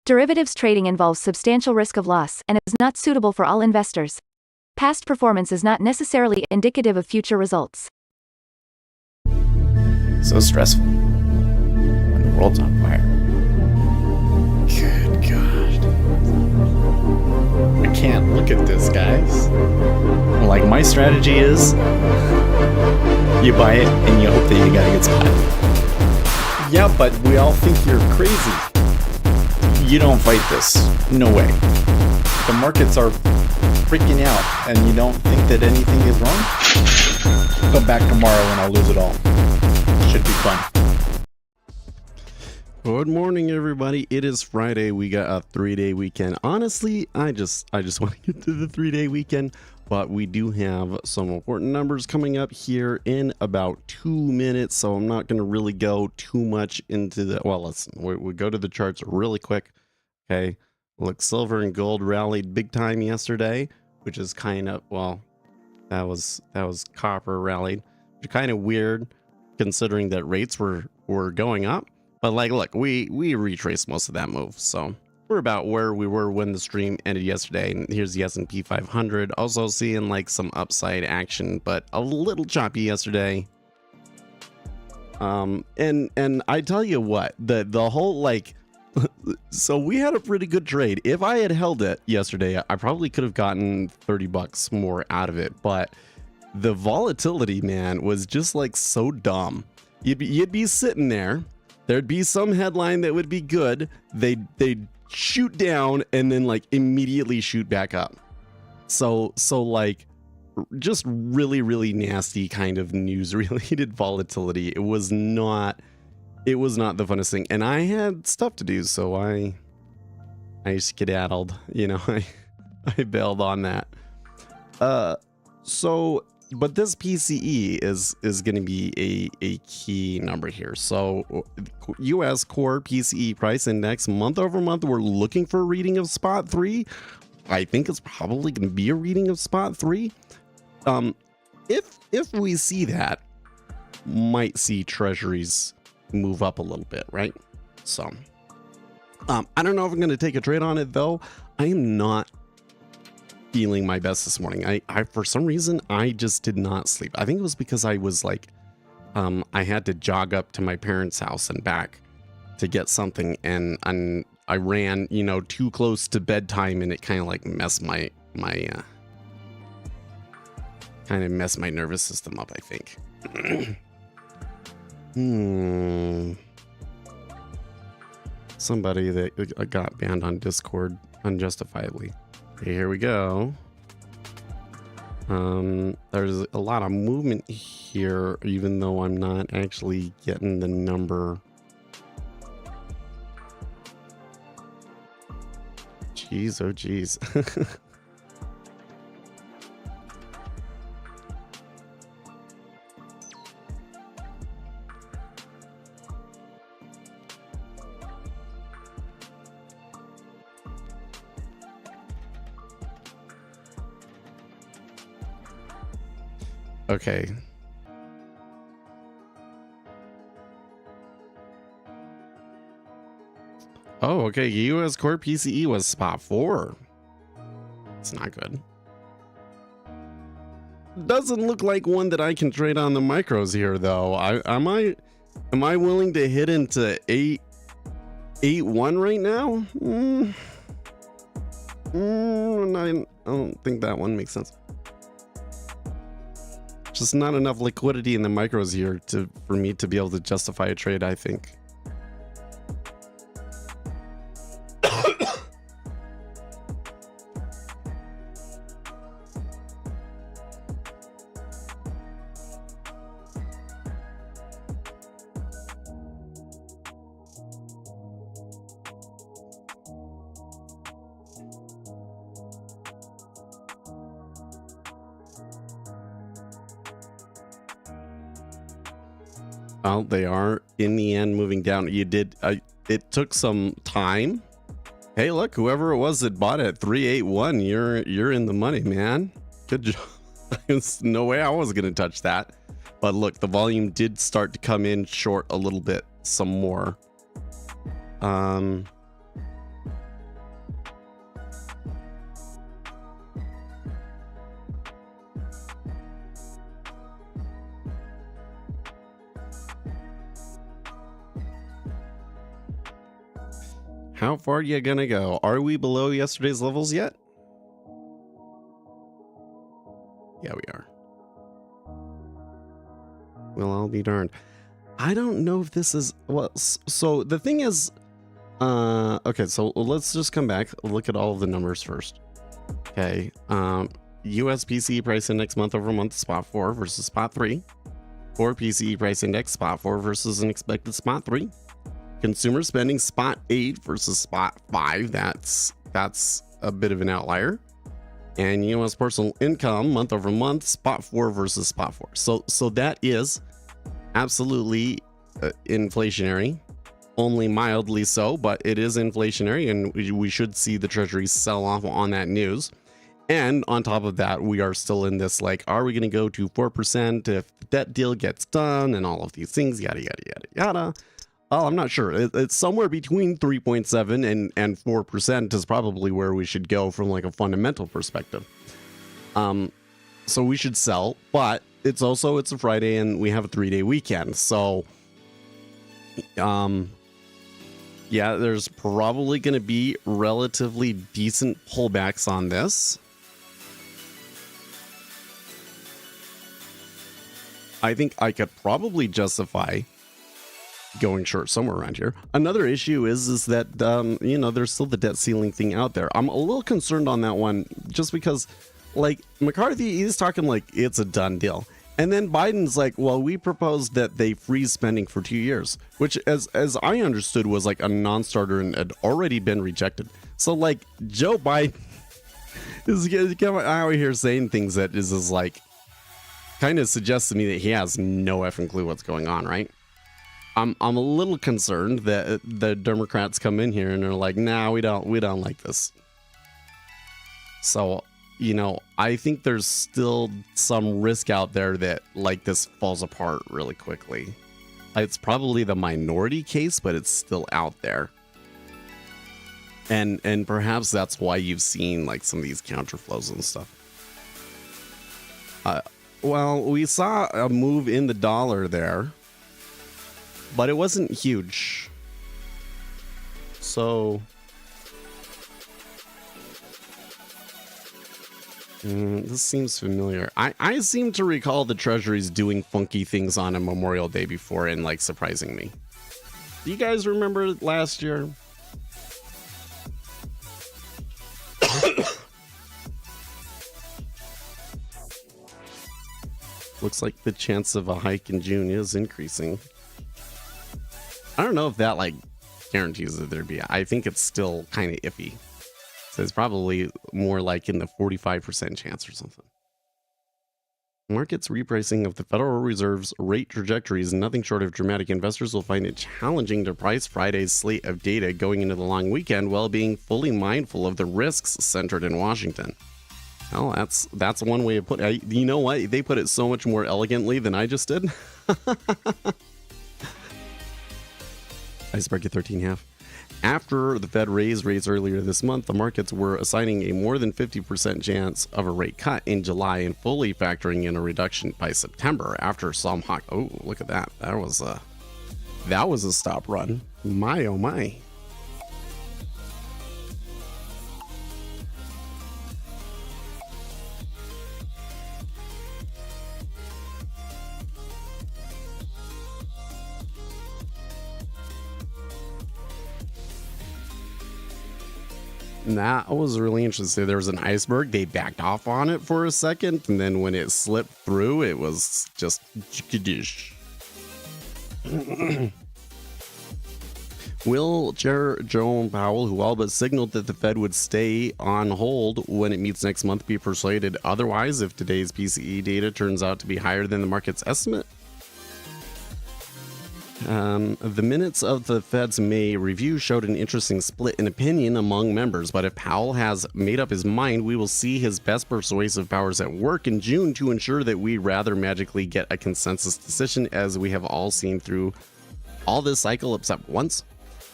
Derivatives trading involves substantial risk of loss and is not suitable for all investors. Past performance is not necessarily indicative of future results. So stressful when the world's on fire. Good God. I can't look at this, guys. Like, my strategy is you buy it and you hope that you got a good spot. Yeah, but we all think you're crazy. You don't fight this. No way. The markets are freaking out and you don't think that anything is wrong? Come back tomorrow and I'll lose it all. Should be fun. Good morning, everybody. It is Friday. We got a 3-day weekend. Honestly, I just want to get to the 3-day weekend, but we do have some important numbers coming up here in about 2 minutes, so I'm not going to really go too much into the, well, listen, we go to the charts really quick. Okay, look, silver and gold rallied big time yesterday, which is kind of, well, that was copper rallied, which is kind of weird considering that rates were going up. But like, look, we retraced most of that move, so we're about where we were when the stream ended yesterday. And here's the S&P 500, also seeing like some upside action, but a little choppy yesterday. And I tell you what, the whole like, so we had a pretty good trade. If I had held it yesterday, I probably could have gotten 30 bucks more out of it. But the volatility, man, was just like so dumb. You'd be sitting there. There'd be some headline that would be good. They'd shoot down and then like immediately shoot back up. So like just really nasty kind of news related volatility. It was not the funnest thing. And I had stuff to do, so I skedaddled, you know, I bailed on that. But this PCE is going to be a key number here. So US core PCE price index month over month, we're looking for a reading of spot 3. I think it's probably going to be a reading of spot 3. If we see that, might see treasuries move up a little bit, right? So I don't know if I'm going to take a trade on it though. I am not feeling my best this morning. I for some reason I just did not sleep. I think it was because I was like I had to jog up to my parents' house and back to get something, and I ran, you know, too close to bedtime, and it kind of like messed my nervous system up, I think. Somebody that got banned on Discord unjustifiably. Okay, here we go. There's a lot of movement here, even though I'm not actually getting the number. Jeez, oh jeez. Okay. Oh, okay. US core PCE was spot 4. It's not good. Doesn't look like one that I can trade on the micros here, though. Am I willing to hit into 8.1 right now? I don't think that one makes sense. Just not enough liquidity in the micros here for me to be able to justify a trade, I think. Well, they are in the end moving down. It took some time. Hey, look, whoever it was that bought it at 381, you're in the money, man. Good job. There's no way I was going to touch that. But look, the volume did start to come in short a little bit, some more. How far are you gonna go? Are we below yesterday's levels yet? Yeah, we are. Well, I'll be darned. I don't know if this is well. So the thing is, okay. So let's just come back. Look at all of the numbers first. Okay. U.S. PCE price index month over month spot 4 versus spot 3. Core PCE price index spot 4 versus an expected spot 3. Consumer spending spot 8 versus spot 5. That's a bit of an outlier. And U.S. personal income month over month spot 4 versus spot 4. So that is absolutely inflationary, only mildly so, but it is inflationary, and we should see the Treasury sell off on that news. And on top of that, we are still in this, like, are we going to go to 4% if the debt deal gets done and all of these things, yada, yada, yada, yada. Oh, I'm not sure. It's somewhere between 3.7 and 4% is probably where we should go from like a fundamental perspective. So we should sell, but it's a Friday and we have a 3-day weekend. So, yeah, there's probably going to be relatively decent pullbacks on this. I think I could probably justify going short somewhere around here. Another issue is that, you know, there's still the debt ceiling thing out there. I'm a little concerned on that one just because, like, McCarthy, he's talking like it's a done deal. And then Biden's like, well, we proposed that they freeze spending for 2 years, which as I understood was like a non-starter and had already been rejected. So like Joe Biden is coming out here saying things that is like kind of suggests to me that he has no effing clue what's going on, right? I'm a little concerned that the Democrats come in here and they're like, nah, we don't like this. So, you know, I think there's still some risk out there that like this falls apart really quickly. It's probably the minority case, but it's still out there. And perhaps that's why you've seen like some of these counterflows and stuff. Well, we saw a move in the dollar there, but it wasn't huge. So this seems familiar. I seem to recall the Treasury's doing funky things on a Memorial Day before and like surprising me. Do you guys remember last year? Looks like the chance of a hike in June is increasing. I don't know if that like guarantees that there'd be. I think it's still kind of iffy. So it's probably more like in the 45% chance or something. Markets repricing of the Federal Reserve's rate trajectory is nothing short of dramatic. Investors will find it challenging to price Friday's slate of data going into the long weekend while being fully mindful of the risks centered in Washington. Well, that's one way of putting it. You know what? They put it so much more elegantly than I just did. Iceberg at 13.5. After the Fed raised rates earlier this month, the markets were assigning a more than 50% chance of a rate cut in July and fully factoring in a reduction by September after some hawk. Oh, look at that. That was a stop run. My, oh my. That was really interesting. There was an iceberg. They backed off on it for a second, and then when it slipped through, it was just Will Chair Jerome Powell, who all but signaled that the Fed would stay on hold when it meets next month, be persuaded otherwise if today's PCE data turns out to be higher than the market's estimate? The minutes of the Fed's May review showed an interesting split in opinion among members, but if Powell has made up his mind, we will see his best persuasive powers at work in June to ensure that we rather magically get a consensus decision, as we have all seen through all this cycle except once.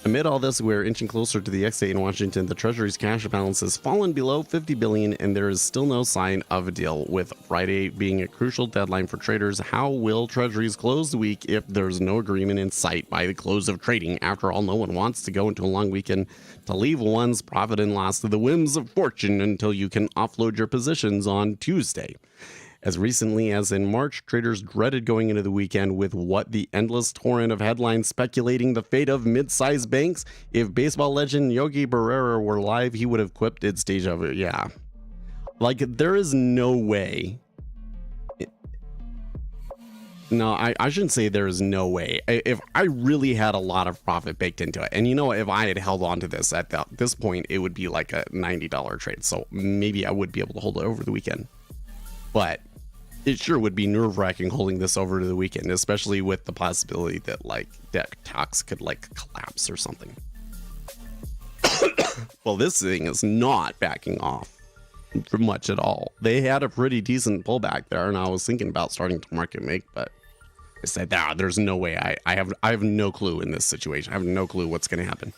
Amid all this, we're inching closer to the X-Day in Washington. The Treasury's cash balance has fallen below $50 billion, and there is still no sign of a deal. With Friday being a crucial deadline for traders, how will Treasuries close the week if there's no agreement in sight by the close of trading? After all, no one wants to go into a long weekend to leave one's profit and loss to the whims of fortune until you can offload your positions on Tuesday. As recently as in March, traders dreaded going into the weekend with what the endless torrent of headlines speculating the fate of mid-sized banks. If baseball legend Yogi Berra were live, he would have quipped, "It's deja vu." Yeah. Like, there is no way. No, I shouldn't say there is no way. If I really had a lot of profit baked into it, and you know, if I had held on to this at this point, it would be like a $90 trade. So maybe I would be able to hold it over the weekend. But it sure would be nerve-wracking holding this over to the weekend, especially with the possibility that like talks could like collapse or something. Well, this thing is not backing off much at all. They had a pretty decent pullback there, and I was thinking about starting to market make, but I said, there's no way. I have no clue in this situation. I have no clue what's going to happen.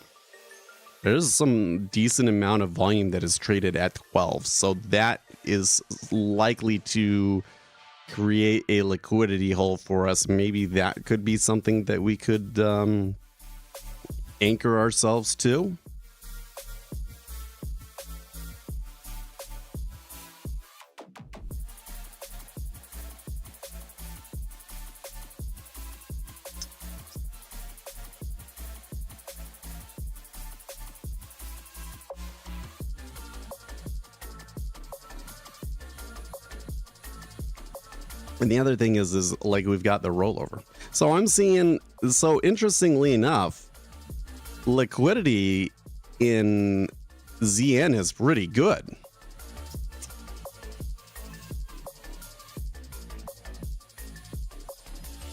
There's some decent amount of volume that is traded at 12, so that is likely to create a liquidity hole for us. Maybe that could be something that we could anchor ourselves to. And the other thing is like we've got the rollover. So I'm seeing, so interestingly enough, liquidity in ZN is pretty good.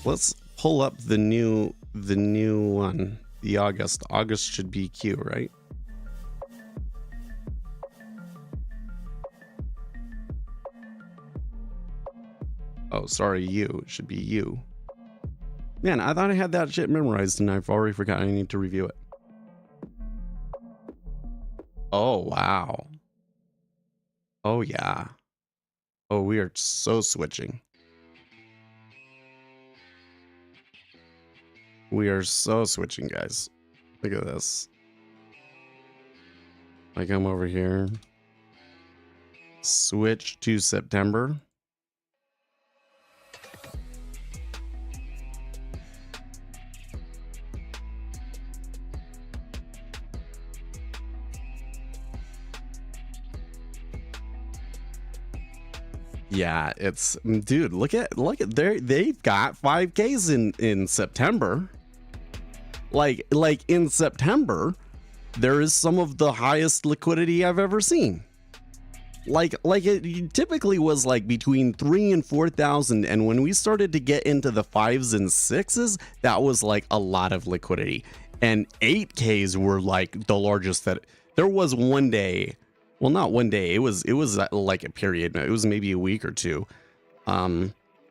Let's pull up the new one, the August. August should be Q, right? Oh, sorry, U. It should be U. Man, I thought I had that shit memorized and I've already forgotten. I need to review it. Oh, wow. Oh, yeah. Oh, we are so switching. We are so switching, guys. Look at this. I come over here. Switch to September. Yeah, it's, dude, look at they've got 5Ks in September. Like in September, there is some of the highest liquidity I've ever seen. Like it typically was like between 3,000 and 4,000, and when we started to get into the 5s and 6s, that was like a lot of liquidity. And 8Ks were like the largest that there was one day. Well, not one day. It was like a period. It was maybe a week or two.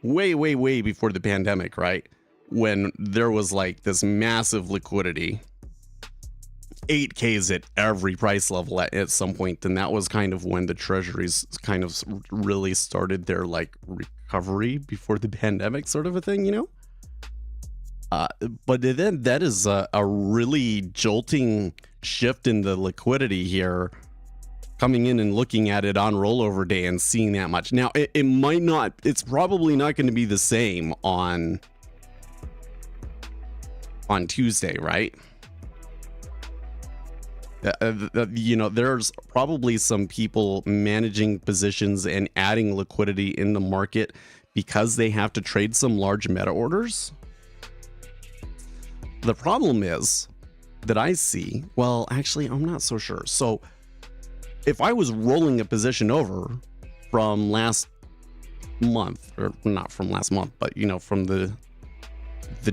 Way before the pandemic, right? When there was like this massive liquidity. 8Ks at every price level at some point. And that was kind of when the treasuries kind of really started their like recovery before the pandemic, sort of a thing, you know? But then that is a really jolting shift in the liquidity here. Coming in and looking at it on rollover day and seeing that much. Now, it might not, it's probably not going to be the same on Tuesday, right? You know, there's probably some people managing positions and adding liquidity in the market because they have to trade some large meta orders. The problem is that I see, well, actually, I'm not so sure. So, if I was rolling a position over from last month, or not from last month, but you know, from the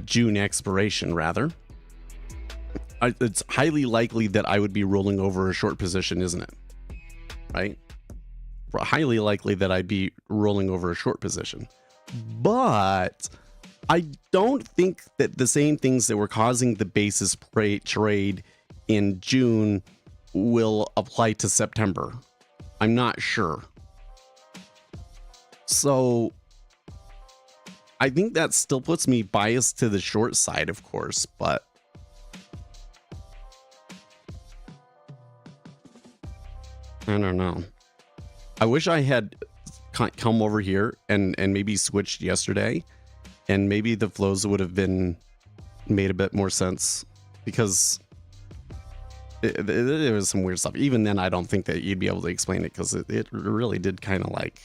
June expiration rather, it's highly likely that I would be rolling over a short position, isn't it? Right? Highly likely that I'd be rolling over a short position. But I don't think that the same things that were causing the basis trade in June will apply to September. I'm not sure. So I think that still puts me biased to the short side, of course, but I don't know. I wish I had come over here and maybe switched yesterday, and maybe the flows would have been made a bit more sense, because there was some weird stuff. Even then, I don't think that you'd be able to explain it, because it really did kind of like,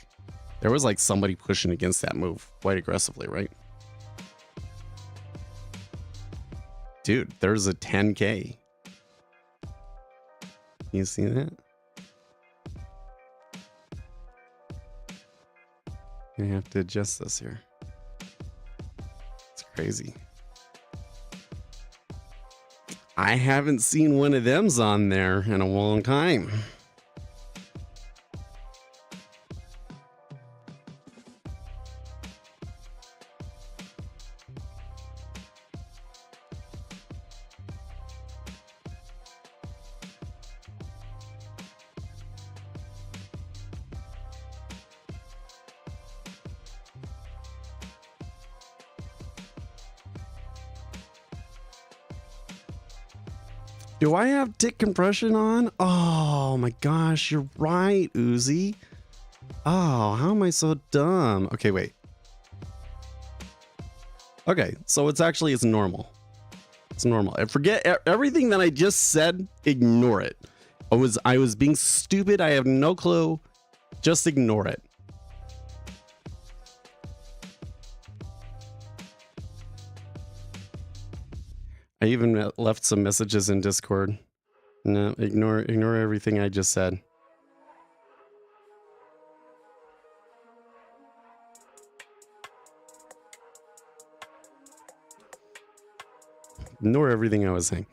there was like somebody pushing against that move quite aggressively, right? Dude, there's a 10K. You see that? I have to adjust this here. It's crazy. I haven't seen one of them's on there in a long time. Do I have tick compression on? Oh my gosh, you're right, Uzi. Oh, how am I so dumb? Okay, wait. Okay, so it's normal. It's normal. And forget everything that I just said. Ignore it. I was being stupid. I have no clue. Just ignore it. I even left some messages in Discord. No, ignore everything I just said. Ignore everything I was saying.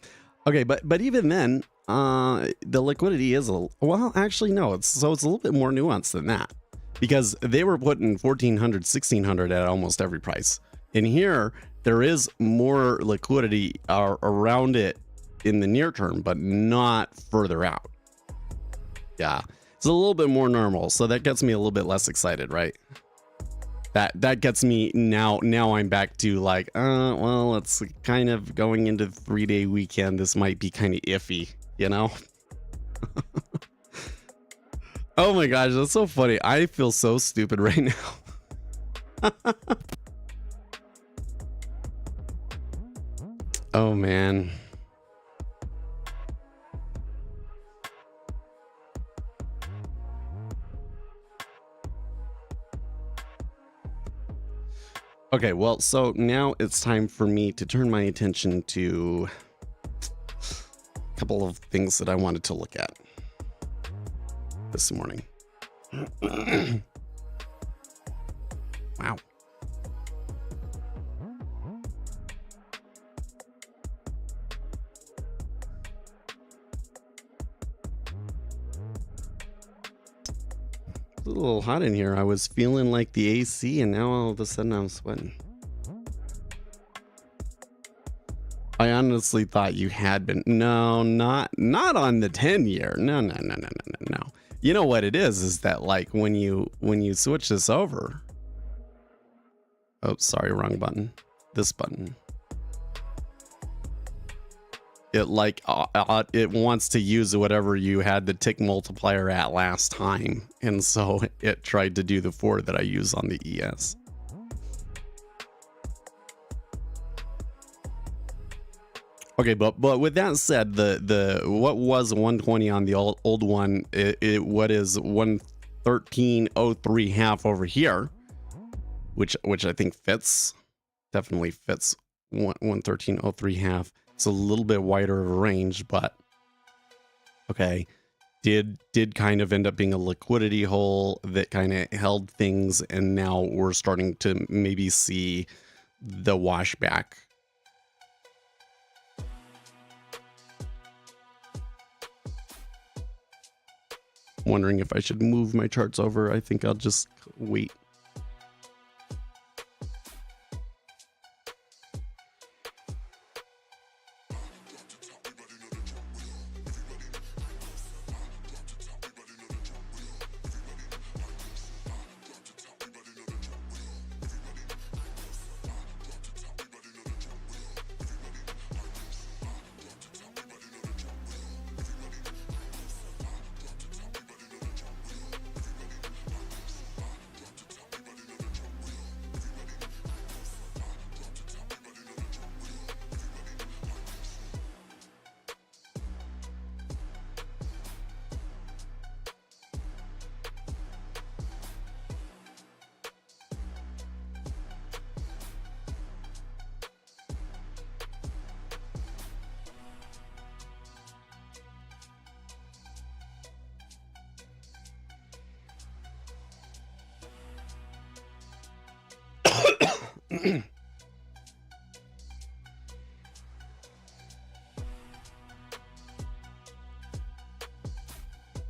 Okay, but even then, the liquidity is well, actually no, it's a little bit more nuanced than that, because they were putting 1400, 1600 at almost every price. In here, there is more liquidity around it in the near term, but not further out. Yeah, it's a little bit more normal, so that gets me a little bit less excited, right? That gets me now I'm back to like, well, it's kind of going into the 3-day weekend. This might be kind of iffy, you know? Oh my gosh, that's so funny. I feel so stupid right now. Oh man. Okay, well, so now it's time for me to turn my attention to a couple of things that I wanted to look at this morning. Wow. A little hot in here. I was feeling like the AC, and now all of a sudden I'm sweating. I honestly thought you had been. No, not on the 10-year. No. You know what it is that like when you switch this over. Oh, sorry, wrong button. This button. It like it wants to use whatever you had the tick multiplier at last time, and so it tried to do the 4 that I use on the ES. Okay, but with that said, the what was 120 on the old one, what is 113.03 half over here, which I think fits, definitely fits 113.03 half. It's a little bit wider of a range, but okay, did kind of end up being a liquidity hole that kind of held things, and now we're starting to maybe see the washback. Wondering if I should move my charts over. I think I'll just wait.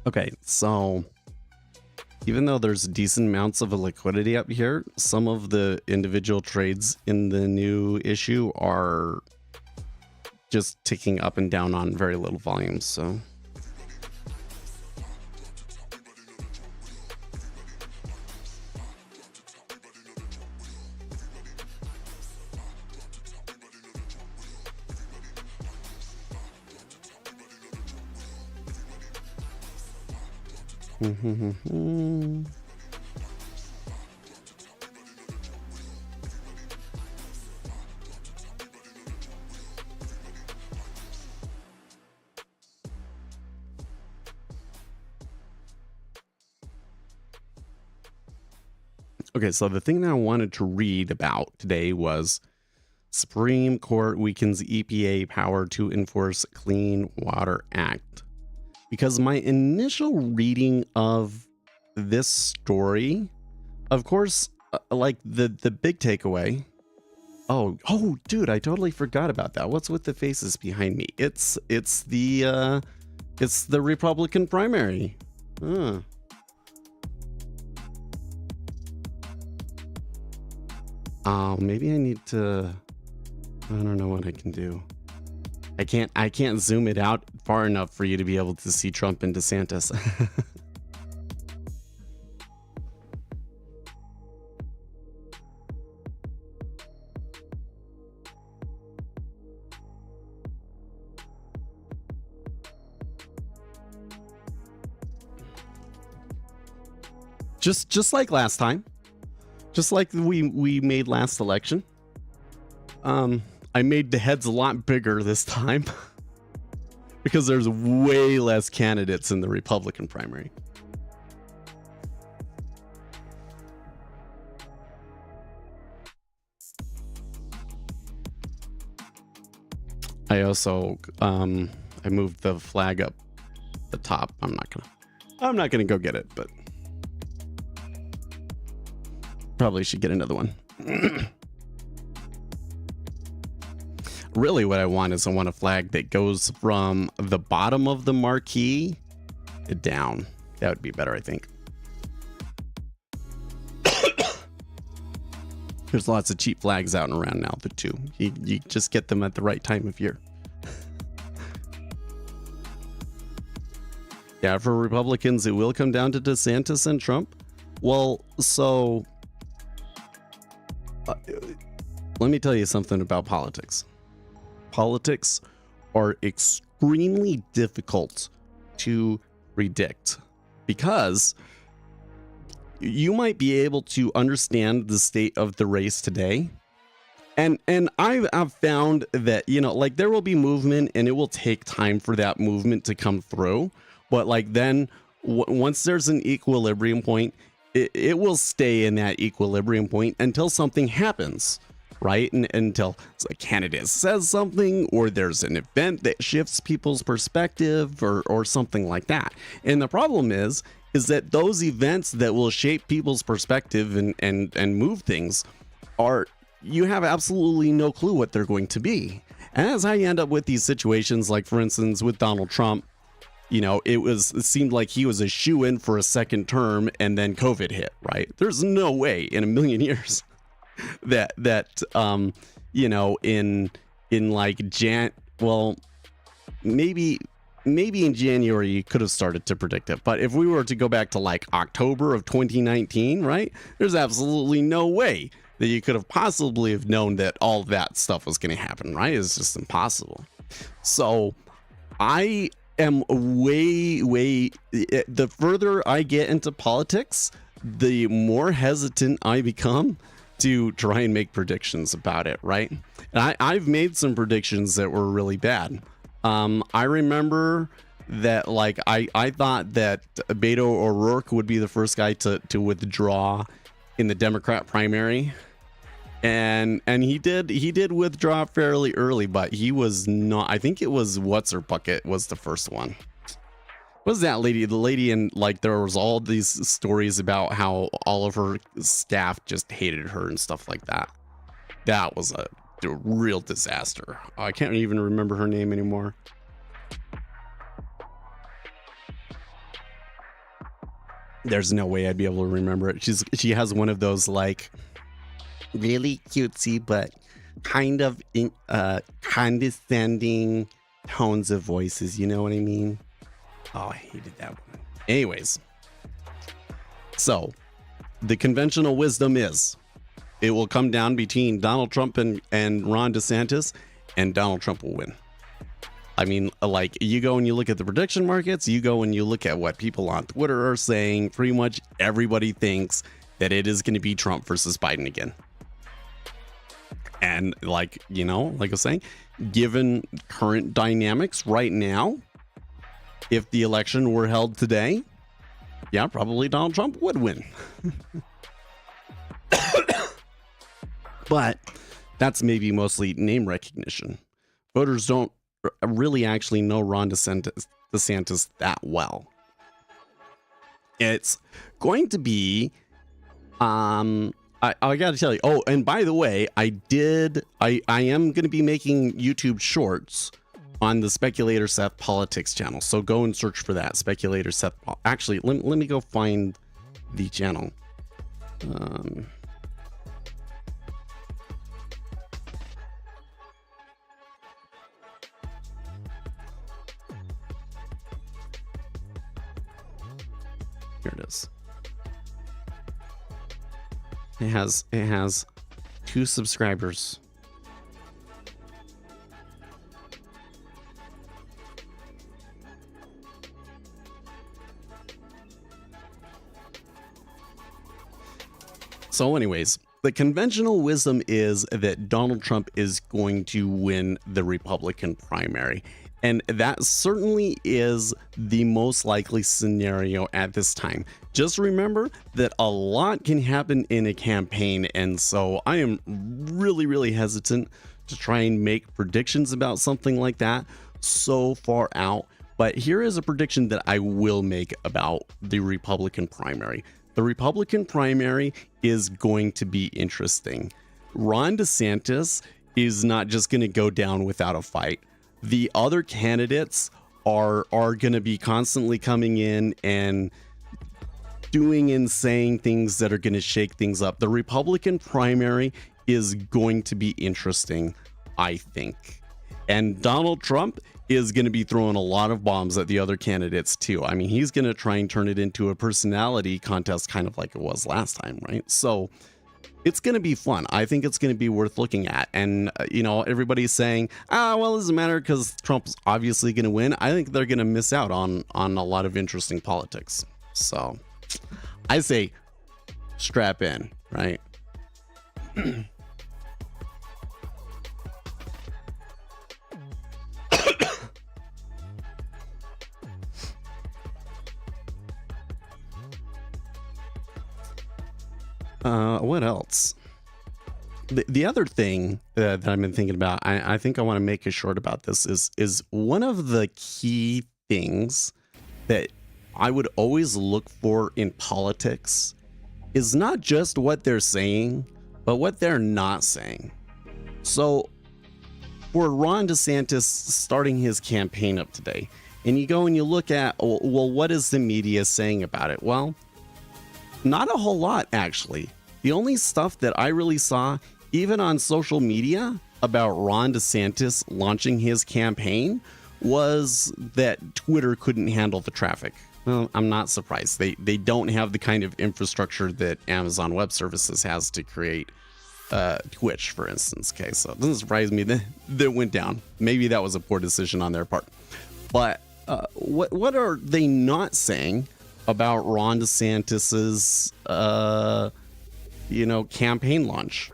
Okay, so even though there's decent amounts of liquidity up here, some of the individual trades in the new issue are just ticking up and down on very little volume, so okay, so the thing that I wanted to read about today was Supreme Court weakens EPA power to enforce Clean Water Act. Because my initial reading of this story, of course, like the big takeaway. Oh, dude, I totally forgot about that. What's with the faces behind me? It's the Republican primary. Huh. Maybe I need to, I don't know what I can do. I can't zoom it out far enough for you to be able to see Trump and DeSantis. just like last time. Just like we made last election. I made the heads a lot bigger this time because there's way less candidates in the Republican primary. I also I moved the flag up the top. I'm not gonna go get it, but probably should get another one. Really what I want is I want a flag that goes from the bottom of the marquee down. That would be better, I think. There's lots of cheap flags out and around now, too. You just get them at the right time of year. Yeah, for Republicans, it will come down to DeSantis and Trump. Well, so let me tell you something about politics. Politics are extremely difficult to predict because you might be able to understand the state of the race today. And I've found that, you know, like there will be movement and it will take time for that movement to come through. But like then once there's an equilibrium point, it will stay in that equilibrium point until something happens. Right? And until a candidate says something or there's an event that shifts people's perspective or something like that. And the problem is that those events that will shape people's perspective and move things you have absolutely no clue what they're going to be. And that's how you end up with these situations, like for instance with Donald Trump. You know, it seemed like he was a shoo-in for a second term and then COVID hit, right? There's no way in a million years that you know, in like maybe in January you could have started to predict it, but if we were to go back to like October of 2019, right, there's absolutely no way that you could have possibly have known that all that stuff was going to happen, right? It's just impossible. So I am way the further I get into politics, the more hesitant I become to try and make predictions about it, right? And I've made some predictions that were really bad. I remember that like I thought that Beto O'Rourke would be the first guy to withdraw in the Democrat primary. And he did withdraw fairly early, but he was not. I think it was What's Her Bucket was the first one. What was that lady? The lady, and like there was all these stories about how all of her staff just hated her and stuff like that. that was a real disaster. I can't even remember her name anymore. There's no way I'd be able to remember it. She has one of those like really cutesy but kind of condescending tones of voices. You know what I mean? Oh, I hated that one. Anyways, so the conventional wisdom is it will come down between Donald Trump and Ron DeSantis, and Donald Trump will win. I mean, like, you go and you look at the prediction markets, you go and you look at what people on Twitter are saying, pretty much everybody thinks that it is going to be Trump versus Biden again. And like, you know, like I was saying, given current dynamics right now, if the election were held today, yeah, probably Donald Trump would win. But that's maybe mostly name recognition. Voters don't really actually know Ron DeSantis that well. It's going to be I gotta tell you, oh, and by the way, I am going to be making YouTube shorts on the Speculator Seth Politics channel, so go and search for that, Speculator Seth. Actually, let me go find the channel. Here it is. It has 2 subscribers. So anyways, the conventional wisdom is that Donald Trump is going to win the Republican primary. And that certainly is the most likely scenario at this time. Just remember that a lot can happen in a campaign. And so I am really, really hesitant to try and make predictions about something like that so far out. But here is a prediction that I will make about the Republican primary. The Republican primary is going to be interesting. Ron DeSantis is not just going to go down without a fight. The other candidates are going to be constantly coming in and doing and saying things that are going to shake things up. The Republican primary is going to be interesting, I think. And Donald Trump is going to be throwing a lot of bombs at the other candidates too. I mean, he's going to try and turn it into a personality contest, kind of like it was last time, right? So it's going to be fun. I think it's going to be worth looking at. And, you know, everybody's saying, well, it doesn't matter because Trump's obviously going to win. I think they're going to miss out on a lot of interesting politics. So I say strap in, right? What else? The other thing that I've been thinking about, I think I want to make a short about this, is one of the key things that I would always look for in politics is not just what they're saying, but what they're not saying. So for Ron DeSantis starting his campaign up today, and you go and you look at, well, what is the media saying about it? Well, not a whole lot, actually. The only stuff that I really saw, even on social media, about Ron DeSantis launching his campaign was that Twitter couldn't handle the traffic. Well, I'm not surprised. They don't have the kind of infrastructure that Amazon Web Services has to create Twitch, for instance. Okay, so it doesn't surprise me that it went down. Maybe that was a poor decision on their part. But what are they not saying about Ron DeSantis's campaign launch?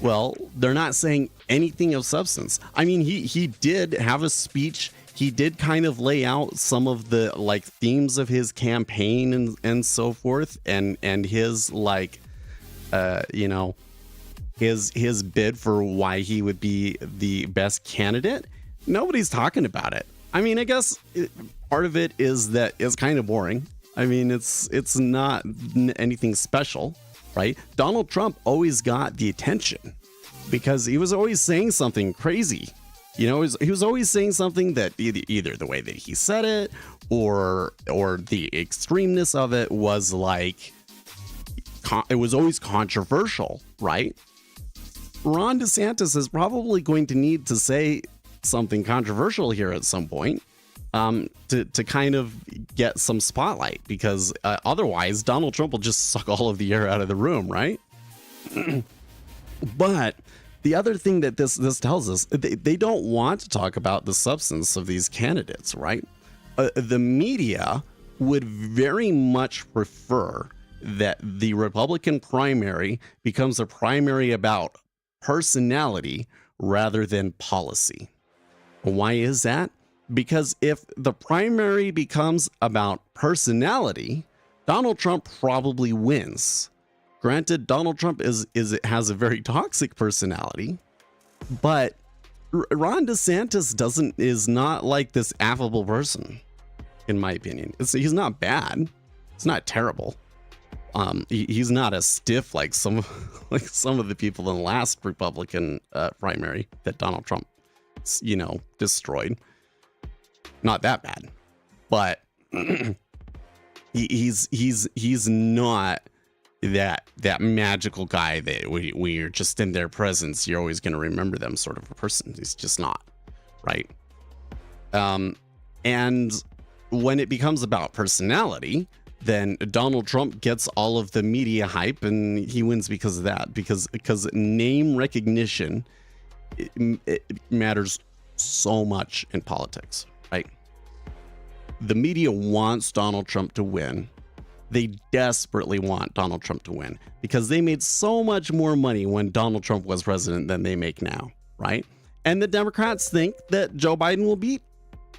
Well, they're not saying anything of substance. I mean, he did have a speech. He did kind of lay out some of the themes of his campaign and so forth, and his his bid for why he would be the best candidate. Nobody's talking about it. I mean, I guess part of it is that it's kind of boring. I mean, it's not anything special, right? Donald Trump always got the attention because he was always saying something crazy. You know, he was always saying something that either the way that he said it or the extremeness of it was like, it was always controversial, right? Ron DeSantis is probably going to need to say something controversial here at some point to kind of get some spotlight, because otherwise Donald Trump will just suck all of the air out of the room, right? But the other thing that this tells us, they don't want to talk about the substance of these candidates, right? The media would very much prefer that the Republican primary becomes a primary about personality rather than policy. Why is that? Because if the primary becomes about personality, Donald Trump probably wins. Granted, Donald Trump has a very toxic personality, but Ron DeSantis is not like this affable person, in my opinion. He's not bad. It's not terrible. He's not as stiff like some of the people in the last Republican primary that Donald Trump, destroyed. Not that bad, but he's not that magical guy that when you're just in their presence, you're always going to remember them sort of a person. He's just not, right? And when it becomes about personality, then Donald Trump gets all of the media hype and he wins because of that, because name recognition, it matters so much in politics, right? The media wants Donald Trump to win. They desperately want Donald Trump to win because they made so much more money when Donald Trump was president than they make now, right? And the Democrats think that Joe Biden will beat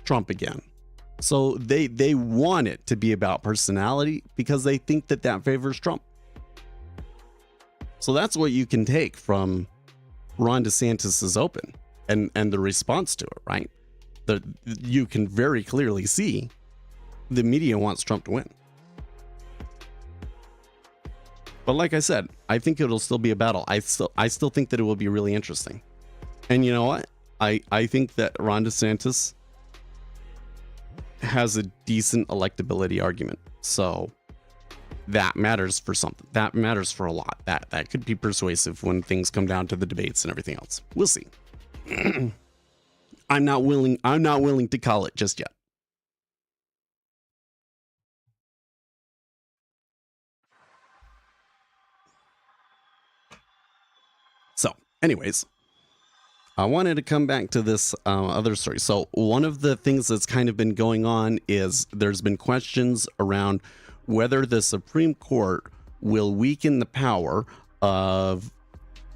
Trump again. So they want it to be about personality because they think that favors Trump. So that's what you can take from Ron DeSantis's open and the response to it, right? You can very clearly see the media wants Trump to win. But like I said, I think it'll still be a battle. I still think that it will be really interesting. And you know what? I think that Ron DeSantis has a decent electability argument. So that matters for something. That matters for a lot. That could be persuasive when things come down to the debates and everything else. We'll see. I'm not willing to call it just yet. So, anyways, I wanted to come back to this other story. So one of the things that's kind of been going on is there's been questions around whether the Supreme Court will weaken the power of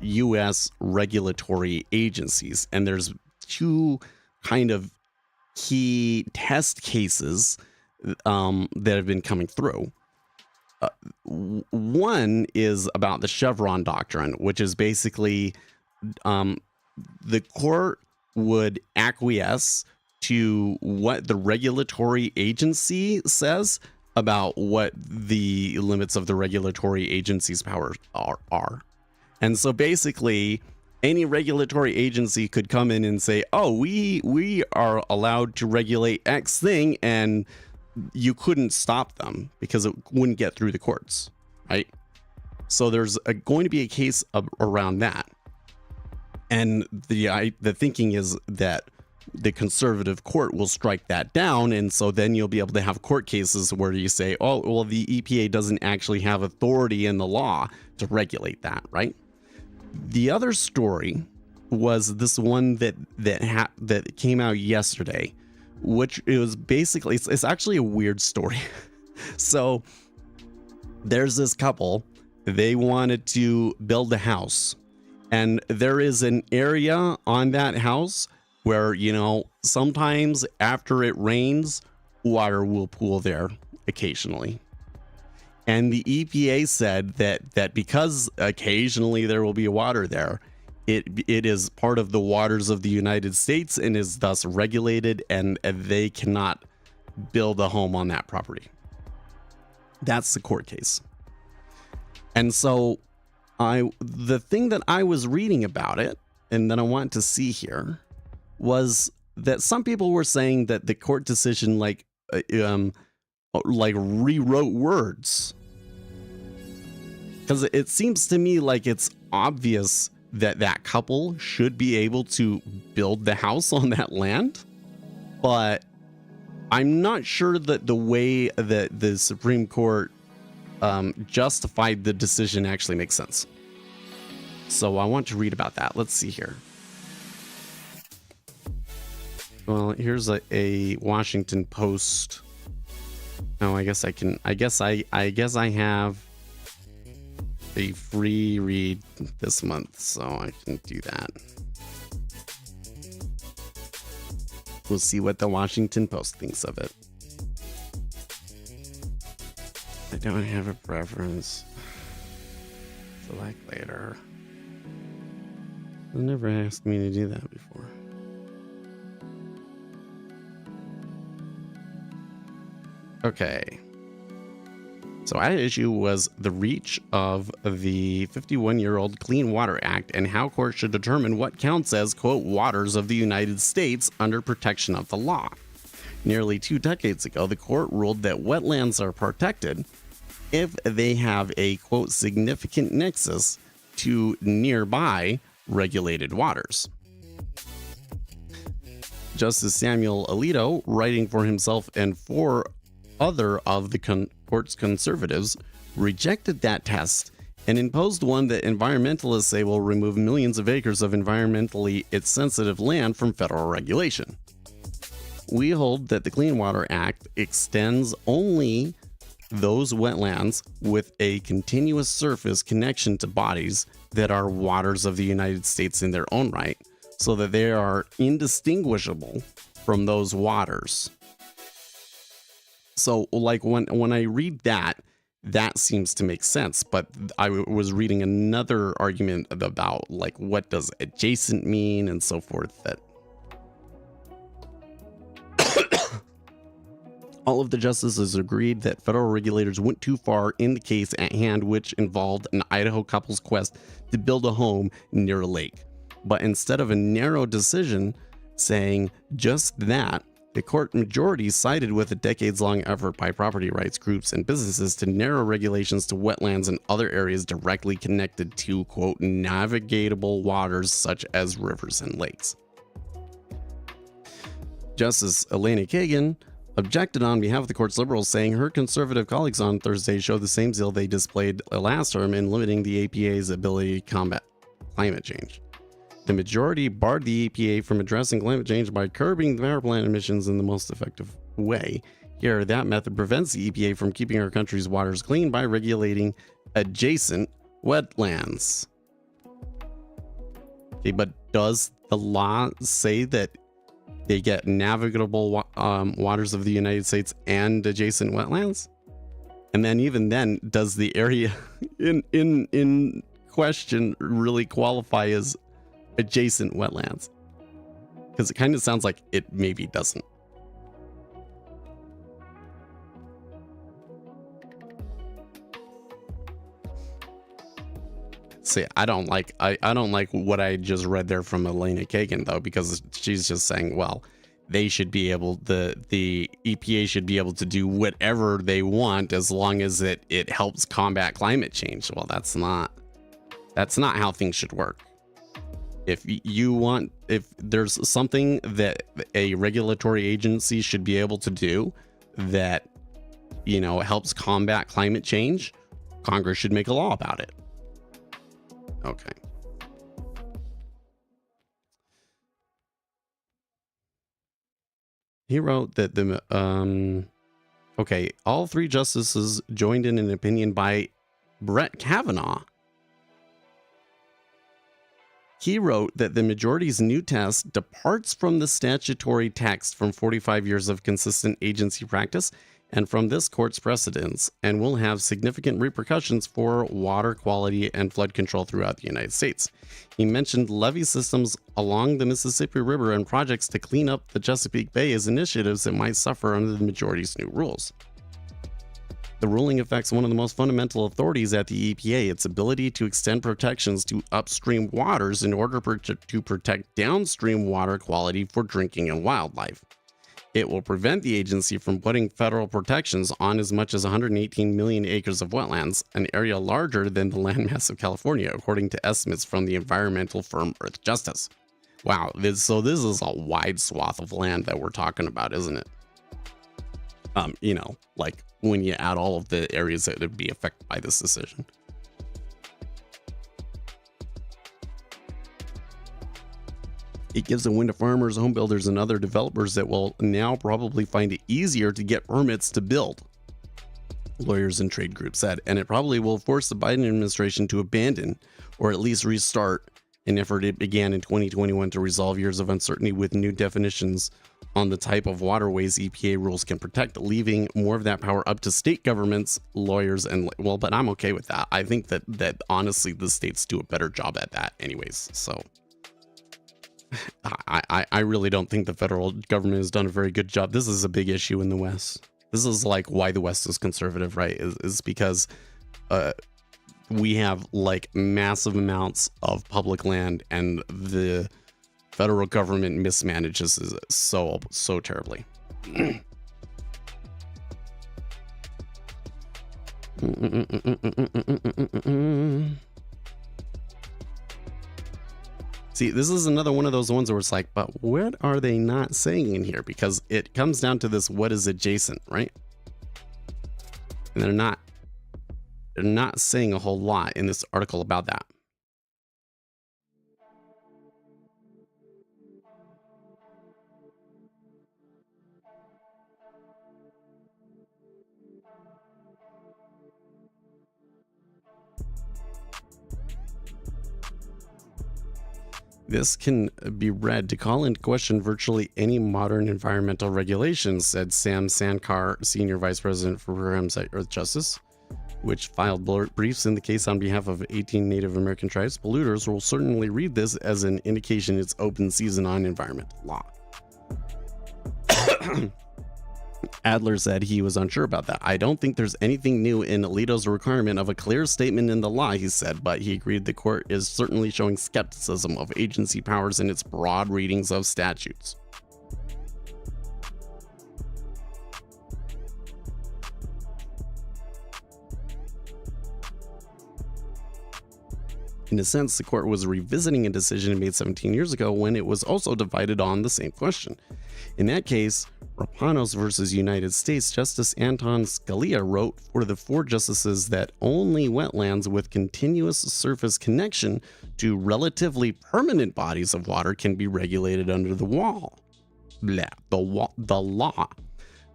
U.S. regulatory agencies. And there's two kind of key test cases that have been coming through. One is about the Chevron doctrine, which is basically the court would acquiesce to what the regulatory agency says about what the limits of the regulatory agency's powers are. And so basically, any regulatory agency could come in and say, oh, we are allowed to regulate X thing, and you couldn't stop them because it wouldn't get through the courts, right? So there's going to be a case around that. And the thinking is that the conservative court will strike that down. And so then you'll be able to have court cases where you say, oh, well, the EPA doesn't actually have authority in the law to regulate that, right? The other story was this one that came out yesterday, which it was basically, it's actually a weird story. So there's this couple, they wanted to build a house. And there is an area on that house where, sometimes after it rains, water will pool there occasionally. And the EPA said that because occasionally there will be water there, it is part of the waters of the United States and is thus regulated, and they cannot build a home on that property. That's the court case. And so the thing that I was reading about it, and that I want to see here, was that some people were saying that the court decision like rewrote words, because it seems to me like it's obvious that that couple should be able to build the house on that land, but I'm not sure that the way that the Supreme Court justified the decision actually makes sense. So I want to read about that. Let's see here. Well, here's a Washington Post. Oh, I guess I have a free read this month, so I can do that. We'll see what the Washington Post thinks of it. I don't have a preference. Select later. They never asked me to do that before. Okay. So at issue was the reach of the 51-year-old Clean Water Act and how courts should determine what counts as, quote, waters of the United States under protection of the law. Nearly 2 decades ago, the court ruled that wetlands are protected if they have a, quote, significant nexus to nearby regulated waters. Justice Samuel Alito, writing for himself and 4 other of the court's conservatives, rejected that test and imposed one that environmentalists say will remove millions of acres of environmentally sensitive land from federal regulation. We hold that the Clean Water Act extends only those wetlands with a continuous surface connection to bodies that are waters of the United States in their own right, so that they are indistinguishable from those waters. So, like, when I read that seems to make sense, but I was reading another argument about, like, what does adjacent mean and so forth, that all of the justices agreed that federal regulators went too far in the case at hand, which involved an Idaho couple's quest to build a home near a lake. But instead of a narrow decision saying just that, the court majority sided with a decades-long effort by property rights groups and businesses to narrow regulations to wetlands and other areas directly connected to, quote, navigatable waters such as rivers and lakes. Justice Elena Kagan objected on behalf of the court's liberals, saying her conservative colleagues on Thursday showed the same zeal they displayed last term in limiting the APA's ability to combat climate change. The majority barred the EPA from addressing climate change by curbing the power plant emissions in the most effective way. Here, that method prevents the EPA from keeping our country's waters clean by regulating adjacent wetlands. Okay, but does the law say that they get navigable waters of the United States and adjacent wetlands? And then even then, does the area in question really qualify as adjacent wetlands? Because it kind of sounds like it maybe doesn't. See, I don't like what I just read there from Elena Kagan, though, because she's just saying, well, they should be able, the EPA should be able to do whatever they want as long as it helps combat climate change. Well, that's not how things should work. If there's something that a regulatory agency should be able to do that, you know, helps combat climate change, Congress should make a law about it. Okay. He wrote that all 3 justices joined in an opinion by Brett Kavanaugh. He wrote that the majority's new test departs from the statutory text from 45 years of consistent agency practice and from this court's precedents, and will have significant repercussions for water quality and flood control throughout the United States. He mentioned levee systems along the Mississippi River and projects to clean up the Chesapeake Bay as initiatives that might suffer under the majority's new rules. The ruling affects one of the most fundamental authorities at the EPA, its ability to extend protections to upstream waters in order to protect downstream water quality for drinking and wildlife. It will prevent the agency from putting federal protections on as much as 118 million acres of wetlands, an area larger than the landmass of California, according to estimates from the environmental firm Earth Justice. Wow, this is a wide swath of land that we're talking about, isn't it? Like when you add all of the areas that would be affected by this decision. It gives a win to farmers, home builders, and other developers that will now probably find it easier to get permits to build, lawyers and trade groups said, and it probably will force the Biden administration to abandon or at least restart an effort it began in 2021 to resolve years of uncertainty with new definitions on the type of waterways EPA rules can protect, leaving more of that power up to state governments, lawyers, and but I'm okay with that. I think that honestly the states do a better job at that anyways. So I really don't think the federal government has done a very good job. This is a big issue in the West. This is like why the West is conservative, right? Is because we have like massive amounts of public land and the federal government mismanages it so terribly. See, this is another one of those ones where it's like, but what are they not saying in here? Because it comes down to this, what is adjacent, right? And they're not saying a whole lot in this article about that. This can be read to call into question virtually any modern environmental regulations, said Sam Sankar, Senior Vice President for Programs at Earth Justice, which filed briefs in the case on behalf of 18 Native American tribes. Polluters will certainly read this as an indication it's open season on environmental law. Adler said he was unsure about that. I don't think there's anything new in Alito's requirement of a clear statement in the law, he said, but he agreed the court is certainly showing skepticism of agency powers in its broad readings of statutes. In a sense, the court was revisiting a decision it made 17 years ago when it was also divided on the same question. In that case, Rapanos versus United States, Justice Anton Scalia wrote for the 4 justices that only wetlands with continuous surface connection to relatively permanent bodies of water can be regulated under the law.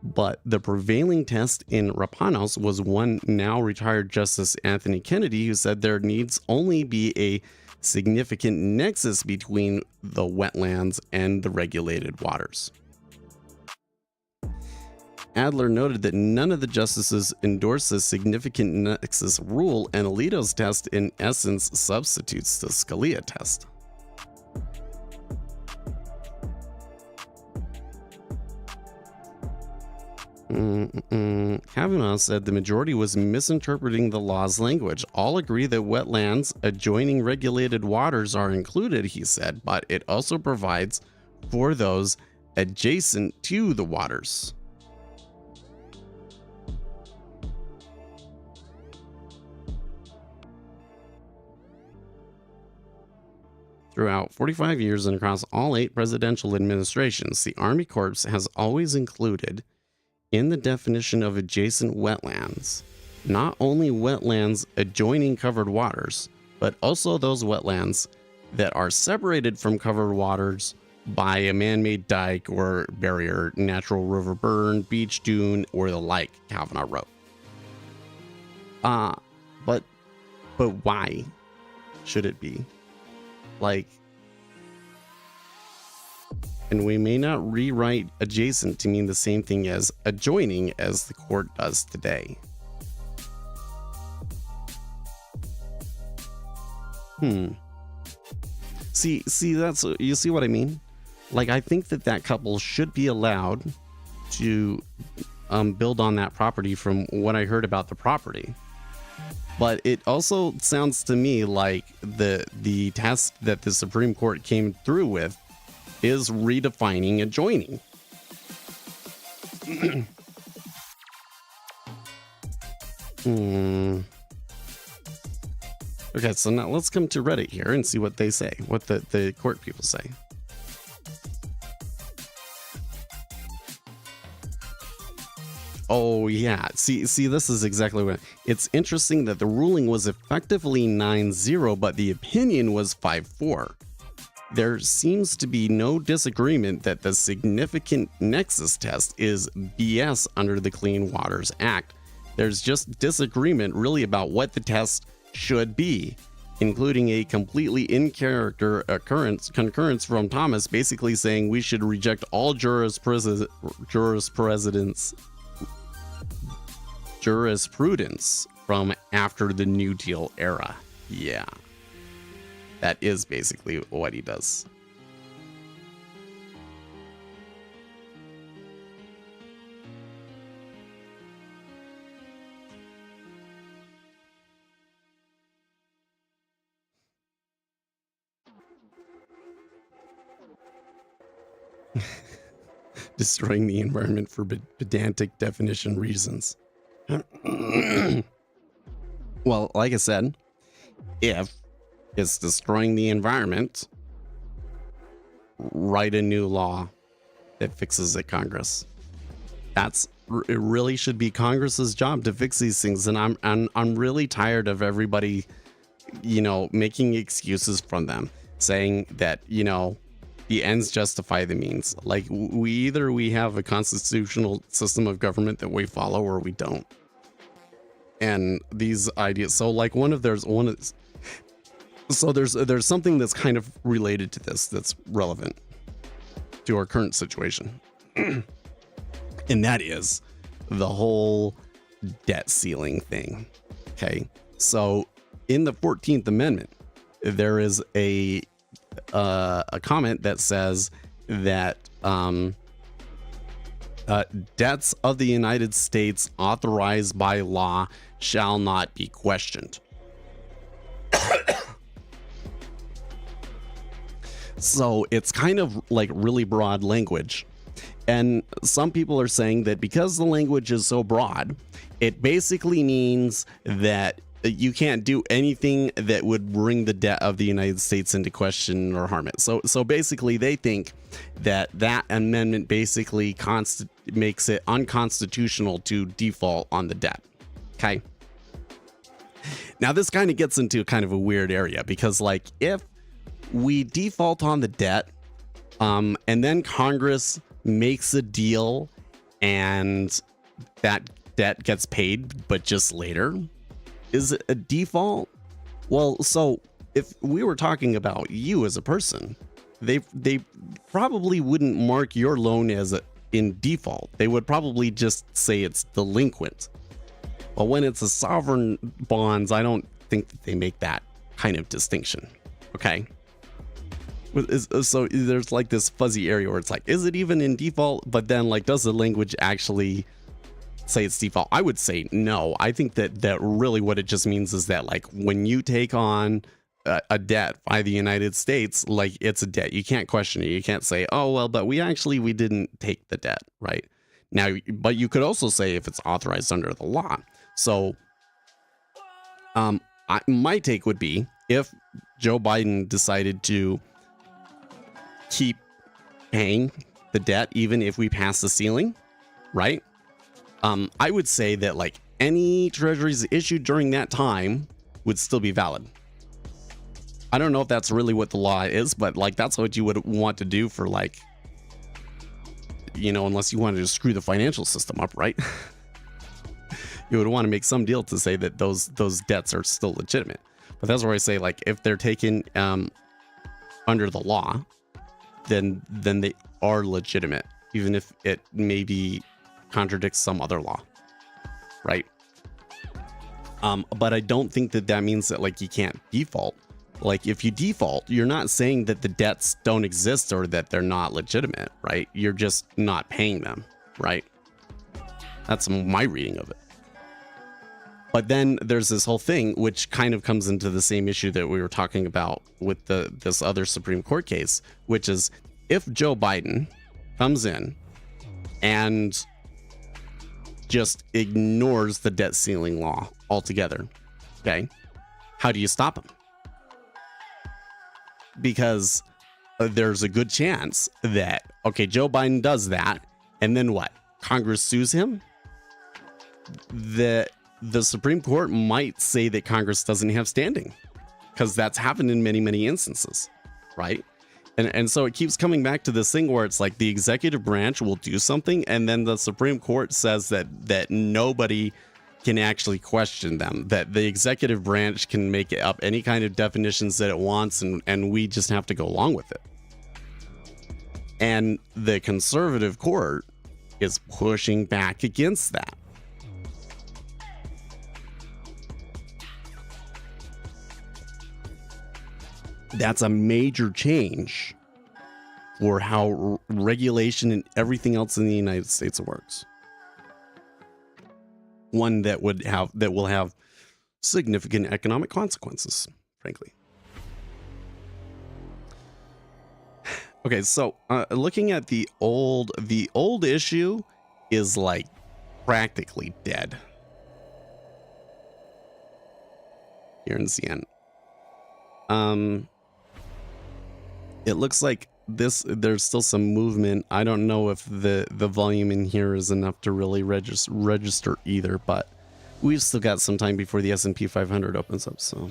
But the prevailing test in Rapanos was one now retired Justice Anthony Kennedy, who said there needs only be a significant nexus between the wetlands and the regulated waters. Adler noted that none of the justices endorsed the significant nexus rule, and Alito's test in essence substitutes the Scalia test. Kavanaugh said the majority was misinterpreting the law's language. All agree that wetlands adjoining regulated waters are included, he said, but it also provides for those adjacent to the waters. Throughout 45 years and across all 8 presidential administrations, the Army Corps has always included in the definition of adjacent wetlands, not only wetlands adjoining covered waters, but also those wetlands that are separated from covered waters by a man-made dike or barrier, natural river burn, beach dune, or the like, Kavanaugh wrote. But why should it be? Like, and we may not rewrite adjacent to mean the same thing as adjoining as the court does today. See, that's, you see what I mean? Like, I think that couple should be allowed to build on that property from what I heard about the property. But it also sounds to me like the test that the Supreme Court came through with is redefining adjoining. Okay, so now let's come to Reddit here and see what they say, what the court people say. Oh yeah, see, this is exactly what it's interesting that the ruling was effectively 9-0, but the opinion was 5-4. There seems to be no disagreement that the significant nexus test is BS under the Clean Waters Act. There's just disagreement really about what the test should be, including a completely in character concurrence from Thomas, basically saying we should reject all jurisprudence from after the New Deal era. Yeah, that is basically what he does. Destroying the environment for pedantic definition reasons. Well, like I said, if it's destroying the environment, write a new law that fixes it, Congress. It really should be Congress's job to fix these things. And I'm really tired of everybody, making excuses from them, saying that, the ends justify the means. Like we have a constitutional system of government that we follow or we don't. And these ideas, so like there's something that's kind of related to this that's relevant to our current situation. And that is the whole debt ceiling thing. Okay. So in the 14th Amendment, there is a comment that says that debts of the United States authorized by law shall not be questioned. So it's kind of like really broad language. And some people are saying that because the language is so broad, it basically means that you can't do anything that would bring the debt of the United States into question or harm it. So basically they think that amendment basically makes it unconstitutional to default on the debt. Okay. Now this kind of gets into kind of a weird area because like if we default on the debt, and then Congress makes a deal and that debt gets paid, but just later, is it a default? Well, so if we were talking about you as a person, they probably wouldn't mark your loan as in default. They would probably just say it's delinquent. But when it's a sovereign bonds, I don't think that they make that kind of distinction. Okay. So there's like this fuzzy area where it's like, is it even in default? But then like, does the language actually say it's default? I would say no. I think that really what it just means is that like when you take on a debt by the United States, like it's a debt. You can't question it. You can't say, oh, well, but we didn't take the debt, right? Now, but you could also say if it's authorized under the law. So my take would be if Joe Biden decided to keep paying the debt, even if we pass the ceiling, right? I would say that like any treasuries issued during that time would still be valid. I don't know if that's really what the law is, but like that's what you would want to do for like, unless you wanted to screw the financial system up, right? You would want to make some deal to say that those debts are still legitimate. But that's where I say like if they're taken under the law, then they are legitimate, even if it maybe contradicts some other law, right? But I don't think that means that like you can't default. Like if you default, you're not saying that the debts don't exist or that they're not legitimate, right? You're just not paying them, right? That's my reading of it. But then there's this whole thing, which kind of comes into the same issue that we were talking about with this other Supreme Court case, which is if Joe Biden comes in and just ignores the debt ceiling law altogether, okay, how do you stop him? Because there's a good chance that, okay, Joe Biden does that, and then what? Congress sues him? The Supreme Court might say that Congress doesn't have standing, because that's happened in many, many instances, right? And so it keeps coming back to this thing where it's like the executive branch will do something, and then the Supreme Court says that nobody can actually question them, that the executive branch can make up any kind of definitions that it wants, and we just have to go along with it. And the conservative court is pushing back against that. That's a major change for how regulation and everything else in the United States works. One that will have significant economic consequences, frankly. Okay, so looking at the old issue is like practically dead here in CN. It looks like there's still some movement. I don't know if the volume in here is enough to really register either, but we've still got some time before the S&P 500 opens up, so.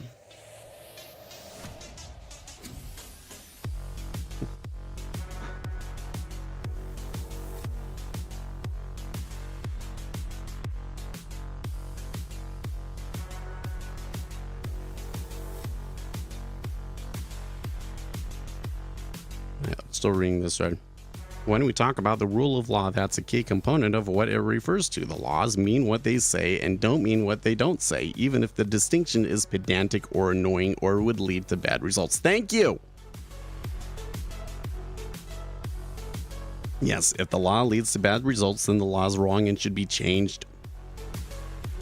Still reading this right. When we talk about the rule of law, that's a key component of what it refers to. The laws mean what they say and don't mean what they don't say, even if the distinction is pedantic or annoying or would lead to bad results. Thank you. Yes, if the law leads to bad results, then the law is wrong and should be changed.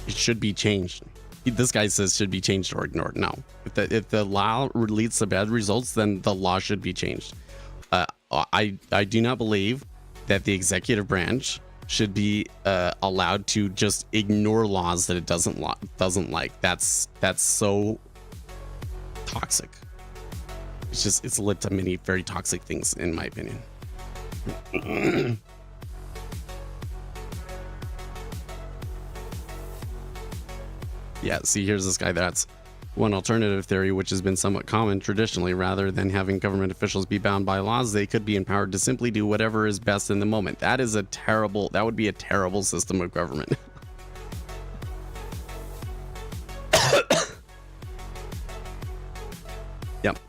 It should be changed. This guy says should be changed or ignored. No, if the law leads to bad results, then the law should be changed. I do not believe that the executive branch should be allowed to just ignore laws that it doesn't like. That's so toxic. It's led to many very toxic things, in my opinion. Yeah, see, here's this guy. That's one alternative theory, which has been somewhat common traditionally. Rather than having government officials be bound by laws, they could be empowered to simply do whatever is best in the moment. That would be a terrible system of government. Yep.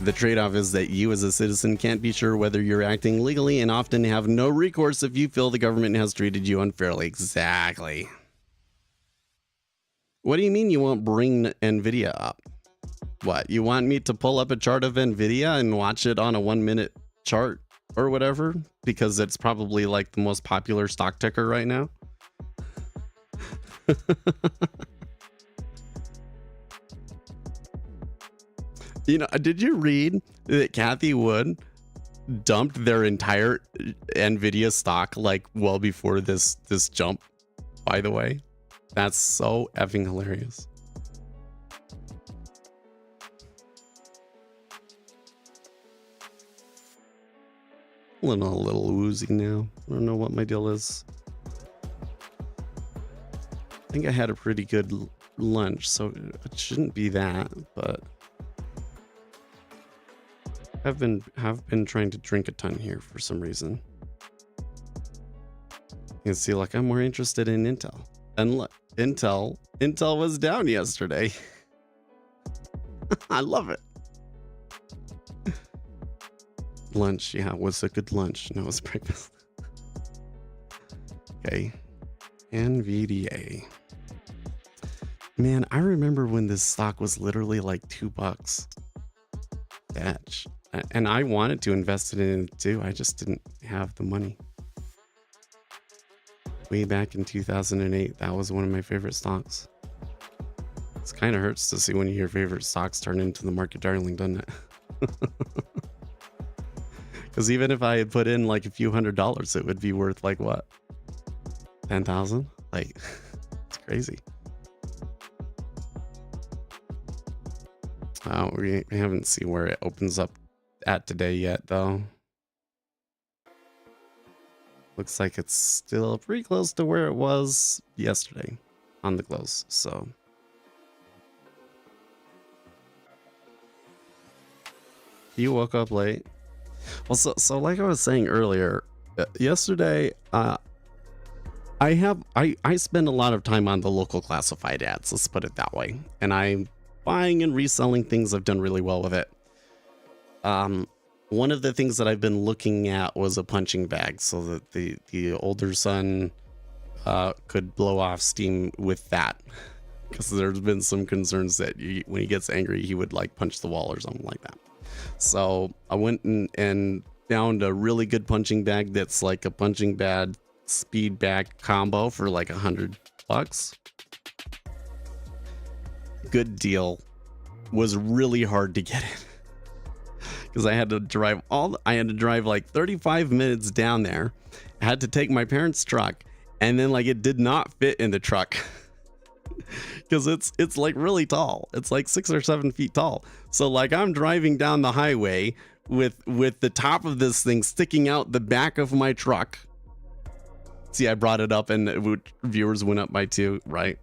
The trade-off is that you as a citizen can't be sure whether you're acting legally and often have no recourse if you feel the government has treated you unfairly. Exactly. What do you mean you won't bring NVIDIA up? What, you want me to pull up a chart of NVIDIA and watch it on a 1 minute chart or whatever? Because it's probably like the most popular stock ticker right now. You know, did you read that Cathie Wood dumped their entire NVIDIA stock like well before this jump, by the way? That's so effing hilarious. A little woozy now. I don't know what my deal is. I think I had a pretty good lunch, so it shouldn't be that, but have been trying to drink a ton here for some reason. You can see, like, I'm more interested in Intel. And look, Intel was down yesterday. I love it. Lunch, yeah, was a good lunch. No, it was breakfast. Okay. NVDA. Man, I remember when this stock was literally like $2. Batch. And I wanted to invest in it too. I just didn't have the money. way back in 2008. That was one of my favorite stocks. It kind of hurts to see when your favorite stocks turn into the market darling, doesn't it? Because even if I had put in like a few $100s, it would be worth like what? 10,000? Like, it's crazy. We haven't seen where it opens up at today yet, though. Looks like it's still pretty close to where it was yesterday on the close. So you woke up late. Well, so like I was saying earlier, yesterday, I spend a lot of time on the local classified ads. Let's put it that way. And I'm buying and reselling things. I've done really well with it. One of the things that I've been looking at was a punching bag so that the older son could blow off steam with that, because there's been some concerns that when he gets angry, he would like punch the wall or something like that. So I went and found a really good punching bag that's like a punching bag speed bag combo for like $100. Good deal. Was really hard to get it because I had to drive like 35 minutes down there. I had to take my parents' truck, and then like it did not fit in the truck because it's like really tall. It's like 6 or 7 feet tall. So like I'm driving down the highway with the top of this thing sticking out the back of my truck. See, I brought it up and viewers went up by 2, right?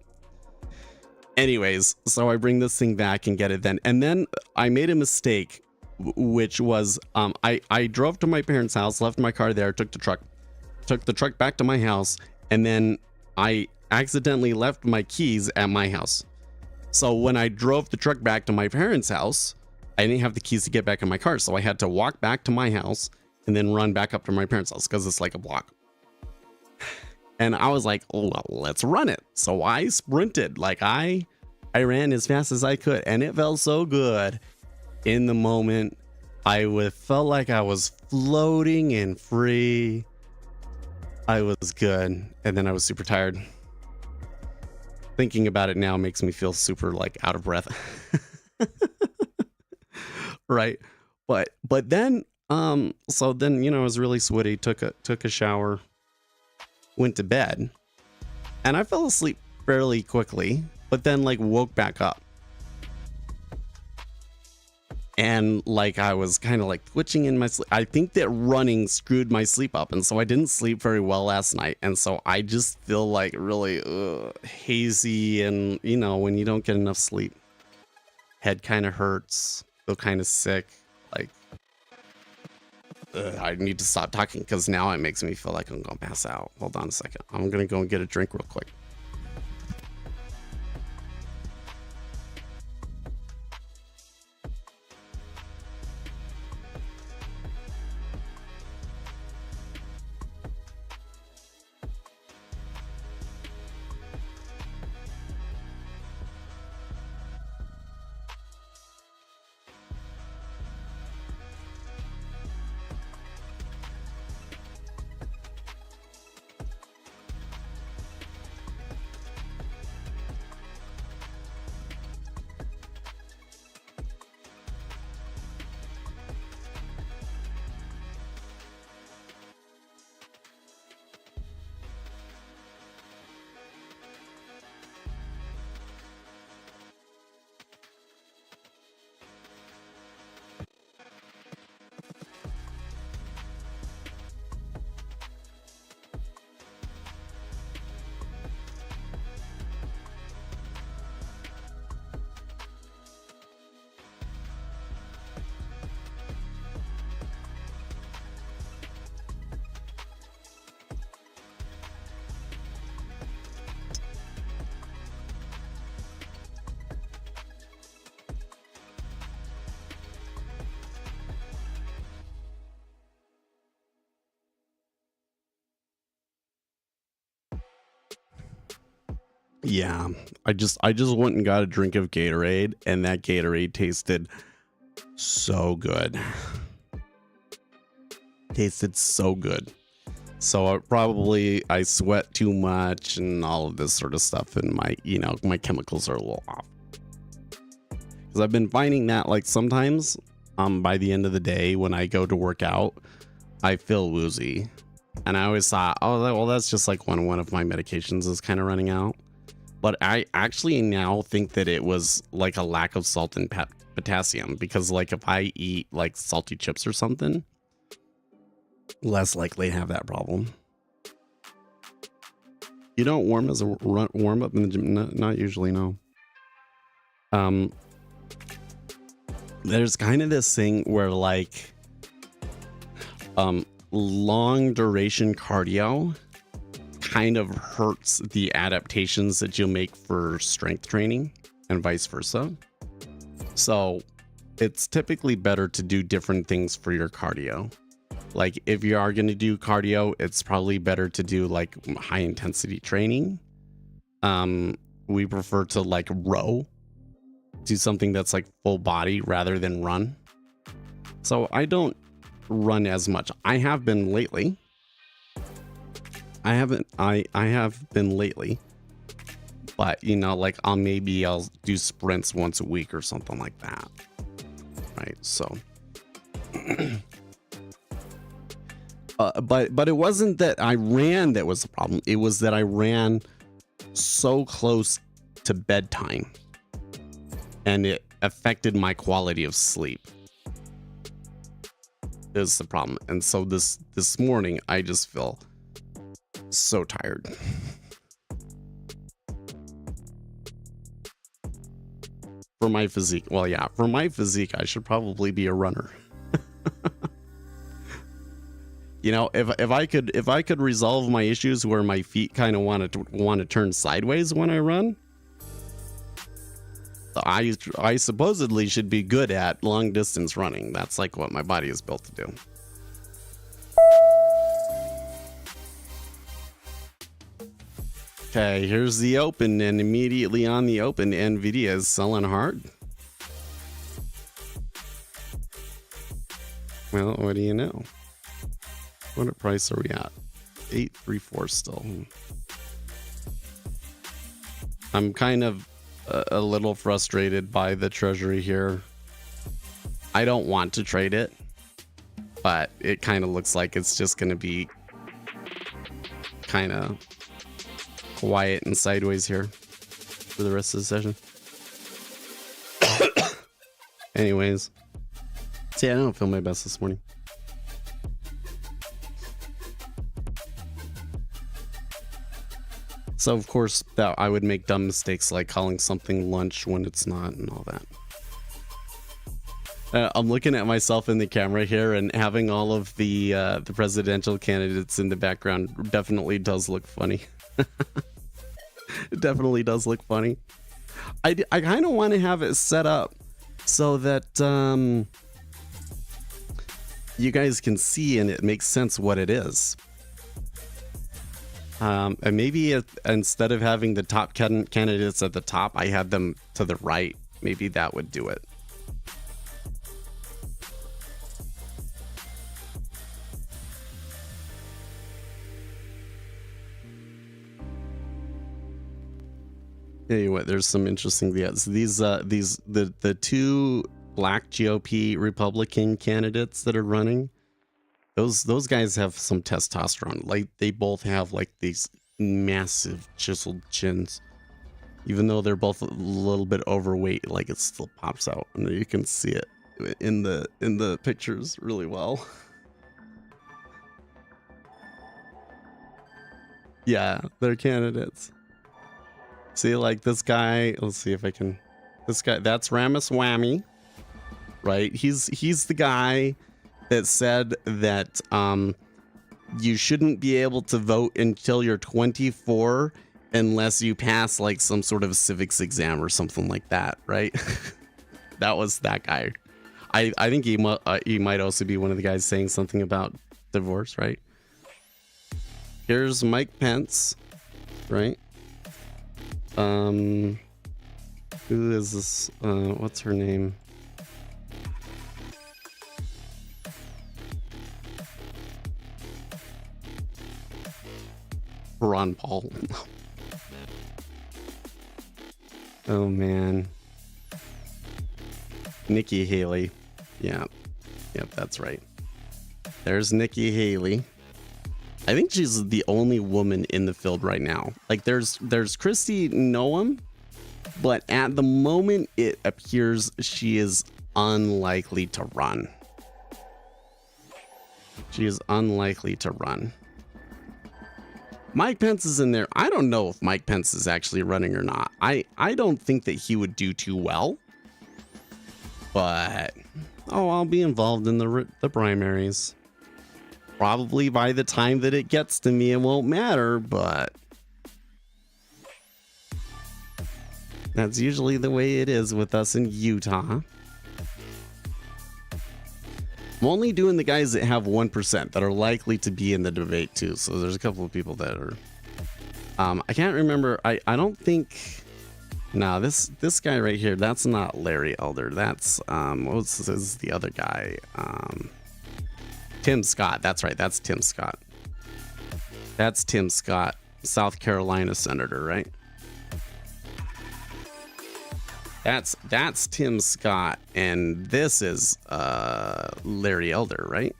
Anyways, so I bring this thing back and get it then. And then I made a mistake, which was I drove to my parents' house, left my car there, took the truck back to my house, and then I accidentally left my keys at my house. So when I drove the truck back to my parents' house, I didn't have the keys to get back in my car. So I had to walk back to my house and then run back up to my parents' house because it's like a block. And I was like, oh, well, let's run it. So I sprinted. Like I ran as fast as I could, and it felt so good. In the moment, felt like I was floating and free. I was good. And then I was super tired. Thinking about it now makes me feel super like out of breath. Right. But then, so then, you know, I was really sweaty, took a shower, went to bed, and I fell asleep fairly quickly, but then like woke back up. And like I was kind of like twitching in my sleep. I think that running screwed my sleep up, and so I didn't sleep very well last night. And so I just feel like really hazy, and you know, when you don't get enough sleep, head kind of hurts, feel kind of sick. Like I need to stop talking because now it makes me feel like I'm gonna pass out. Hold on a second. I'm gonna go and get a drink real quick. Yeah, I just went and got a drink of Gatorade, and that Gatorade tasted so good. Tasted so good. So I sweat too much and all of this sort of stuff, and my chemicals are a little off. Because I've been finding that like sometimes by the end of the day when I go to work out, I feel woozy. And I always thought, oh, well, that's just like when one of my medications is kind of running out. But I actually now think that it was like a lack of salt and potassium, because like if I eat like salty chips or something, less likely to have that problem. You don't warm as a warm up in the gym? Not usually, no. There's kind of this thing where like long duration cardio kind of hurts the adaptations that you'll make for strength training and vice versa. So it's typically better to do different things for your cardio. Like if you are going to do cardio, it's probably better to do like high intensity training. We prefer to like row, do something that's like full body rather than run. So I don't run as much. I have been lately. I have been lately, but like I'll do sprints once a week or something like that. Right. So, but it wasn't that I ran that was the problem. It was that I ran so close to bedtime and it affected my quality of sleep. Is the problem. And so this morning I just feel so tired. For my physique. Well, yeah, for my physique, I should probably be a runner. If I could resolve my issues where my feet kind of want to turn sideways when I run, I supposedly should be good at long distance running. That's like what my body is built to do. Okay, here's the open, and immediately on the open, Nvidia is selling hard. Well, what do you know? What price are we at? 834 still. I'm kind of a little frustrated by the treasury here. I don't want to trade it, but it kind of looks like it's just going to be kind of quiet and sideways here for the rest of the session. Anyways, see, I don't feel my best this morning. So of course that I would make dumb mistakes like calling something lunch when it's not and all that. I'm looking at myself in the camera here, and having all of the presidential candidates in the background definitely does look funny. It definitely does look funny. I kind of want to have it set up so that you guys can see and it makes sense what it is. And maybe instead of having the top candidates at the top, I had them to the right. Maybe that would do it. Tell you what, there's some interesting the two black GOP Republican candidates that are running. Those guys have some testosterone. Like they both have like these massive chiseled chins. Even though they're both a little bit overweight, like it still pops out, and you can see it in the pictures really well. Yeah, they're candidates. See, like this guy, let's see if I can, this guy, that's Ramaswamy, right? He's the guy that said that you shouldn't be able to vote until you're 24 unless you pass like some sort of civics exam or something like that, right? That was that guy. I think he might also be one of the guys saying something about divorce, right? Here's Mike Pence, right? Who is this? What's her name? Ron Paul. Oh man. Nikki Haley. Yeah. Yep, that's right. There's Nikki Haley. I think she's the only woman in the field right now. Like there's Kristi Noem, but at the moment it appears she is unlikely to run. She is unlikely to run. Mike Pence is in there. I don't know if Mike Pence is actually running or not. I don't think that he would do too well. But I'll be involved in the primaries. Probably by the time that it gets to me, it won't matter, but that's usually the way it is with us in Utah. I'm only doing the guys that have 1% that are likely to be in the debate too. So there's a couple of people that are, I can't remember. I don't think, no, this guy right here, that's not Larry Elder. That's, what's this is the other guy? Tim Scott. That's right. That's Tim Scott. That's Tim Scott, South Carolina senator, right? That's Tim Scott, and this is Larry Elder, right?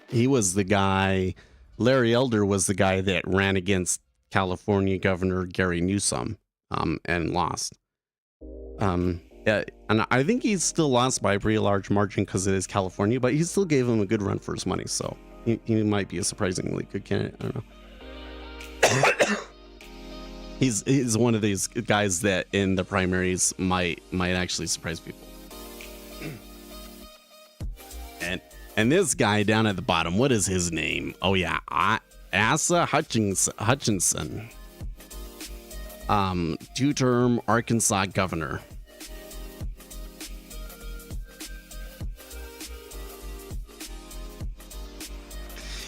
He was the guy. Larry Elder was the guy that ran against California Governor Gary Newsom, and lost. Yeah, and I think he still lost by a pretty large margin because it is California, but he still gave him a good run for his money, so he might be a surprisingly good candidate. I don't know. He's one of these guys that in the primaries might actually surprise people. And this guy down at the bottom, what is his name? Oh yeah, Asa Hutchinson. Two-term Arkansas governor.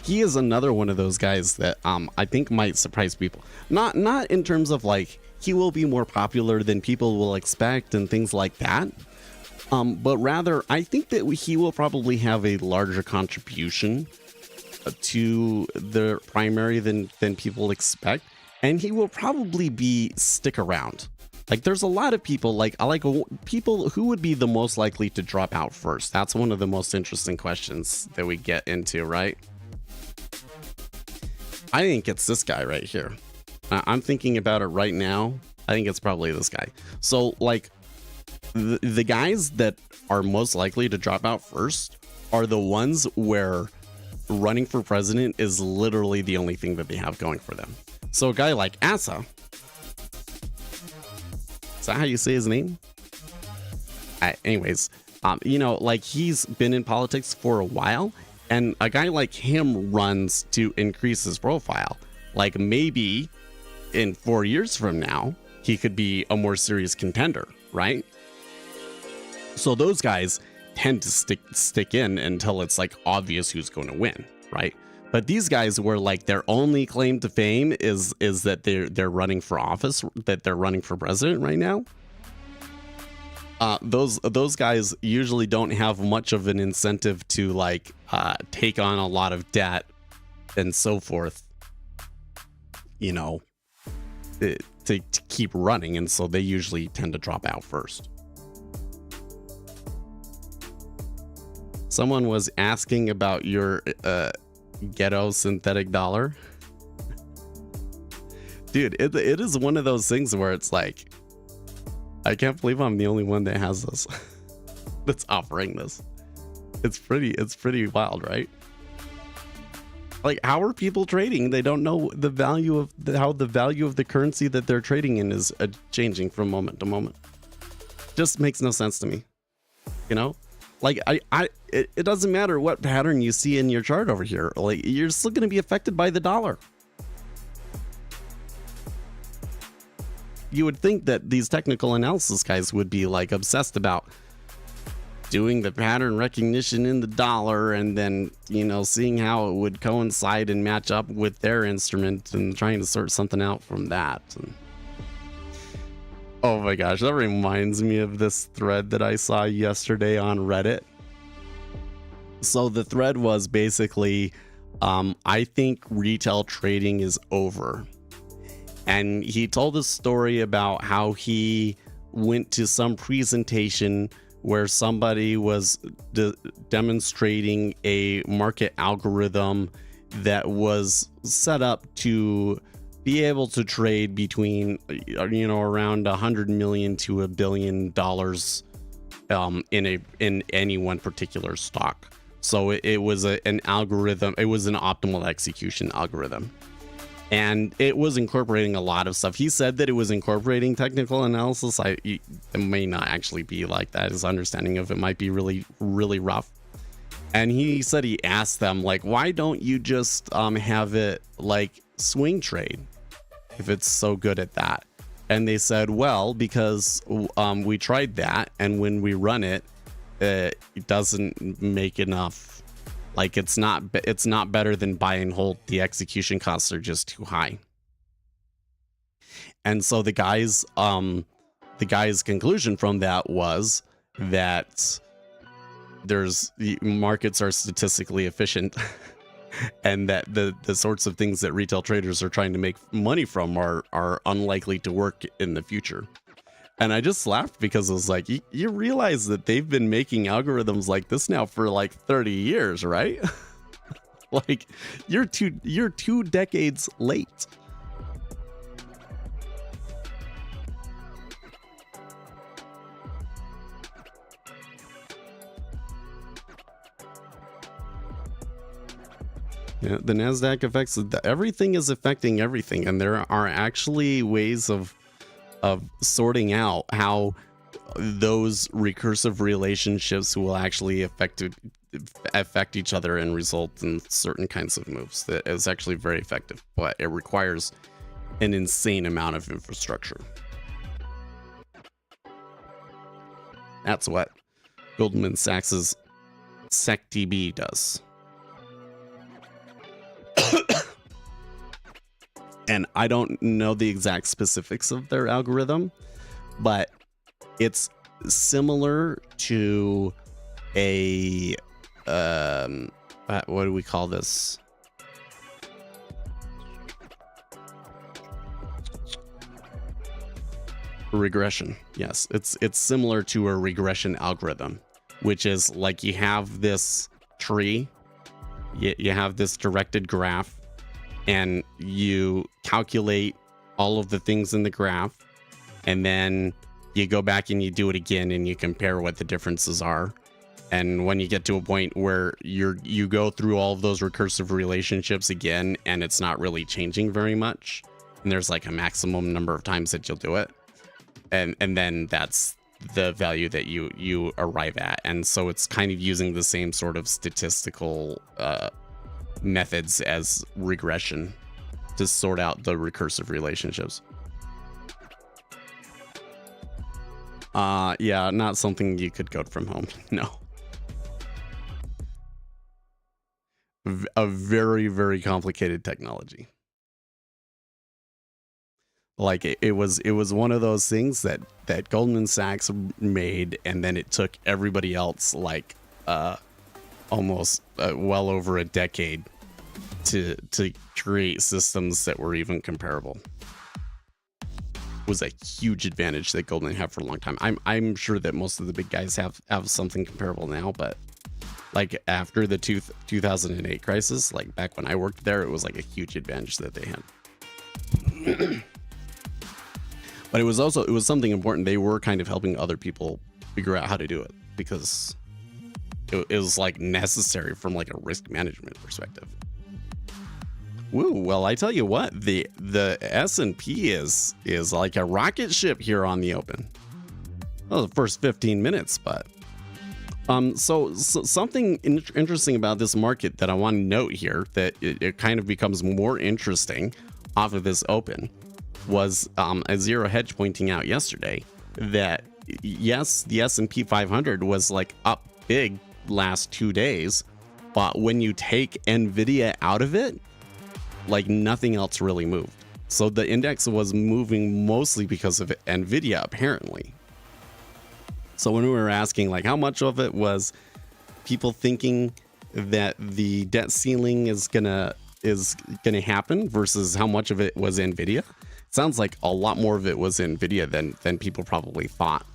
He is another one of those guys that I think might surprise people. Not in terms of like he will be more popular than people will expect and things like that. But rather, I think that he will probably have a larger contribution to the primary than people expect, and he will probably stick around. Like there's a lot of people like people who would be the most likely to drop out first. That's one of the most interesting questions that we get into, right? I think it's this guy right here. I'm thinking about it right now. I think it's probably this guy. So like the guys that are most likely to drop out first are the ones where running for president is literally the only thing that they have going for them. So a guy like Asa, is that how you say his name? Anyways, you know, like he's been in politics for a while. And a guy like him runs to increase his profile. Like maybe in 4 years from now, he could be a more serious contender, right? So those guys tend to stick in until it's like obvious who's going to win, right? But these guys were like their only claim to fame is that they're running for office, that they're running for president right now. Those guys usually don't have much of an incentive to like take on a lot of debt and so forth, you know, to keep running, and so they usually tend to drop out first. Someone was asking about your ghetto synthetic dollar. Dude, it is one of those things where it's like, I can't believe I'm the only one that has this. That's offering this. It's pretty wild, right? Like, how are people trading? They don't know the value of how the value of the currency that they're trading in is changing from moment to moment. Just makes no sense to me. You know, like it doesn't matter what pattern you see in your chart over here. Like, you're still going to be affected by the dollar. You would think that these technical analysis guys would be like obsessed about doing the pattern recognition in the dollar and then, you know, seeing how it would coincide and match up with their instrument and trying to sort something out from that. And oh my gosh, that reminds me of this thread that I saw yesterday on Reddit. So the thread was basically, I think retail trading is over. And he told a story about how he went to some presentation where somebody was demonstrating a market algorithm that was set up to be able to trade between, around $100 million to $1 billion in any one particular stock. So it was an algorithm. It was an optimal execution algorithm. And it was incorporating a lot of stuff. He said that it was incorporating technical analysis. It may not actually be like that. His understanding of it might be really, really rough. And he said he asked them, like, why don't you just have it like swing trade if it's so good at that? And they said, well, because we tried that, and when we run it, it doesn't make enough. Like, it's not better than buy and hold. The execution costs are just too high. And so the guy's conclusion from that was that markets are statistically efficient and that the sorts of things that retail traders are trying to make money from are unlikely to work in the future. And I just laughed because it was like, you realize that they've been making algorithms like this now for like 30 years, right? Like, you're 2 decades late. Yeah, the NASDAQ affects everything is affecting everything. And there are actually ways of sorting out how those recursive relationships will actually affect each other and result in certain kinds of moves. That is actually very effective, but it requires an insane amount of infrastructure. That's what Goldman Sachs's SecDB does. And I don't know the exact specifics of their algorithm, but it's similar to a what do we call this? Regression. Yes, it's similar to a regression algorithm, which is like you have this tree, you have this directed graph, and you calculate all of the things in the graph, and then you go back and you do it again and you compare what the differences are. And when you get to a point where you go through all of those recursive relationships again and it's not really changing very much, and there's like a maximum number of times that you'll do it, and then that's the value that you arrive at. And so it's kind of using the same sort of statistical methods as regression to sort out the recursive relationships. Yeah, not something you could code from home. No. A very, very complicated technology. Like it was one of those things that Goldman Sachs made, and then it took everybody else like almost well over a decade to create systems that were even comparable. It was a huge advantage that Goldman had for a long time. I'm sure that most of the big guys have something comparable now, but like after the 2008 crisis, like back when I worked there, it was like a huge advantage that they had. But it was something important. They were kind of helping other people figure out how to do it, because it was like necessary from like a risk management perspective. Woo, well, I tell you what, the S&P is like a rocket ship here on the open. Well, the first 15 minutes, but so something interesting about this market that I want to note here, that it kind of becomes more interesting off of this open, was a Zero Hedge pointing out yesterday that yes, the S&P 500 was like up big last 2 days, but when you take Nvidia out of it, like nothing else really moved. So the index was moving mostly because of Nvidia, apparently. So when we were asking like how much of it was people thinking that the debt ceiling is gonna happen versus how much of it was Nvidia. It sounds like a lot more of it was Nvidia than people probably thought.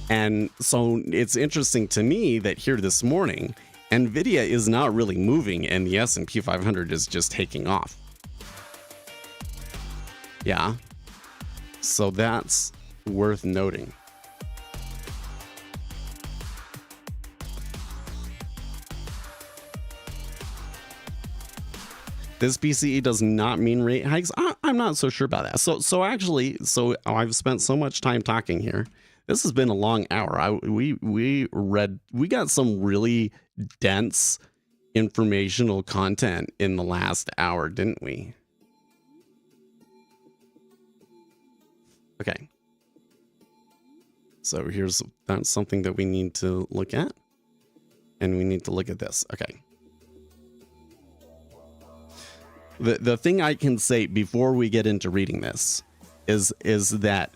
And so it's interesting to me that here this morning, Nvidia is not really moving and the S&P 500 is just taking off. Yeah. So that's worth noting. This PCE does not mean rate hikes. I'm not so sure about that. So actually, I've spent so much time talking here. This has been a long hour. We got some really dense informational content in the last hour, didn't we? Okay. So that's something that we need to look at. And we need to look at this. Okay. The thing I can say before we get into reading this is that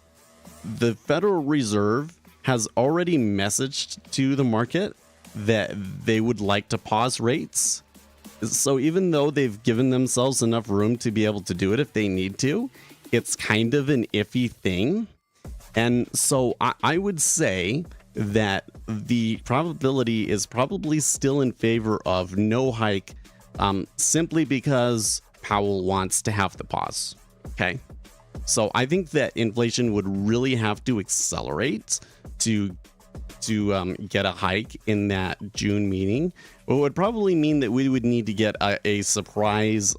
the Federal Reserve has already messaged to the market that they would like to pause rates. So even though they've given themselves enough room to be able to do it if they need to, it's kind of an iffy thing. And so I would say that the probability is probably still in favor of no hike, simply because Powell wants to have the pause. Okay. So I think that inflation would really have to accelerate to get a hike in that June meeting. It would probably mean that we would need to get a surprise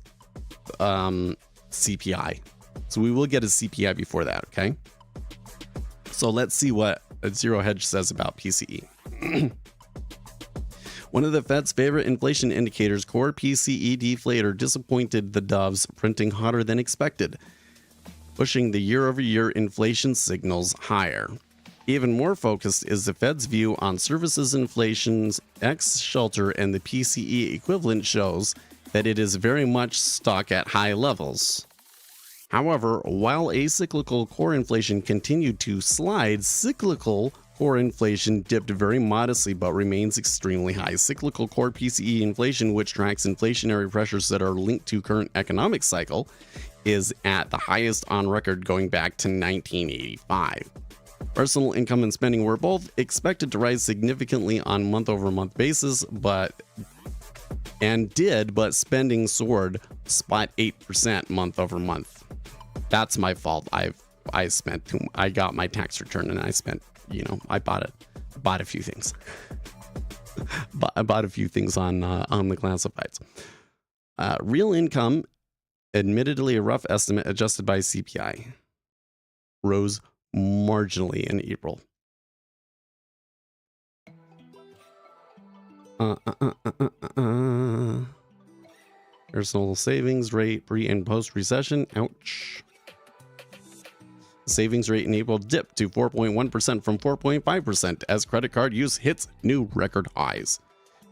CPI. So we will get a CPI before that. Okay. So let's see what Zero Hedge says about PCE. One of the Fed's favorite inflation indicators, core PCE deflator, disappointed the doves, printing hotter than expected, pushing the year-over-year inflation signals higher. Even more focused is the Fed's view on services inflation's ex-shelter, and the PCE equivalent shows that it is very much stuck at high levels. However, while acyclical core inflation continued to slide, cyclical core inflation dipped very modestly but remains extremely high. Cyclical core PCE inflation, which tracks inflationary pressures that are linked to current economic cycle, is at the highest on record going back to 1985. Personal income and spending were both expected to rise significantly on month-over-month basis, but spending soared spot 8% month-over-month. That's my fault. I got my tax return and I spent, I bought a few things. I bought a few things on the classifieds. Real income, admittedly a rough estimate adjusted by CPI, rose marginally in April. Personal savings rate pre and post recession. Ouch. Savings rate in April dipped to 4.1% from 4.5% as credit card use hits new record highs.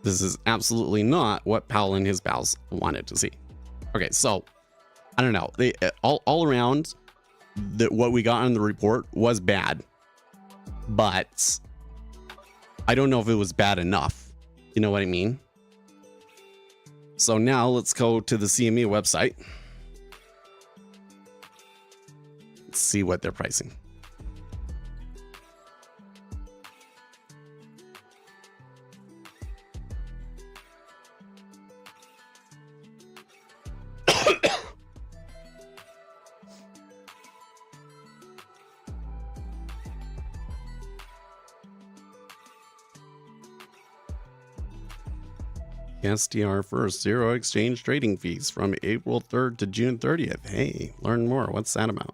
This is absolutely not what Powell and his pals wanted to see. Okay, so I don't know. All around, what we got in the report was bad, but I don't know if it was bad enough. You know what I mean? So now let's go to the CME website. Let's see what they're pricing. SDR first, zero exchange trading fees from April 3rd to June 30th. Hey, learn more. What's that about?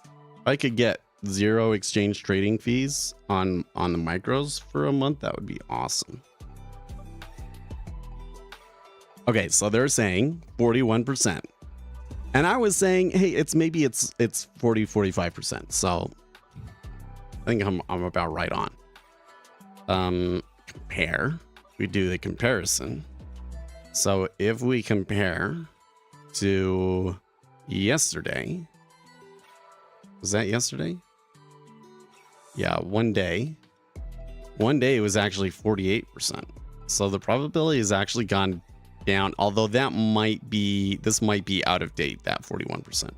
If I could get zero exchange trading fees on the micros for a month, that would be awesome. Okay, so they're saying 41%. And I was saying, hey, it's 40, 45%. So I think I'm about right on. Compare. We do the comparison. So if we compare to yesterday, was that yesterday? Yeah, one day it was actually 48%. So the probability has actually gone down, although this might be out of date, that 41%.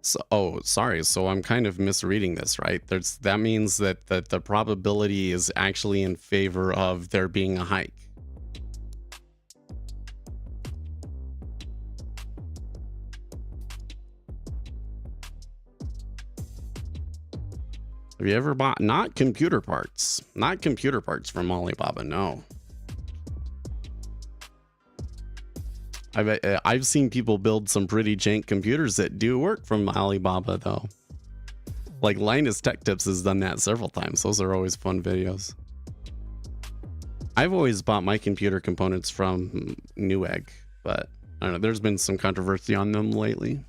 So, oh, sorry. So I'm kind of misreading this, right? That means that the probability is actually in favor of there being a hike. Have you ever bought not computer parts from Alibaba? No. I've seen people build some pretty jank computers that do work from Alibaba though. Like Linus Tech Tips has done that several times. Those are always fun videos. I've always bought my computer components from Newegg, but I don't know, there's been some controversy on them lately.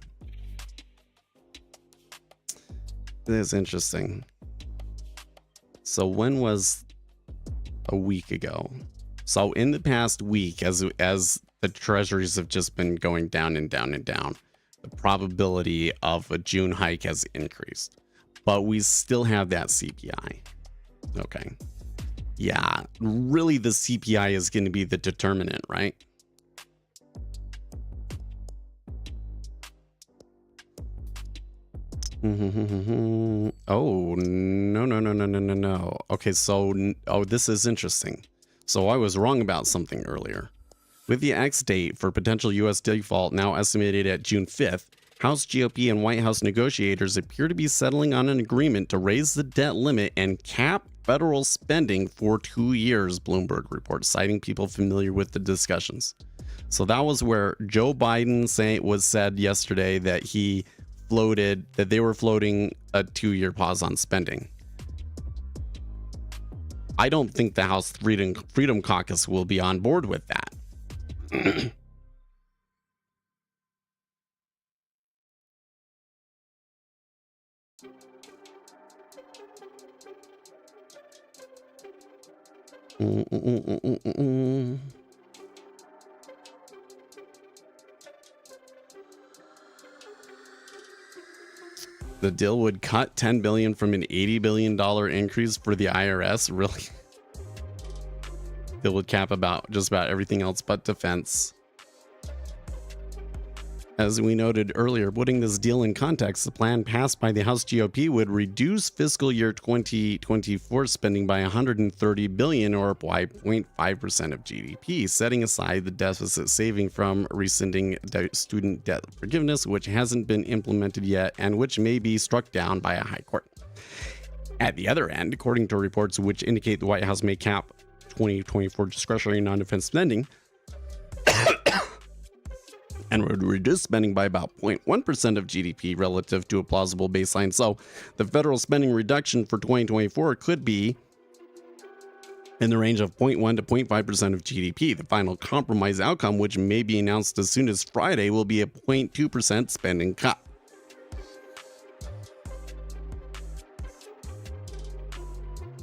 It is interesting. So when was a week ago? So in the past week, as the treasuries have just been going down and down and down, the probability of a June hike has increased, but we still have that CPI. Okay. Yeah, really the CPI is going to be the determinant, right? Oh, no. Okay, so, this is interesting. So I was wrong about something earlier. With the X date for potential U.S. default now estimated at June 5th, House GOP and White House negotiators appear to be settling on an agreement to raise the debt limit and cap federal spending for 2 years, Bloomberg reports, citing people familiar with the discussions. So that was where Joe Biden said yesterday that they were floating a 2-year pause on spending. I don't think the House Freedom Caucus will be on board with that. The deal would cut $10 billion from an $80 billion increase for the IRS. Really? Deal would cap just about everything else but defense. As we noted earlier, putting this deal in context, the plan passed by the House GOP would reduce fiscal year 2024 spending by $130 billion, or by 0.5% of GDP, setting aside the deficit saving from rescinding student debt forgiveness, which hasn't been implemented yet and which may be struck down by a high court. At the other end, according to reports which indicate the White House may cap 2024 discretionary non-defense spending, and would reduce spending by about 0.1% of GDP relative to a plausible baseline. So the federal spending reduction for 2024 could be in the range of 0.1 to 0.5% of GDP. The final compromise outcome, which may be announced as soon as Friday, will be a 0.2% spending cut.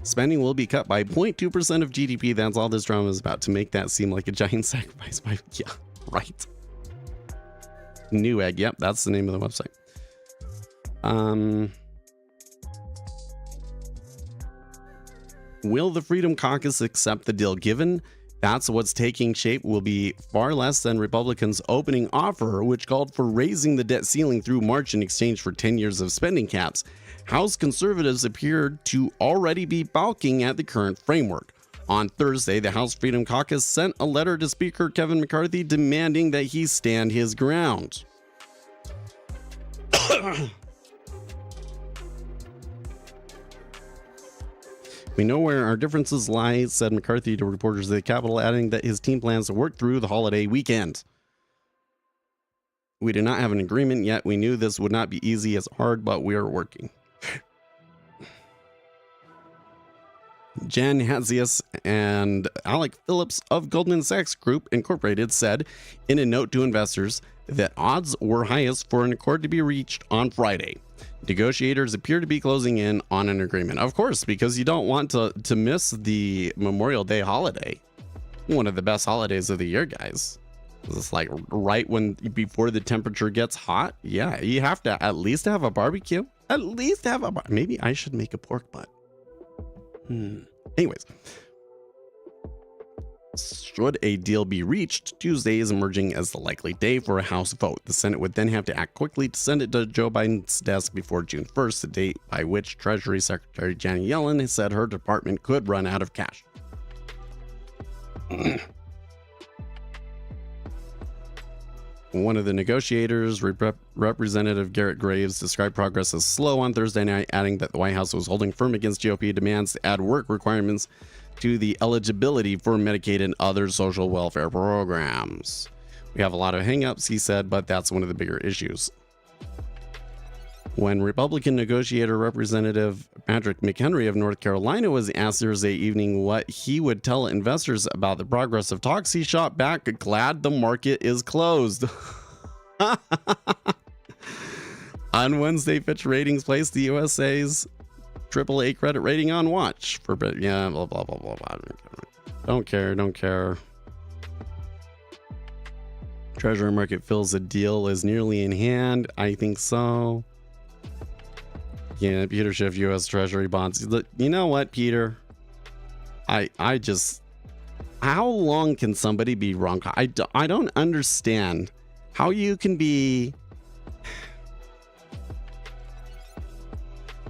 Spending will be cut by 0.2% of GDP. That's all this drama is about, to make that seem like a giant sacrifice. Yeah, right. Newegg, yep, that's the name of the website. Will the Freedom Caucus accept the deal? Given that's what's taking shape, will be far less than Republicans' opening offer, which called for raising the debt ceiling through March in exchange for 10 years of spending caps. House conservatives appeared to already be balking at the current framework. On Thursday, the House Freedom Caucus sent a letter to Speaker Kevin McCarthy demanding that he stand his ground. We know where our differences lie, said McCarthy to reporters at the Capitol, adding that his team plans to work through the holiday weekend. We do not have an agreement yet. We knew this would not be easy as hard, but we are working. Jan Hatzius and Alec Phillips of Goldman Sachs Group Incorporated said in a note to investors that odds were highest for an accord to be reached on Friday. Negotiators appear to be closing in on an agreement. Of course, because you don't want to miss the Memorial Day holiday. One of the best holidays of the year, guys. It's like right before the temperature gets hot. Yeah, you have to at least have a barbecue. At least have maybe I should make a pork butt. Anyways, should a deal be reached, Tuesday is emerging as the likely day for a House vote. The Senate would then have to act quickly to send it to Joe Biden's desk before June 1st, the date by which Treasury Secretary Janet Yellen said her department could run out of cash. One of the negotiators, Representative Garrett Graves, described progress as slow on Thursday night, adding that the White House was holding firm against GOP demands to add work requirements to the eligibility for Medicaid and other social welfare programs. We have a lot of hangups, he said, but that's one of the bigger issues. When Republican negotiator Representative Patrick McHenry of North Carolina was asked Thursday evening what he would tell investors about the progress of talks, he shot back, glad the market is closed. On Wednesday, Fitch Ratings placed the USA's AAA credit rating on watch for blah blah blah blah blah. Don't care. Treasury market feels a deal is nearly in hand. I think so. Yeah, Peter Schiff, U.S. Treasury bonds. You know what, Peter? I just... How long can somebody be wrong? I don't understand how you can be...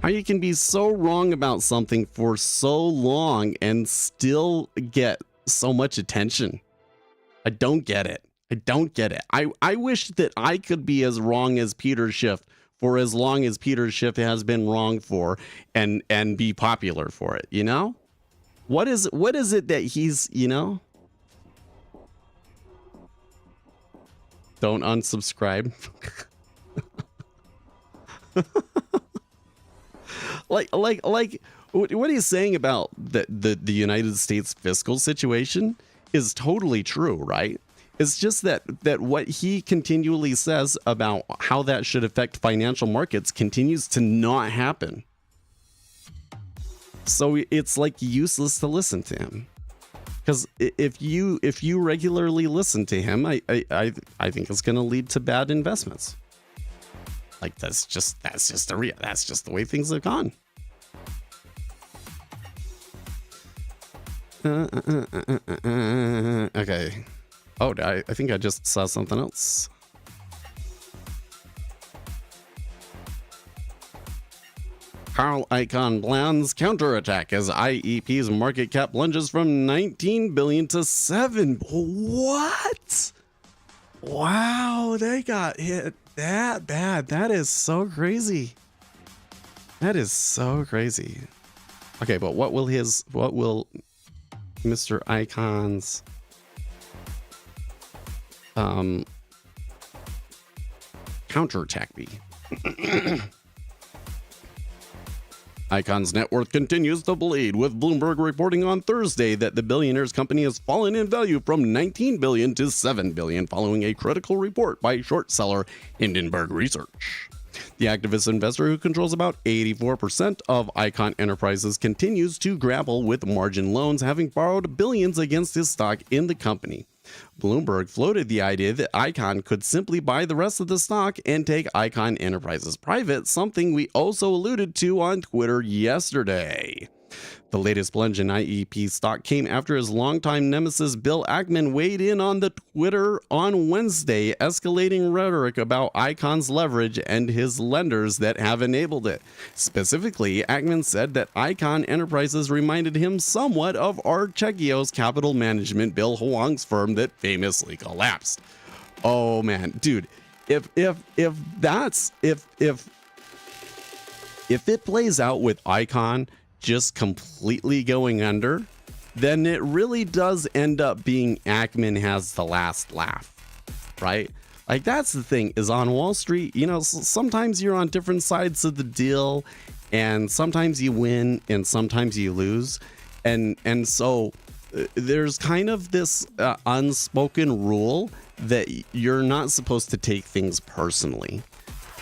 How you can be so wrong about something for so long and still get so much attention. I don't get it. I wish that I could be as wrong as Peter Schiff for as long as Peter Schiff has been wrong for and be popular for it, you know? What is it that he's, you know? Don't unsubscribe. like what he's saying about the United States fiscal situation is totally true, right? It's just that what he continually says about how that should affect financial markets continues to not happen. So it's like useless to listen to him. Because if you regularly listen to him, I think it's going to lead to bad investments. Like that's just the way things have gone. Okay. Oh, I think I just saw something else. Carl Icahn plans counterattack as IEP's market cap plunges from 19 billion to 7. What? Wow, they got hit that bad. That is so crazy. Okay, but what will Mr. Icahn's counterattack be? Icahn's net worth continues to bleed, with Bloomberg reporting on Thursday that the billionaire's company has fallen in value from 19 billion to 7 billion following a critical report by short seller Hindenburg Research. The activist investor, who controls about 84% of Icahn Enterprises, continues to grapple with margin loans, having borrowed billions against his stock in the company. Bloomberg floated the idea that Icahn could simply buy the rest of the stock and take Icahn Enterprises private, something we also alluded to on Twitter yesterday. The latest plunge in IEP stock came after his longtime nemesis Bill Ackman weighed in on the Twitter on Wednesday, escalating rhetoric about Icahn's leverage and his lenders that have enabled it. Specifically, Ackman said that Icahn Enterprises reminded him somewhat of Archeggio's capital management, Bill Hwang's firm that famously collapsed. Oh man, dude, if it plays out with Icahn just completely going under, then it really does end up being Ackman has the last laugh, right? Like that's the thing is on Wall Street, you know, sometimes you're on different sides of the deal and sometimes you win and sometimes you lose. And so there's kind of this unspoken rule that you're not supposed to take things personally.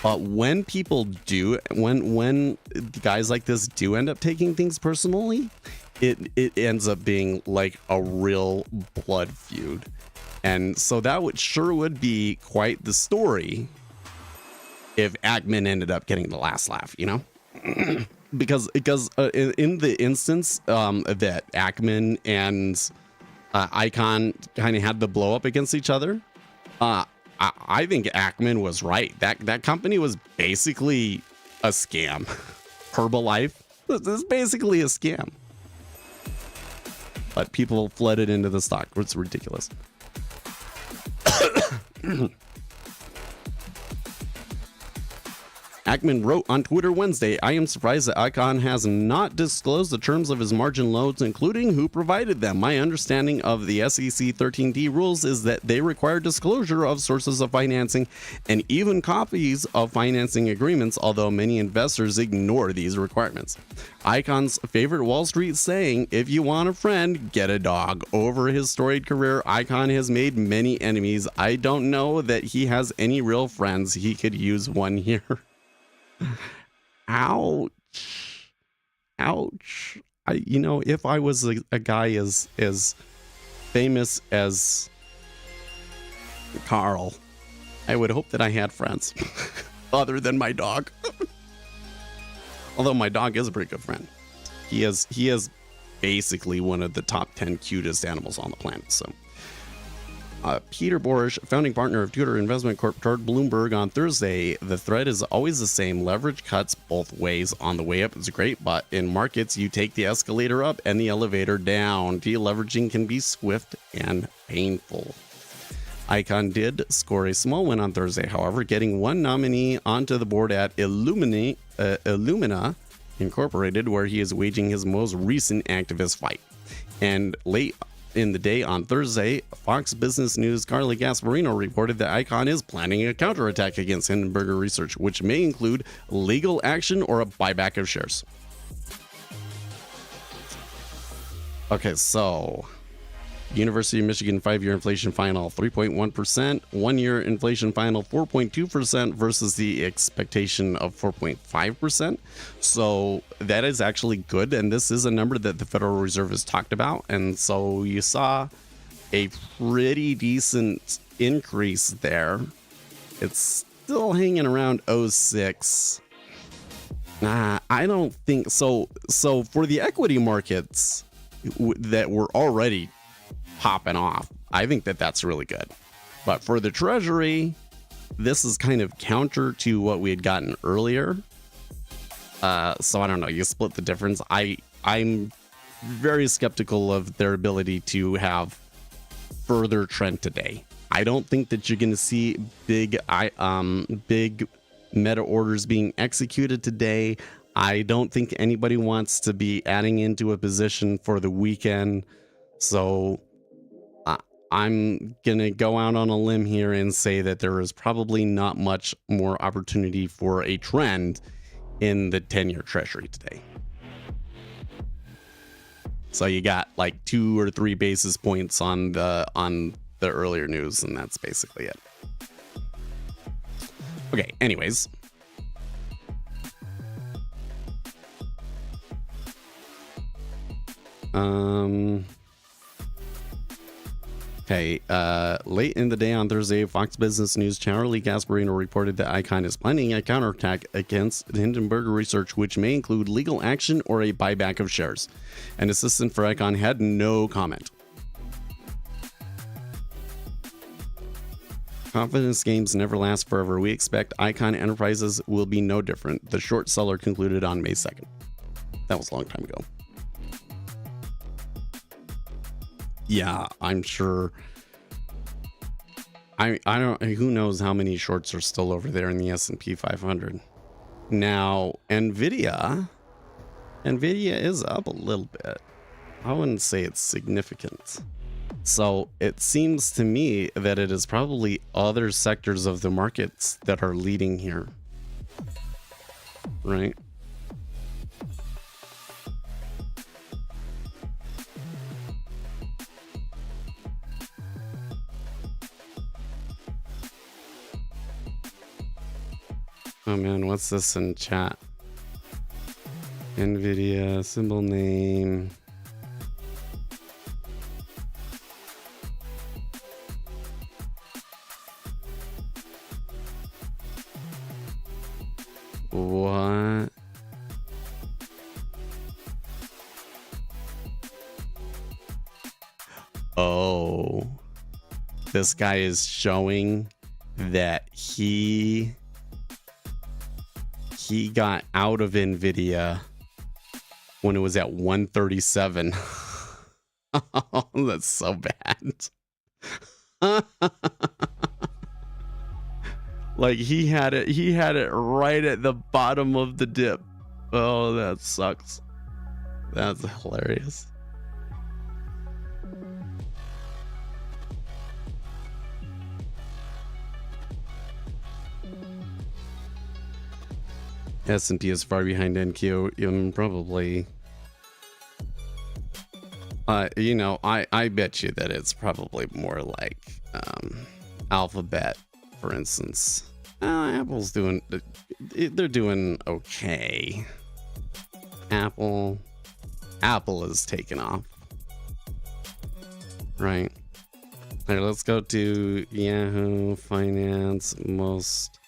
But when people do, when guys like this do end up taking things personally, it ends up being like a real blood feud. And so that would be quite the story if Ackman ended up getting the last laugh, you know? because in the instance that Ackman and Icon kind of had the blow up against each other, I think Ackman was right. That company was basically a scam. Herbalife, this is basically a scam. But people flooded into the stock. It's ridiculous. Ackman wrote on Twitter Wednesday, "I am surprised that Icon has not disclosed the terms of his margin loans, including who provided them. My understanding of the SEC 13D rules is that they require disclosure of sources of financing and even copies of financing agreements, although many investors ignore these requirements." Icon's favorite Wall Street saying, "If you want a friend, get a dog." Over his storied career, Icon has made many enemies. I don't know that he has any real friends. He could use one here. Ouch. If I was a guy as famous as Carl, I would hope that I had friends other than my dog. Although my dog is a pretty good friend. He is basically one of the top 10 cutest animals on the planet. So Peter Borish, founding partner of Tudor Investment Corp, told Bloomberg on Thursday, "The thread is always the same. Leverage cuts both ways. On the way up, it's great, but in markets, you take the escalator up and the elevator down. Deleveraging can be swift and painful." Icon did score a small win on Thursday, however, getting one nominee onto the board at Illumina Incorporated, where he is waging his most recent activist fight. And late in the day on Thursday, Fox Business News' Carly Gasparino reported that Icon is planning a counterattack against Hindenburg Research, which may include legal action or a buyback of shares. Okay, so University of Michigan 5-year inflation final 3.1%, 1-year inflation final 4.2% versus the expectation of 4.5%. So that is actually good, and this is a number that the Federal Reserve has talked about, and so you saw a pretty decent increase there. It's still hanging around 0.6. I don't think so. So for the equity markets that were already popping off, I think that that's really good. But for the Treasury, this is kind of counter to what we had gotten earlier. So I don't know. You split the difference. I'm very skeptical of their ability to have further trend today. I don't think that you're going to see big meta orders being executed today. I don't think anybody wants to be adding into a position for the weekend. So I'm going to go out on a limb here and say that there is probably not much more opportunity for a trend in the 10-year Treasury today. So you got like 2 or 3 basis points on the earlier news, and that's basically it. Okay, anyways. Okay, late in the day on Thursday, Fox Business News' Charlie Gasparino reported that Icon is planning a counterattack against Hindenburg Research, which may include legal action or a buyback of shares. An assistant for Icon had no comment. Confidence games never last forever. We expect Icon Enterprises will be no different, the short seller concluded on May 2nd. That was a long time ago. Yeah, I'm sure. I don't. Who knows how many shorts are still over there in the S&P 500? Now, Nvidia is up a little bit. I wouldn't say it's significant. So it seems to me that it is probably other sectors of the markets that are leading here, right? what's this in chat? NVIDIA, symbol name. What? Oh, this guy is showing that he got out of NVIDIA when it was at 137. Oh, that's so bad. Like he had it right at the bottom of the dip. Oh, that sucks. That's hilarious. S&P is far behind NQ, probably. You know, I bet you that it's probably more like Alphabet, for instance. Apple's doing, they're doing okay. Apple is taking off. Right. All right, let's go to Yahoo Finance, most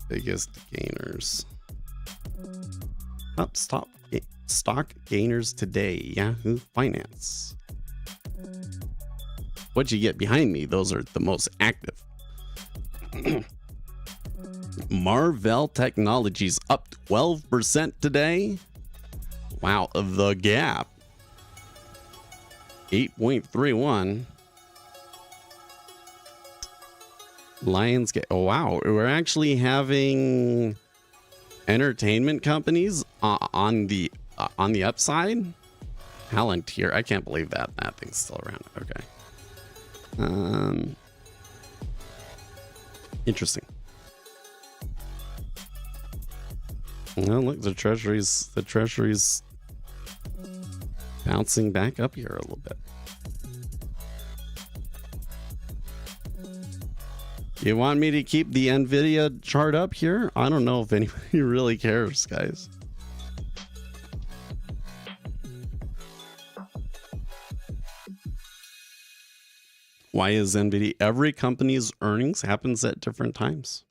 biggest gainers. Up stock gainers today, Yahoo Finance. What'd you get behind me? Those are the most active. Marvell Technologies up 12% today. Wow, the gap 8.31. Lionsgate. Oh wow, we're actually having entertainment companies on the upside. Palantir. I can't believe that thing's still around. Okay. Interesting. Well, look, the treasury's bouncing back up here a little bit. You want me to keep the NVIDIA chart up here? I don't know if anybody really cares, guys. Why is NVIDIA? Every company's earnings happens at different times.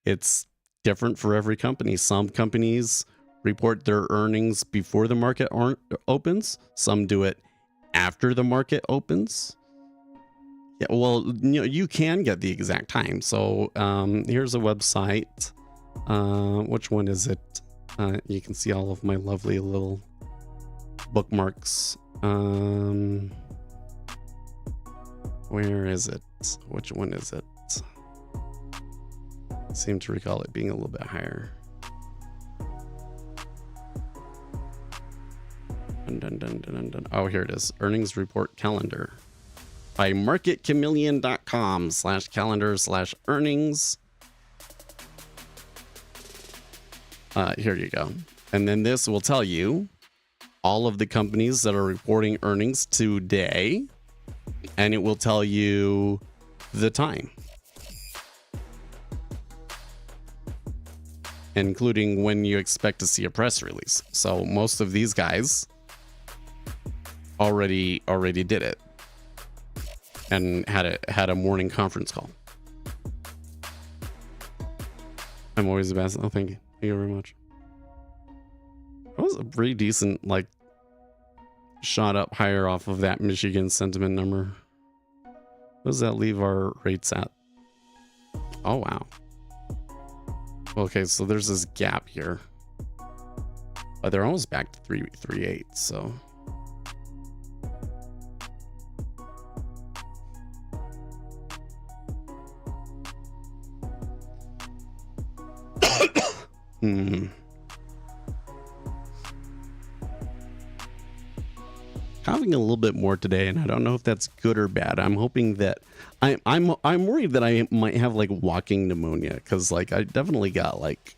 It's different for every company. Some companies report their earnings before the market opens. Some do it after the market opens. Yeah, well, you know, you can get the exact time. So here's a website. Which one is it? You can see all of my lovely little bookmarks. Where is it? Which one is it? I seem to recall it being a little bit higher. Dun, dun, dun, dun, dun. Oh, here it is. Earnings report calendar by marketchameleon.com/calendar/earnings. Here you go. And then this will tell you all of the companies that are reporting earnings today. And it will tell you the time, including when you expect to see a press release. So most of these guys already did it and had a morning conference call. I'm always the best. Oh, thank you. Thank you very much. That was a pretty decent, like, shot up higher off of that Michigan sentiment number. What does that leave our rates at? Oh, wow. Okay, so there's this gap here. But they're almost back to 338, so. Having a little bit more today, and I don't know if that's good or bad. I'm hoping that I'm worried that I might have like walking pneumonia, because like I definitely got like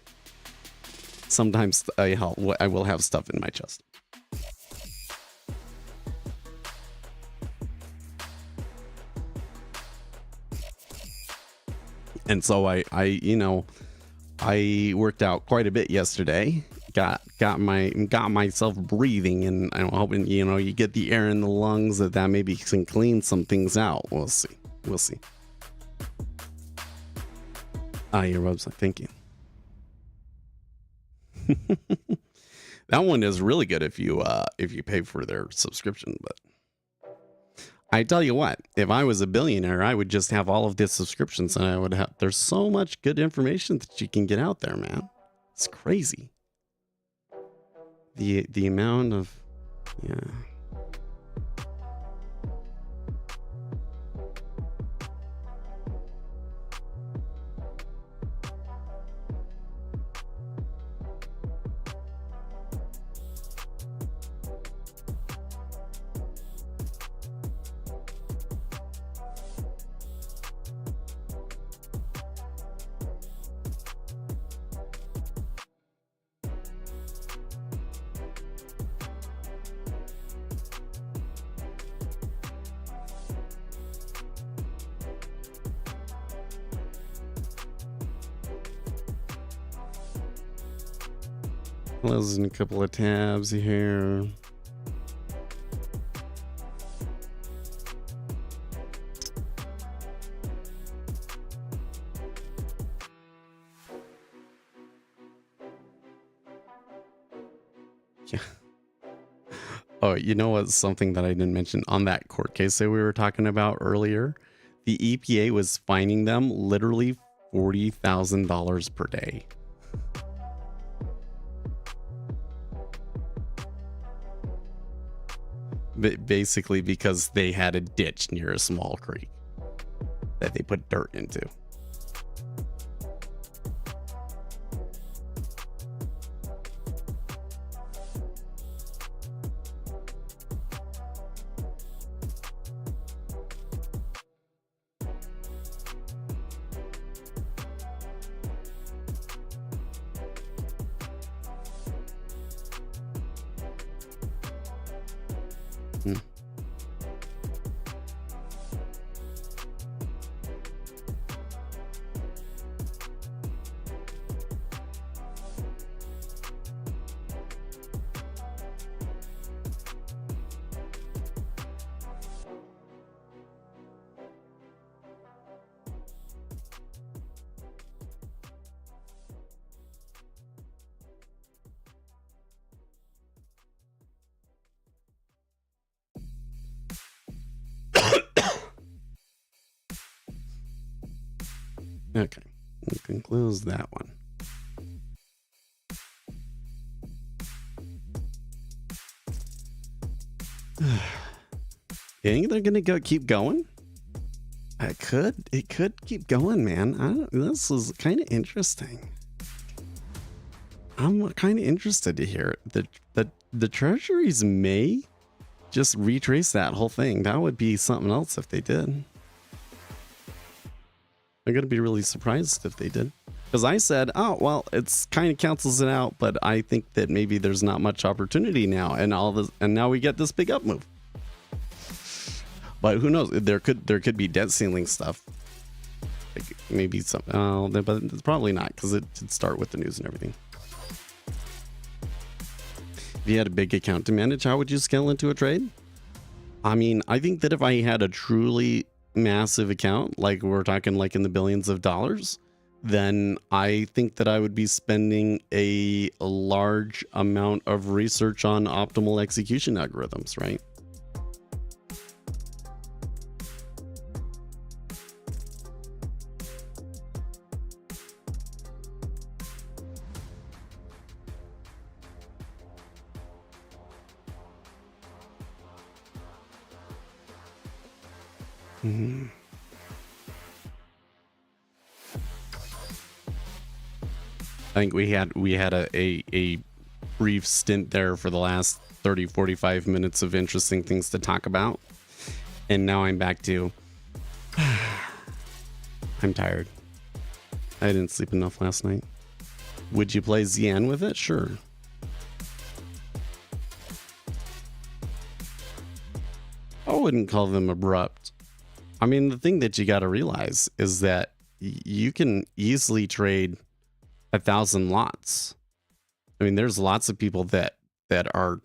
sometimes I will have stuff in my chest. And so I worked out quite a bit yesterday. Got myself breathing, and I'm hoping you get the air in the lungs that maybe can clean some things out. We'll see. Your website. Thank you. That one is really good if you pay for their subscription. But I tell you what, if I was a billionaire, I would just have all of these subscriptions, and I would have. There's so much good information that you can get out there, man. It's crazy. The amount of closing a couple of tabs here. Yeah. Oh, you know what's something that I didn't mention on that court case that we were talking about earlier? The EPA was fining them literally $40,000 per day. Basically because they had a ditch near a small creek that they put dirt into. Okay, we can close that one. You think they're gonna keep going? It could keep going, man. This is kind of interesting. I'm kind of interested to hear it. The treasuries may just retrace that whole thing. That would be something else if they did. I'm going to be really surprised if they did. Because I said, oh, well, it's kind of cancels it out, but I think that maybe there's not much opportunity now, and now we get this big up move. But who knows? There could be debt ceiling stuff. Like maybe some, but it's probably not, because it did start with the news and everything. If you had a big account to manage, how would you scale into a trade? I mean, I think that if I had a truly massive account, like we're talking like in the billions of dollars, then I think that I would be spending a large amount of research on optimal execution algorithms, right? Mm-hmm. I think we had a brief stint there for the last 30-45 minutes of interesting things to talk about, and now I'm back to I'm tired. I didn't sleep enough last night. Would you play Xian with it? Sure. I wouldn't call them abrupt. I mean, the thing that you got to realize is that you can easily trade 1,000 lots. I mean, there's lots of people that are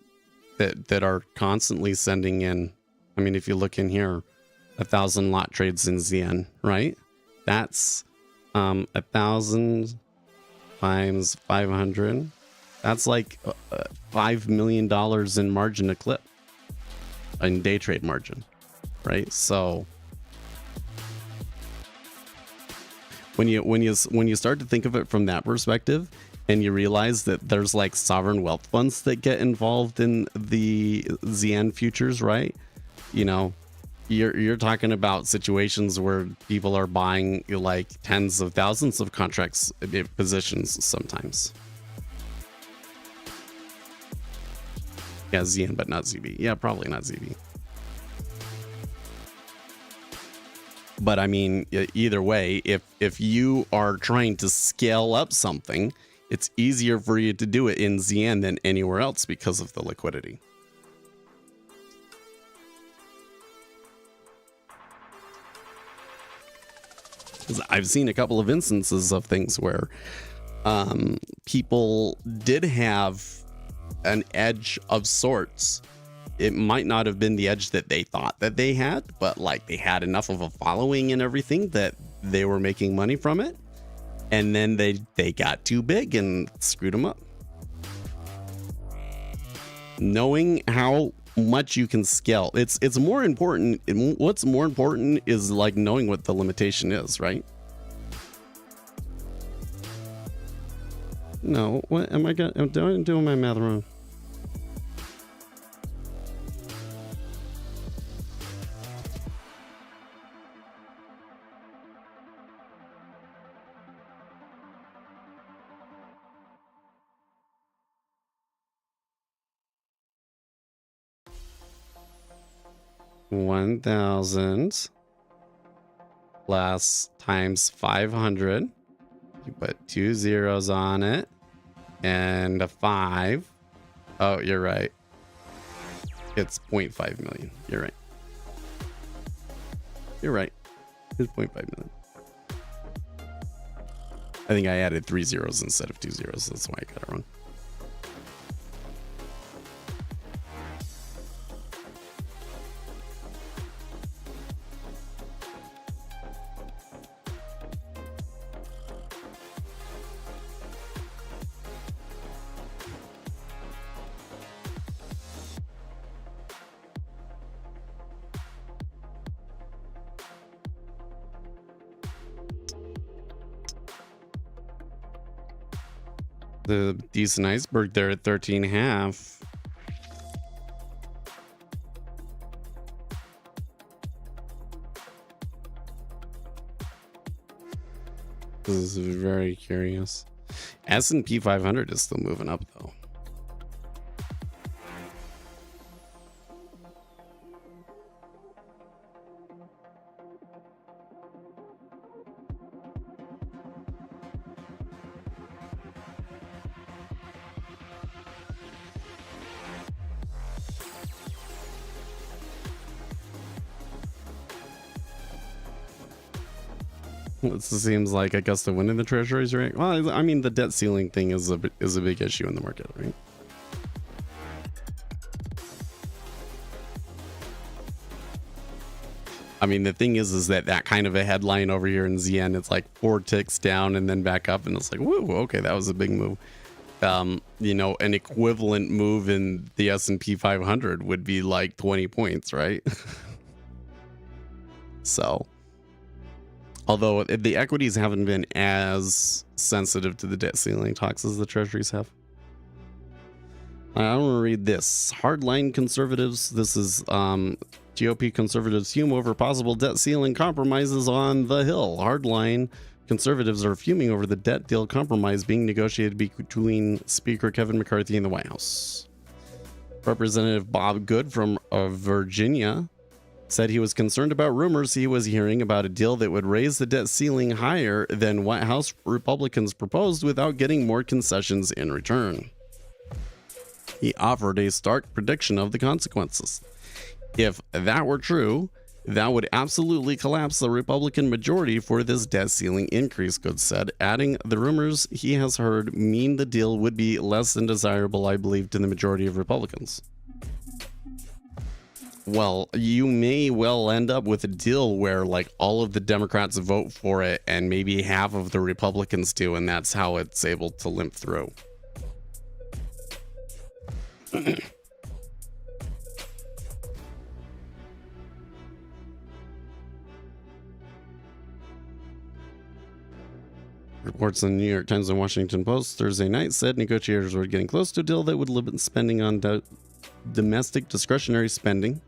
constantly sending in. I mean, if you look in here, 1,000 lot trades in ZN, right? That's 1,000 times 500. That's like $5 million in margin a clip, in day trade margin, right? So when you start to think of it from that perspective, and you realize that there's like sovereign wealth funds that get involved in the ZN futures, right? You know, you're talking about situations where people are buying like tens of thousands of contracts positions sometimes. Yeah, ZN, but not ZB. Yeah, probably not ZB. But I mean, either way, if you are trying to scale up something, it's easier for you to do it in ZN than anywhere else because of the liquidity. I've seen a couple of instances of things where people did have an edge of sorts. It might not have been the edge that they thought that they had, but like they had enough of a following and everything that they were making money from it. And then they got too big and screwed them up. Knowing how much you can scale, it's more important. What's more important is like knowing what the limitation is, right? No, what am I doing my math wrong? $1,000 plus times 500. You put 2 zeros on it and a 5. Oh, you're right. It's 0.5 million. You're right. You're right. It's 0.5 million. I think I added 3 zeros instead of 2 zeros. That's why I got it wrong. The decent iceberg there at 13.5. This is very curious. S&P 500 is still moving up though. It seems like Augusta winning the treasuries, right? Well, I mean, the debt ceiling thing is a big issue in the market, right? I mean, the thing is that kind of a headline over here in ZN, it's like 4 ticks down and then back up, and it's like, whoa, okay, that was a big move. You know, an equivalent move in the S&P 500 would be like 20 points, right? So, although the equities haven't been as sensitive to the debt ceiling talks as the treasuries have. I want to read this. Hardline conservatives. This is GOP conservatives fume over possible debt ceiling compromises on the Hill. Hardline conservatives are fuming over the debt deal compromise being negotiated between Speaker Kevin McCarthy and the White House. Representative Bob Good from Virginia said he was concerned about rumors he was hearing about a deal that would raise the debt ceiling higher than White House Republicans proposed without getting more concessions in return. He offered a stark prediction of the consequences. If that were true, That would absolutely collapse the Republican majority for this debt ceiling increase, Goods said, adding the rumors he has heard mean the deal would be less than desirable, I believe, to the majority of Republicans. Well, you may well end up with a deal where like all of the Democrats vote for it and maybe half of the Republicans do, and that's how it's able to limp through. Reports in the New York Times and Washington Post Thursday night said negotiators were getting close to a deal that would limit spending on domestic discretionary spending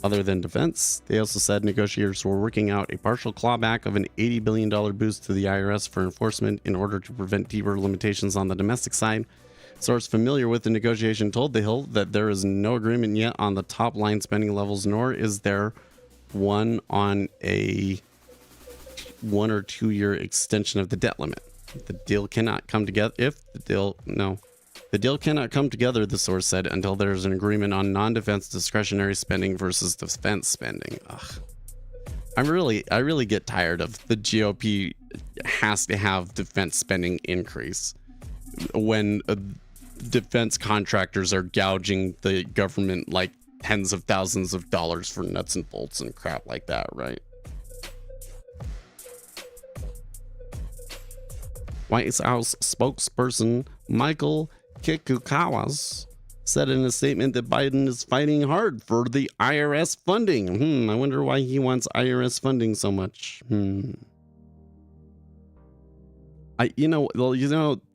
other than defense. They also said negotiators were working out a partial clawback of an $80 billion boost to the IRS for enforcement in order to prevent deeper limitations on the domestic side. A source familiar with the negotiation told The Hill that there is no agreement yet on the top line spending levels, nor is there one on a 1 or 2 year extension of the debt limit. The deal cannot come together the deal cannot come together, the source said, until there's an agreement on non-defense discretionary spending versus defense spending. Ugh. I really get tired of the GOP has to have defense spending increase when defense contractors are gouging the government like tens of thousands of dollars for nuts and bolts and crap like that, right? White House spokesperson Michael Kikukawas said in a statement that Biden is fighting hard for the IRS funding. I wonder why he wants IRS funding so much.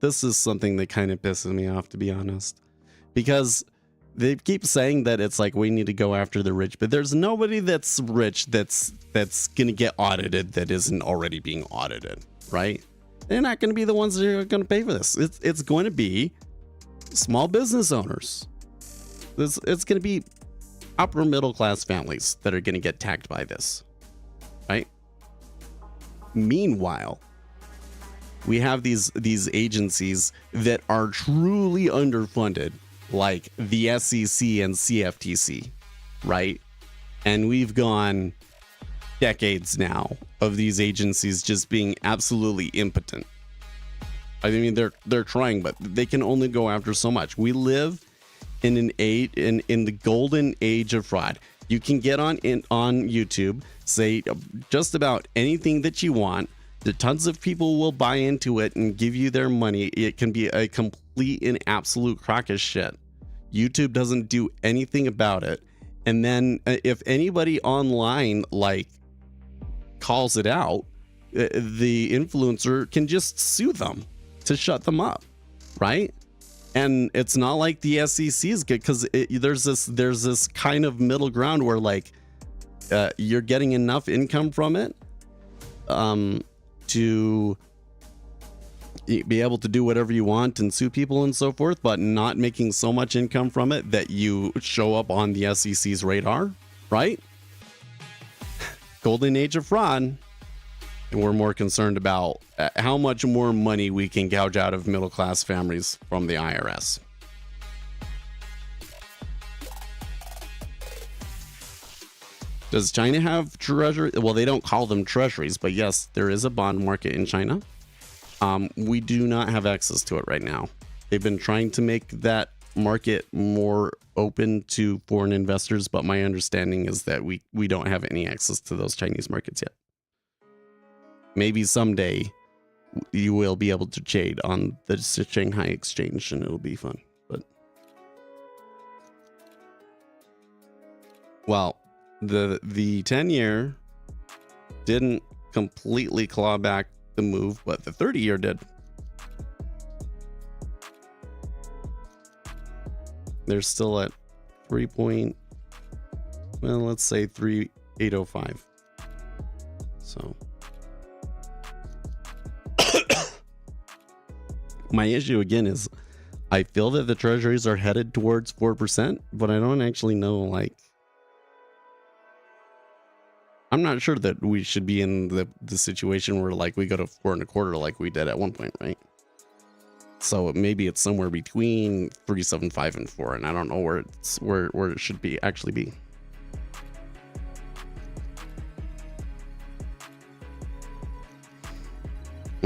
This is something that kind of pisses me off, to be honest, because they keep saying that it's like we need to go after the rich, but there's nobody that's rich that's going to get audited that isn't already being audited, right? They're not going to be the ones that are going to pay for this. It's going to be small business owners. It's going to be upper middle class families that are going to get taxed by this, right? Meanwhile, we have these agencies that are truly underfunded, like the SEC and CFTC, right? And we've gone decades now of these agencies just being absolutely impotent. I mean, they're trying, but they can only go after so much. We live in an age in the golden age of fraud. You can get on YouTube, say just about anything that you want. The tons of people will buy into it and give you their money. It can be a complete and absolute crock of shit. YouTube doesn't do anything about it. And then if anybody online like calls it out, the influencer can just sue them to shut them up, right? And it's not like the SEC is good, because there's this kind of middle ground where like you're getting enough income from it to be able to do whatever you want and sue people and so forth, but not making so much income from it that you show up on the SEC's radar, right? Golden age of fraud. And we're more concerned about how much more money we can gouge out of middle class families from the IRS. Does China have treasury? Well, they don't call them treasuries, but yes, there is a bond market in China. We do not have access to it right now. They've been trying to make that market more open to foreign investors, but my understanding is that we don't have any access to those Chinese markets yet. Maybe someday you will be able to trade on the Shanghai exchange and it'll be fun. But well, the 10-year didn't completely claw back the move, but the 30-year did. They're still at 3805. So my issue again is I feel that the treasuries are headed towards 4%, but I don't actually know, like, I'm not sure that we should be in the situation where like we go to 4.25 like we did at one point, right? So maybe it's somewhere between 3.75 and 4, and I don't know where it should be actually be.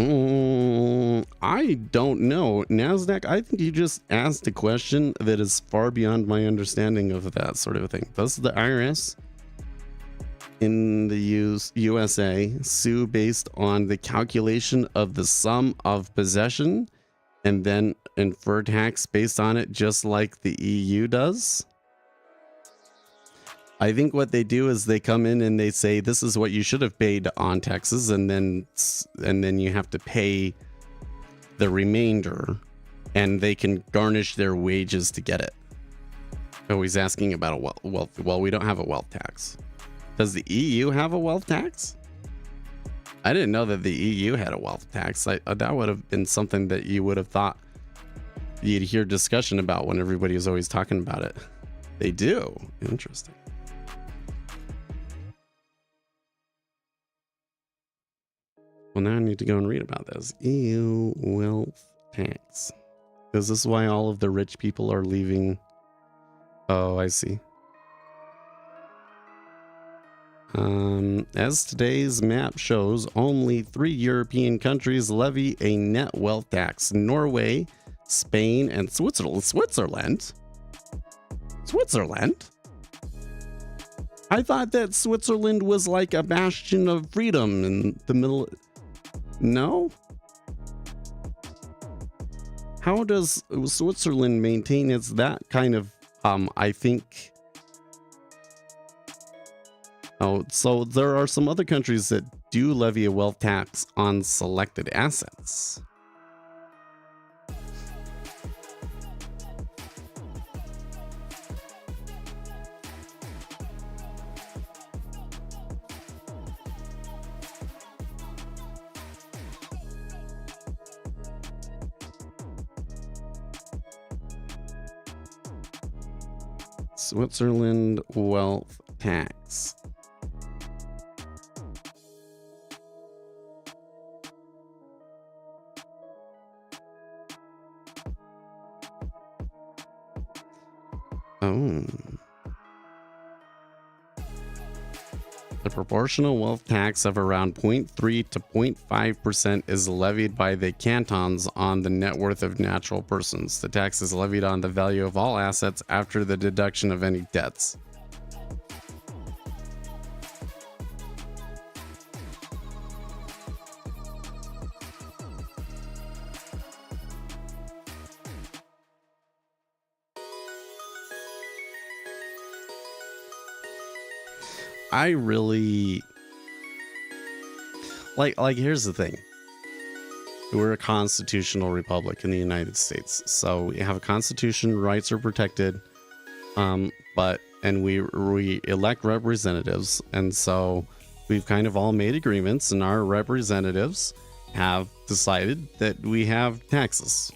I don't know. NASDAQ, I think you just asked a question that is far beyond my understanding of that sort of thing. Does the IRS in the USA sue based on the calculation of the sum of possession and then infer tax based on it, just like the EU does? I think what they do is they come in and they say, this is what you should have paid on taxes, and then you have to pay the remainder, and they can garnish their wages to get it. Oh, he's asking about a wealth. Well, we don't have a wealth tax. Does the EU have a wealth tax? I didn't know that the EU had a wealth tax. That would have been something that you would have thought you'd hear discussion about when everybody is always talking about it. They do. Interesting. Well, now I need to go and read about this. EU wealth tax. Because this is why all of the rich people are leaving. Oh, I see. As today's map shows, only 3 European countries levy a net wealth tax: Norway, Spain, and Switzerland. Switzerland? I thought that Switzerland was like a bastion of freedom in the middle. No? How does Switzerland maintain its that kind of, I think... Oh, so there are some other countries that do levy a wealth tax on selected assets. Switzerland wealth tax. Oh. The proportional wealth tax of around 0.3 to 0.5% is levied by the cantons on the net worth of natural persons. The tax is levied on the value of all assets after the deduction of any debts. I really like here's the thing. We're a constitutional republic in the United States. So we have a constitution, rights are protected. And we elect representatives, and so we've kind of all made agreements, and our representatives have decided that we have taxes.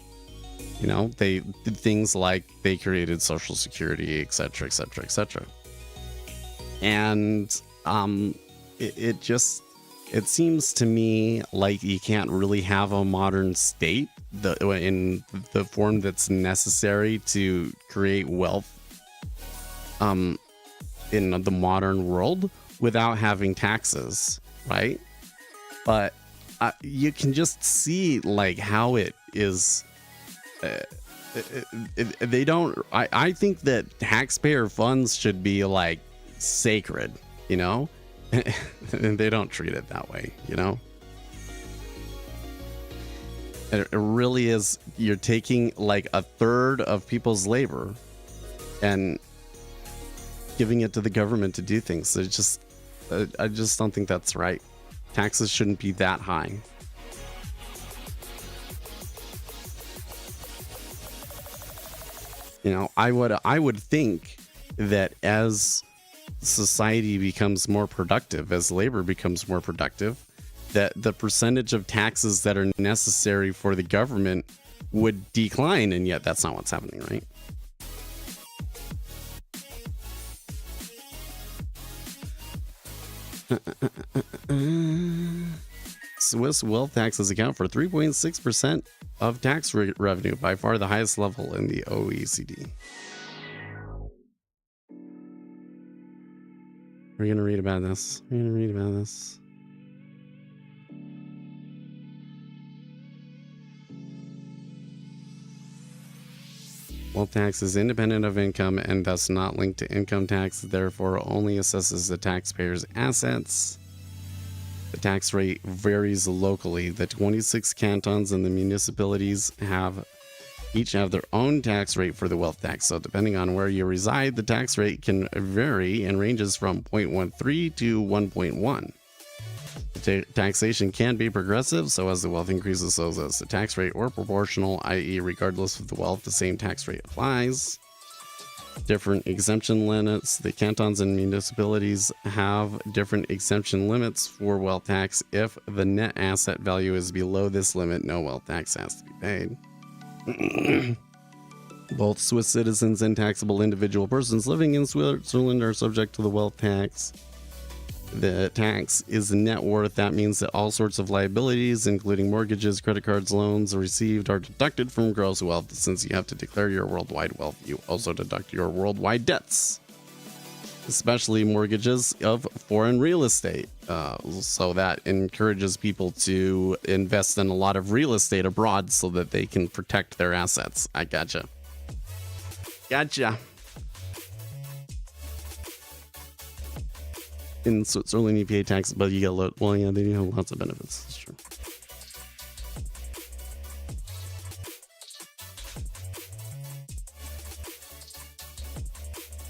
You know, they did things like they created Social Security, etc., etc., etc. And it seems to me like you can't really have a modern state in the form that's necessary to create wealth in the modern world without having taxes, right? But you can just see like how it is. They don't. I think that taxpayer funds should be like sacred, you know, and they don't treat it that way, you know. It really is. You're taking like a third of people's labor and giving it to the government to do things. It's just, I just don't think that's right. Taxes shouldn't be that high. You know, I would think that as society becomes more productive, as labor becomes more productive, that the percentage of taxes that are necessary for the government would decline, and yet that's not what's happening, right? Swiss wealth taxes account for 3.6% of tax revenue, by far the highest level in the OECD. We're going to read about this. Wealth tax is independent of income and thus not linked to income tax, therefore only assesses the taxpayer's assets. The tax rate varies locally. The 26 cantons and the municipalities each have their own tax rate for the wealth tax. So depending on where you reside, the tax rate can vary and ranges from 0.13 to 1.1. Taxation can be progressive, so as the wealth increases, so does the tax rate, or proportional, i.e. regardless of the wealth, the same tax rate applies. Different exemption limits. The cantons and municipalities have different exemption limits for wealth tax. If the net asset value is below this limit, no wealth tax has to be paid. Both Swiss citizens and taxable individual persons living in Switzerland are subject to the wealth tax. The tax is net worth. That means that all sorts of liabilities, including mortgages, credit cards, loans received, are deducted from gross wealth. Since you have to declare your worldwide wealth, you also deduct your worldwide debts, especially mortgages of foreign real estate. So that encourages people to invest in a lot of real estate abroad so that they can protect their assets. I gotcha. In Switzerland, you pay tax, but you get well, yeah, they have lots of benefits. That's true.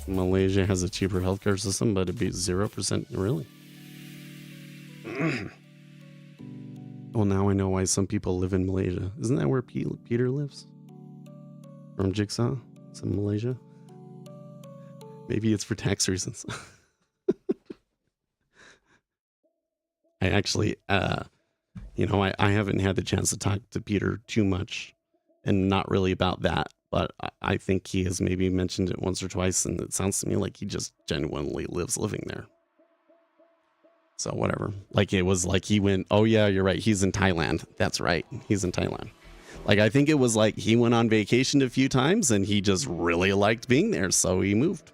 Malaysia has a cheaper healthcare system, but it'd be 0%. Really? Well, now I know why some people live in Malaysia. Isn't that where Peter lives? From Jigsaw? It's in Malaysia? Maybe it's for tax reasons. I actually, I haven't had the chance to talk to Peter too much, and not really about that, but I think he has maybe mentioned it once or twice, and it sounds to me like he just genuinely lives living there. So whatever. Like, it was like he went, oh yeah, you're right, he's in Thailand. That's right, he's in Thailand. Like, I think it was like he went on vacation a few times, and he just really liked being there, so he moved.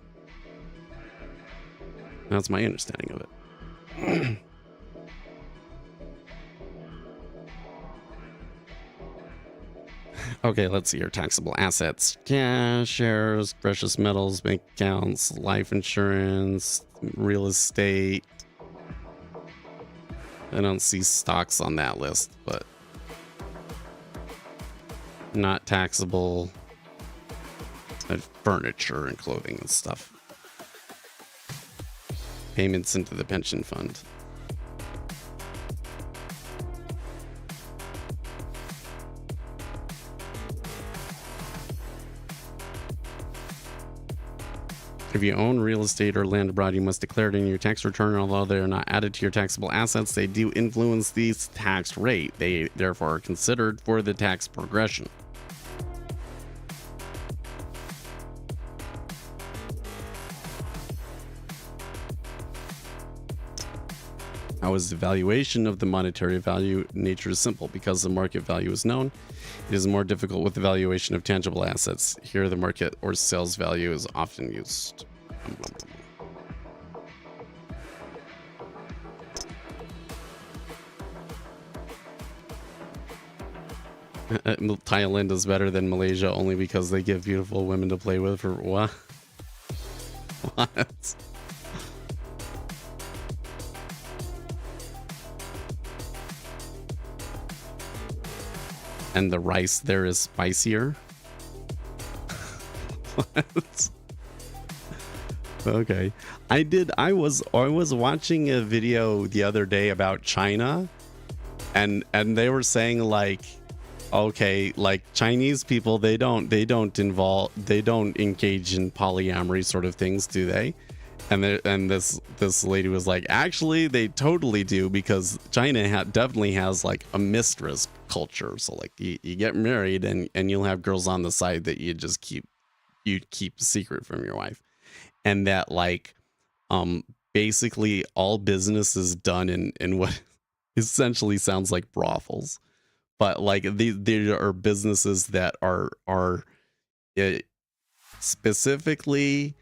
That's my understanding of it. Okay, let's see your taxable assets. Cash, shares, precious metals, bank accounts, life insurance, real estate. I don't see stocks on that list, but not taxable. Furniture and clothing and stuff. Payments into the pension fund. If you own real estate or land abroad, you must declare it in your tax return. Although they are not added to your taxable assets, they do influence the tax rate. They therefore are considered for the tax progression. How is the valuation of the monetary value? Nature is simple. Because the market value is known, it is more difficult with the valuation of tangible assets. Here, the market or sales value is often used. Thailand is better than Malaysia only because they give beautiful women to play with for what? What? And the rice there is spicier. What? Okay. I was watching a video the other day about China, and they were saying, like, okay, like, Chinese people, they don't engage in polyamory sort of things, do they? And this lady was like, actually, they totally do, because China definitely has like a mistress culture. So like you get married and you'll have girls on the side that you just keep secret from your wife, and that like basically all business is done in what essentially sounds like brothels, but like there are businesses that are specifically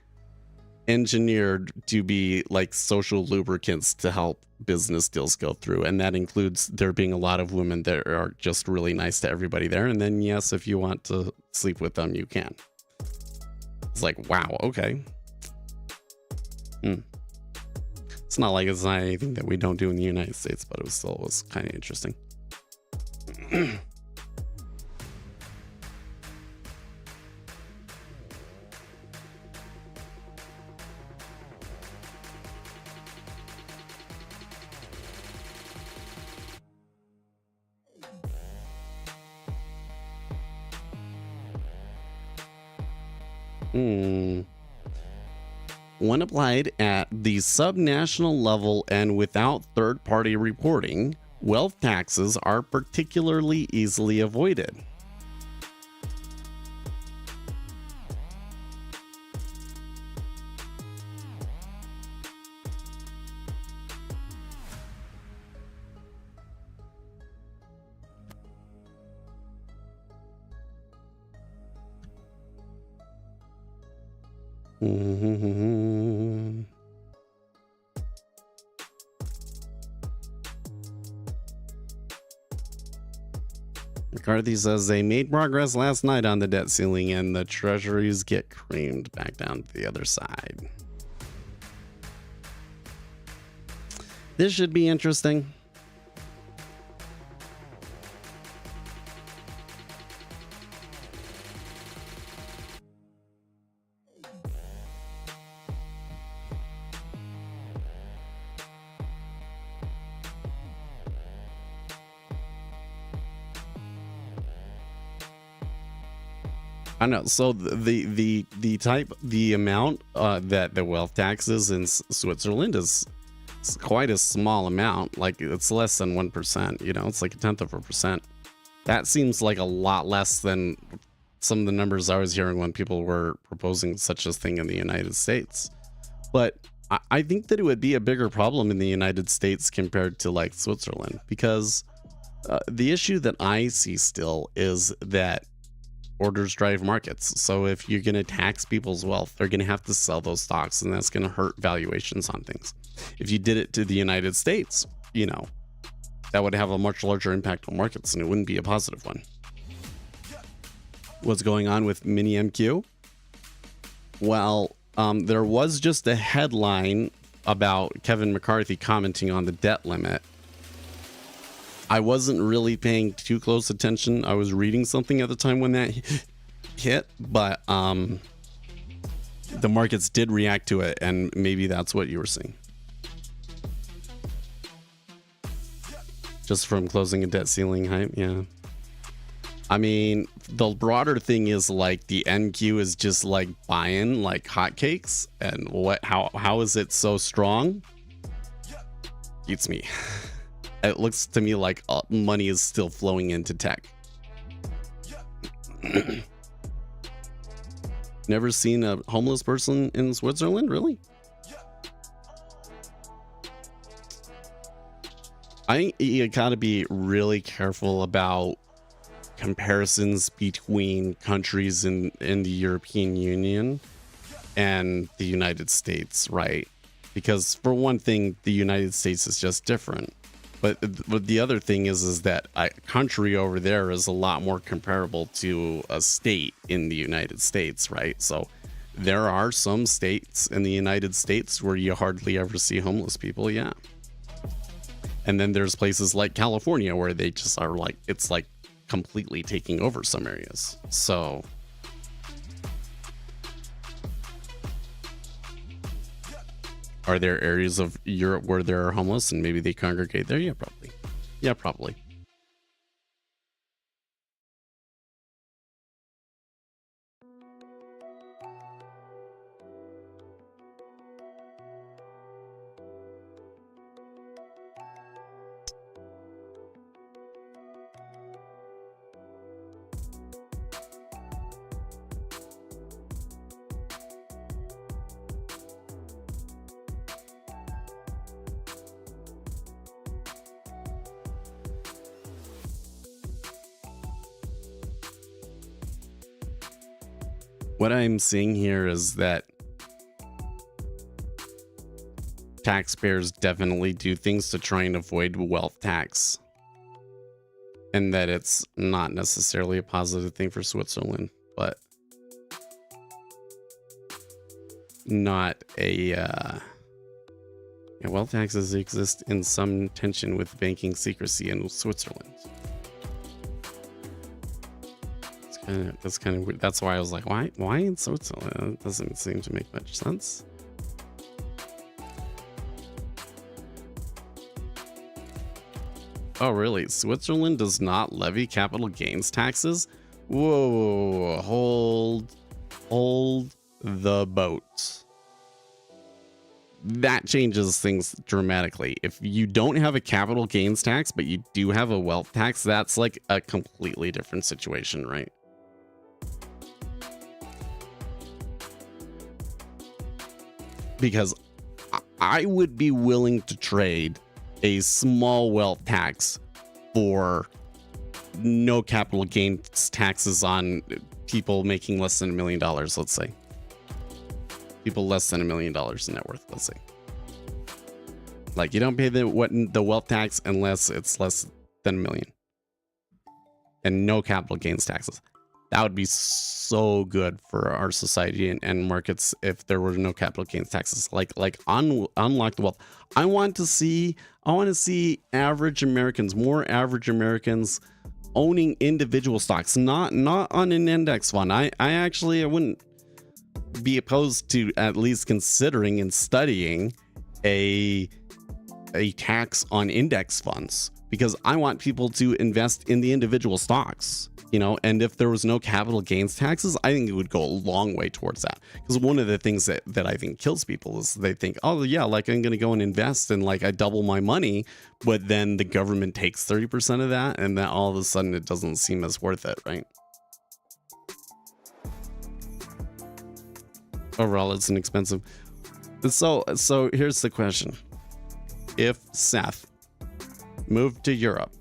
engineered to be like social lubricants to help business deals go through, and that includes there being a lot of women that are just really nice to everybody there, and then yes, if you want to sleep with them, you can. It's like, wow, okay. It's not like it's not anything that we don't do in the United States, but it was kind of interesting. When applied at the subnational level and without third-party reporting, wealth taxes are particularly easily avoided. McCarthy says they made progress last night on the debt ceiling and the treasuries get creamed back down to the other side. This should be interesting. I know. So the amount that the wealth tax is in Switzerland is quite a small amount. Like it's less than 1%. You know, it's like 1/10%. That seems like a lot less than some of the numbers I was hearing when people were proposing such a thing in the United States. But I think that it would be a bigger problem in the United States compared to like Switzerland, because the issue that I see still is that orders drive markets. So if you're going to tax people's wealth, they're going to have to sell those stocks, and that's going to hurt valuations on things. If you did it to the United States, you know, that would have a much larger impact on markets, and it wouldn't be a positive one. What's going on with mini MQ? Well, there was just a headline about Kevin McCarthy commenting on the debt limit. I wasn't really paying too close attention. I was reading something at the time when that hit, but the markets did react to it, and maybe that's what you were seeing. Just from closing a debt ceiling hype, yeah. I mean, the broader thing is like the NQ is just like buying like hotcakes, and how is it so strong? Beats me. It looks to me like money is still flowing into tech. Never seen a homeless person in Switzerland, really? I think you gotta be really careful about comparisons between countries in the European Union and the United States, right? Because for one thing, the United States is just different. But the other thing is that a country over there is a lot more comparable to a state in the United States, right? So there are some states in the United States where you hardly ever see homeless people, yeah. And then there's places like California where they just are like, it's like completely taking over some areas. So are there areas of Europe where there are homeless and maybe they congregate there? Yeah, probably. Yeah, probably. What I'm seeing here is that taxpayers definitely do things to try and avoid wealth tax, and that it's not necessarily a positive thing for Switzerland, but not a wealth taxes exist in some tension with banking secrecy in Switzerland. That's kind of weird. That's why I was like, why in Switzerland? It doesn't seem to make much sense. Oh, really? Switzerland does not levy capital gains taxes? Whoa, hold the boat. That changes things dramatically. If you don't have a capital gains tax, but you do have a wealth tax, that's like a completely different situation, right? Because I would be willing to trade a small wealth tax for no capital gains taxes on people making less than $1 million, let's say. People less than $1 million in net worth, let's say. Like, you don't pay the wealth tax unless it's less than $1 million. And no capital gains taxes. That would be so good for our society and markets if there were no capital gains taxes. Like unlock the wealth. I want to see average Americans, more average Americans owning individual stocks, not on an index fund. I wouldn't be opposed to at least considering and studying a tax on index funds, because I want people to invest in the individual stocks, you know. And if there was no capital gains taxes, I think it would go a long way towards that. Because one of the things that I think kills people is they think, oh yeah, like I'm gonna go and invest and like I double my money, but then the government takes 30% of that, and then all of a sudden it doesn't seem as worth it, right? Overall, it's an expensive. So here's the question: if Seth moved to Europe,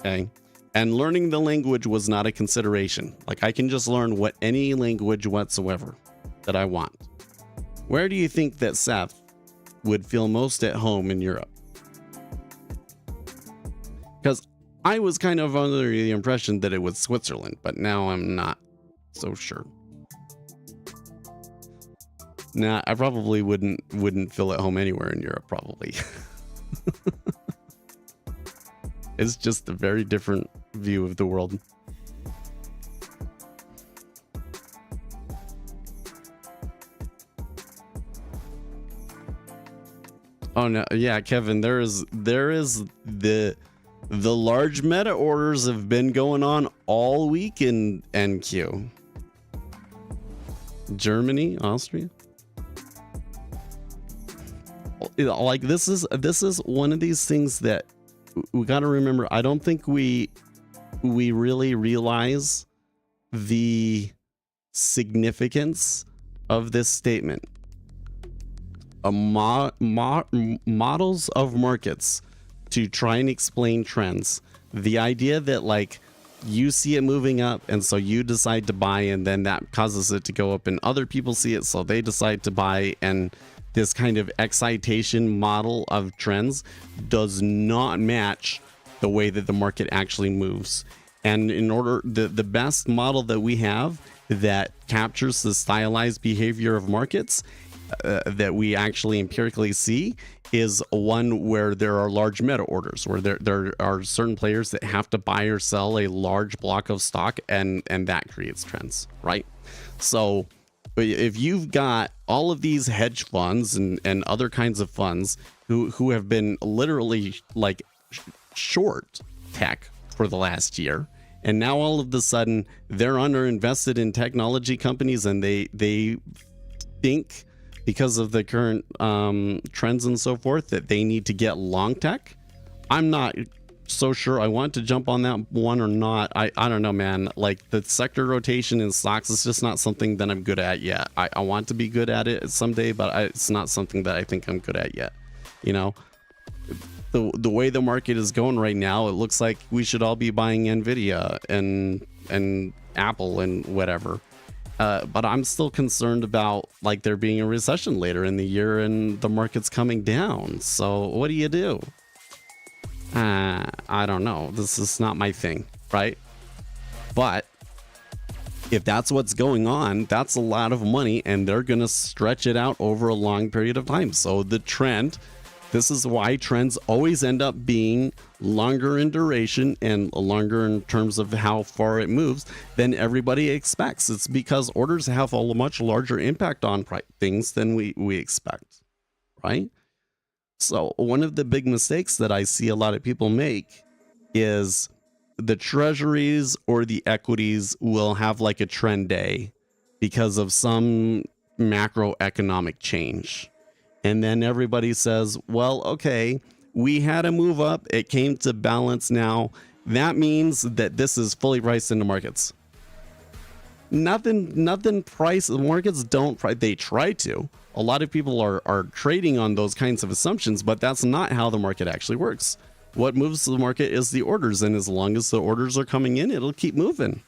okay, and learning the language was not a consideration, like I can just learn any language whatsoever that I want, where do you think that Seth would feel most at home in Europe? Because I was kind of under the impression that it was Switzerland, but now I'm not so sure. Nah, I probably wouldn't feel at home anywhere in Europe, probably. It's just a very different view of the world. Oh no, yeah, Kevin, there is the large meta orders have been going on all week in NQ. Germany, Austria. Like this is one of these things that we got to remember. I don't think we really realize the significance of this statement. Models of markets to try and explain trends. The idea that like you see it moving up and so you decide to buy, and then that causes it to go up, and other people see it so they decide to buy, and this kind of excitation model of trends does not match the way that the market actually moves. And in order, the best model that we have that captures the stylized behavior of markets that we actually empirically see is one where there are large meta orders, where there are certain players that have to buy or sell a large block of stock, and that creates trends, right? So if you've got all of these hedge funds and other kinds of funds who have been literally like short tech for the last year, and now all of a sudden they're underinvested in technology companies, and they think because of the current trends and so forth that they need to get long tech. I'm not so sure I want to jump on that one or not. I don't know, man. Like the sector rotation in stocks is just not something that I'm good at yet. I want to be good at it someday, but it's not something that I think I'm good at yet. You know, the way the market is going right now, it looks like we should all be buying Nvidia and Apple and whatever. But I'm still concerned about like there being a recession later in the year and the market's coming down. So what do you do? I don't know. This is not my thing, right? But If that's what's going on, that's a lot of money, and they're going to stretch it out over a long period of time. So the trend, this is why trends always end up being longer in duration and longer in terms of how far it moves than everybody expects. It's because orders have a much larger impact on things than we expect, right? So one of the big mistakes that I see a lot of people make is the treasuries or the equities will have like a trend day because of some macroeconomic change. And then everybody says, well, okay, we had a move up. It came to balance now. That means that this is fully priced into markets. Nothing price. The markets don't price. They try to. A lot of people are trading on those kinds of assumptions, but that's not how the market actually works. What moves the market is the orders, and as long as the orders are coming in, it'll keep moving.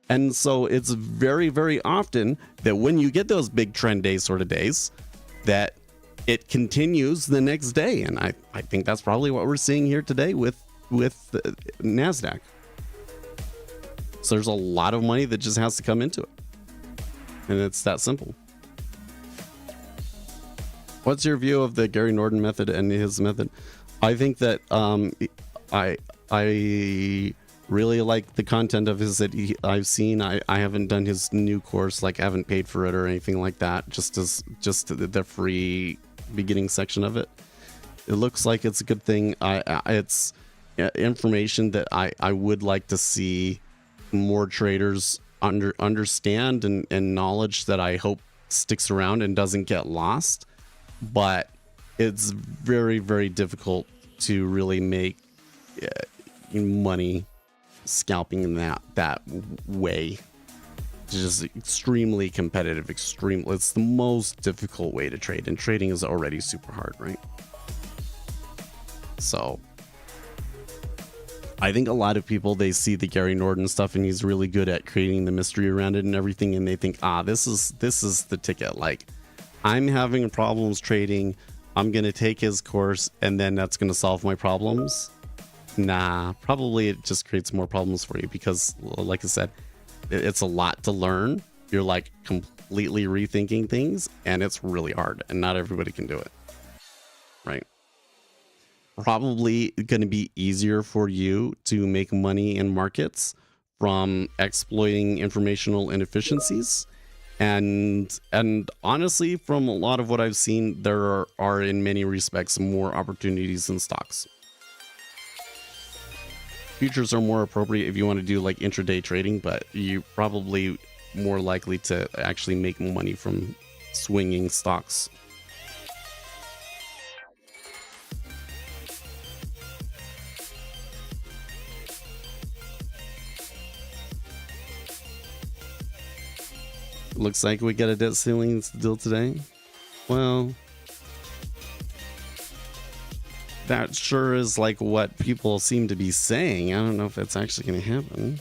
And so it's very, very often that when you get those big trend day sort of days, that it continues the next day. And I think that's probably what we're seeing here today with NASDAQ. So there's a lot of money that just has to come into it. And it's that simple. What's your view of the Gary Norton method and his method? I think that I really like the content of his that I've seen. I haven't done his new course, like I haven't paid for it or anything like that. Just the free beginning section of it. It looks like it's a good thing. It's information that I would like to see more traders understand and knowledge that I hope sticks around and doesn't get lost. But it's very, very difficult to really make money scalping in that way. It's just extremely competitive. It's the most difficult way to trade, and trading is already super hard, right? So I think a lot of people, they see the Gary Norton stuff and he's really good at creating the mystery around it and everything, and they think, this is the ticket. Like, I'm having problems trading, I'm gonna take his course and then that's gonna solve my problems. Nah, probably it just creates more problems for you, because like I said, it's a lot to learn. You're like completely rethinking things, and it's really hard, and not everybody can do it, right? Probably going to be easier for you to make money in markets from exploiting informational inefficiencies. And honestly, from a lot of what I've seen, there are in many respects more opportunities in stocks. Futures are more appropriate if you want to do like intraday trading, but you're probably more likely to actually make money from swinging stocks. Looks like we got a debt ceiling still today. Well, that sure is like what people seem to be saying. I don't know if that's actually going to happen.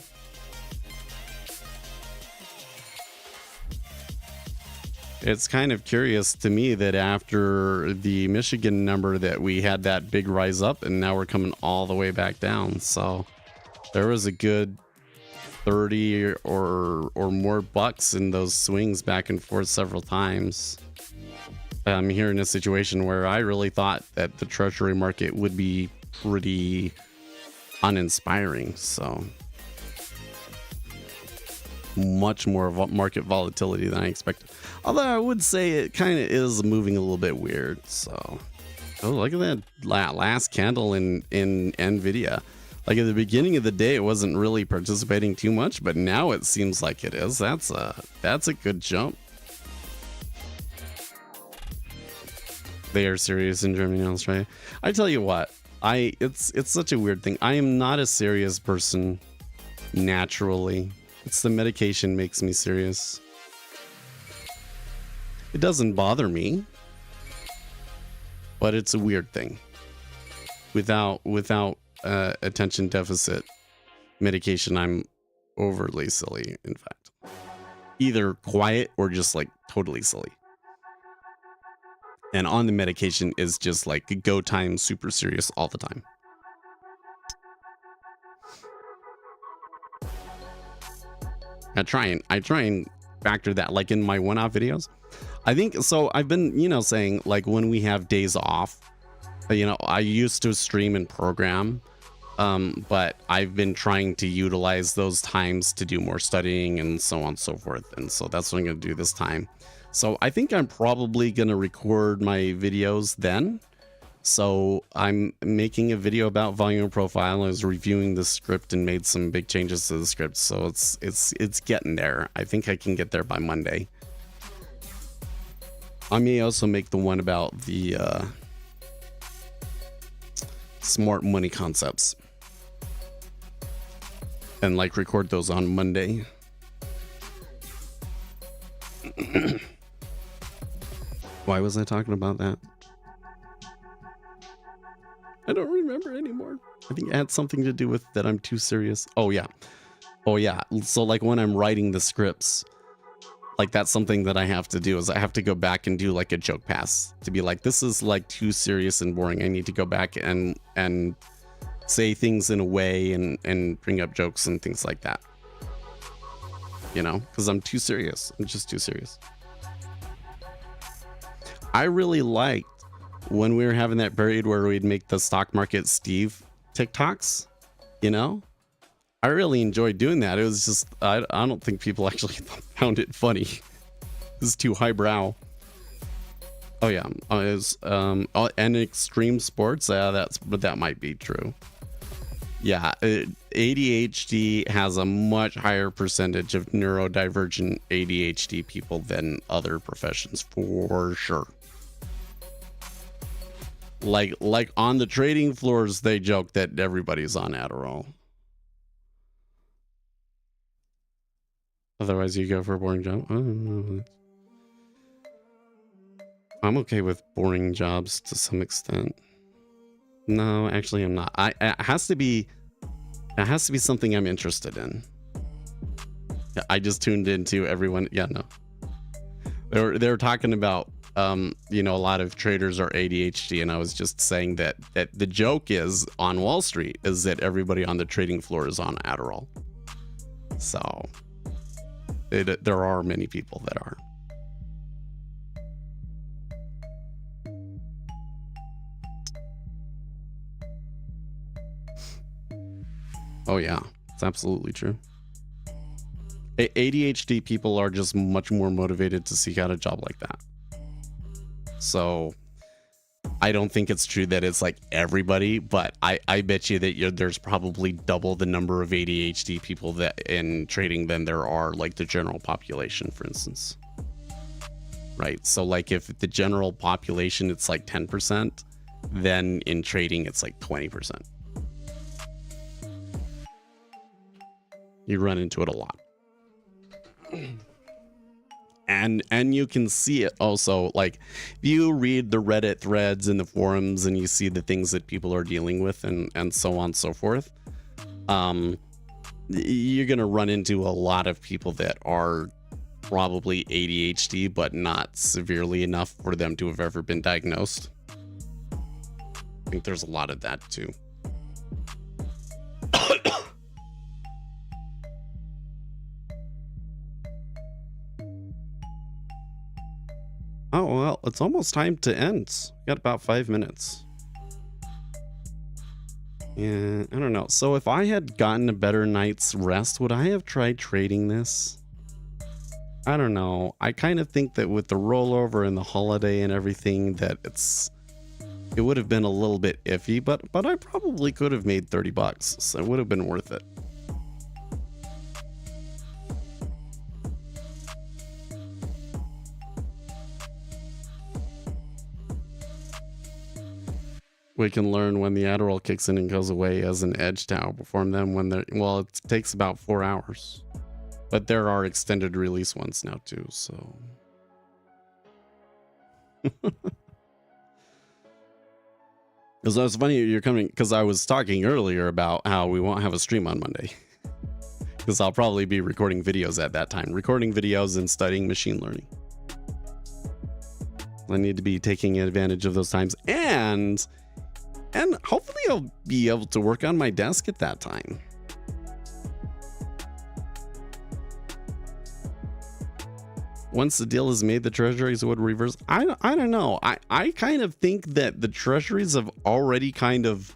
It's kind of curious to me that after the Michigan number that we had that big rise up, and now we're coming all the way back down. So there was a good 30 or more bucks in those swings back and forth several times. I'm here in a situation where I really thought that the treasury market would be pretty uninspiring. So much more market volatility than I expected. Although I would say it kind of is moving a little bit weird. So, oh, look at that last candle in NVIDIA. Like at the beginning of the day, it wasn't really participating too much, but now it seems like it is. That's a good jump. They are serious in Germany and Australia. I tell you what, it's such a weird thing. I am not a serious person naturally. It's the medication makes me serious. It doesn't bother me, but it's a weird thing. Without attention deficit medication, I'm overly silly, in fact. Either quiet or just like totally silly. And on the medication is just like go time super serious all the time. I try and factor that like in my one-off videos. I think so. I've been, saying like when we have days off, I used to stream and program, but I've been trying to utilize those times to do more studying and so on and so forth. And so that's what I'm going to do this time. So I think I'm probably going to record my videos then. So I'm making a video about volume profile. I was reviewing the script and made some big changes to the script. So it's getting there. I think I can get there by Monday. I may also make the one about the smart money concepts and like record those on Monday. Why was I talking about that? I don't remember anymore. I think it had something to do with that I'm too serious. Oh yeah. So like when I'm writing the scripts, like that's something that I have to do is I have to go back and do like a joke pass to be like, this is like too serious and boring. I need to go back and say things in a way and bring up jokes and things like that. Because I'm too serious. I'm just too serious. I really liked when we were having that period where we'd make the stock market Steve TikToks, I really enjoyed doing that. It was just, I don't think people actually found it funny. It's too highbrow. Oh yeah. It was, and extreme sports. But that might be true. Yeah. ADHD has a much higher percentage of neurodivergent ADHD people than other professions for sure. Like on the trading floors, they joke that everybody's on Adderall. Otherwise, you go for a boring job. I'm okay with boring jobs to some extent. No, actually, I'm not. It has to be something I'm interested in. I just tuned into everyone. Yeah, no. They were talking about. A lot of traders are ADHD, and I was just saying that the joke is on Wall Street is that everybody on the trading floor is on Adderall. So there are many people that are. Oh yeah, it's absolutely true. ADHD people are just much more motivated to seek out a job like that. So I don't think it's true that it's like everybody, but I bet you that there's probably double the number of ADHD people that in trading than there are like the general population, for instance. Right. So like if the general population, it's like 10%, then in trading, it's like 20%. You run into it a lot. And you can see it also, like if you read the Reddit threads and the forums and you see the things that people are dealing with and so on and so forth, you're going to run into a lot of people that are probably ADHD, but not severely enough for them to have ever been diagnosed. I think there's a lot of that too. Oh, well, it's almost time to end. Got about 5 minutes. Yeah, I don't know. So if I had gotten a better night's rest, would I have tried trading this? I don't know. I kind of think that with the rollover and the holiday and everything that it would have been a little bit iffy, but I probably could have made $30, so it would have been worth it. We can learn when the Adderall kicks in and goes away as an edge to outperform them when they're, well, it takes about 4 hours. But there are extended release ones now too, so. Because it's funny you're coming, because I was talking earlier about how we won't have a stream on Monday. Because I'll probably be recording videos at that time. Recording videos and studying machine learning. I need to be taking advantage of those times, and hopefully I'll be able to work on my desk at that time. once the deal is made, the treasuries would reverse. I don't know. I kind of think that the treasuries have already kind of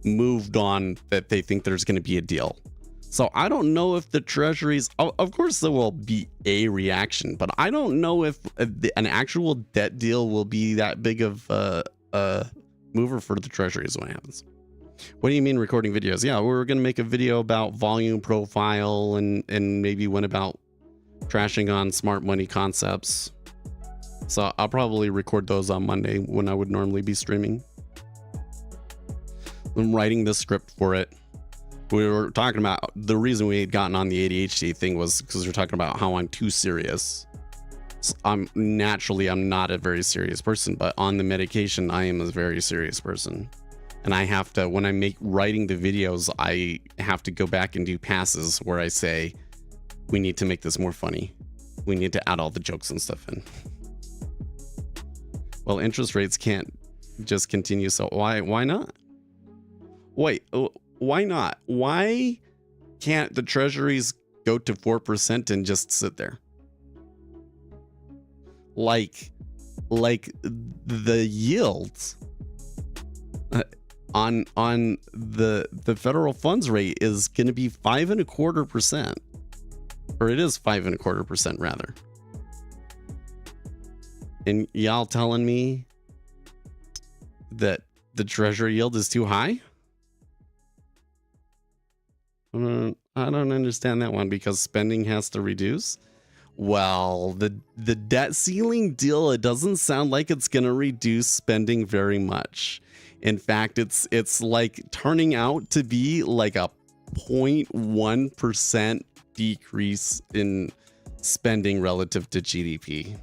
moved on that they think there's going to be a deal. So I don't know if the treasuries, of course there will be a reaction, but I don't know if an actual debt deal will be that big of a mover for the treasuries when it happens. What do you mean recording videos? Yeah, we're going to make a video about volume profile and maybe one about trashing on smart money concepts. So I'll probably record those on Monday when I would normally be streaming. I'm writing the script for it. We were talking about the reason we had gotten on the ADHD thing was because we're talking about how I'm too serious. So I'm not a very serious person, but on the medication, I am a very serious person. And I have to, when I'm writing the videos, I have to go back and do passes where I say, we need to make this more funny. We need to add all the jokes and stuff in. Well, interest rates can't just continue. So why not? Wait, why not? Why can't the treasuries go to 4% and just sit there? Like the yields on the federal funds rate is going to be 5.25%, or it is 5.25% rather. And y'all telling me that the treasury yield is too high? I don't understand that one, because spending has to reduce. Well, the debt ceiling deal, it doesn't sound like it's going to reduce spending very much. In fact, it's like turning out to be like a 0.1% decrease in spending relative to GDP.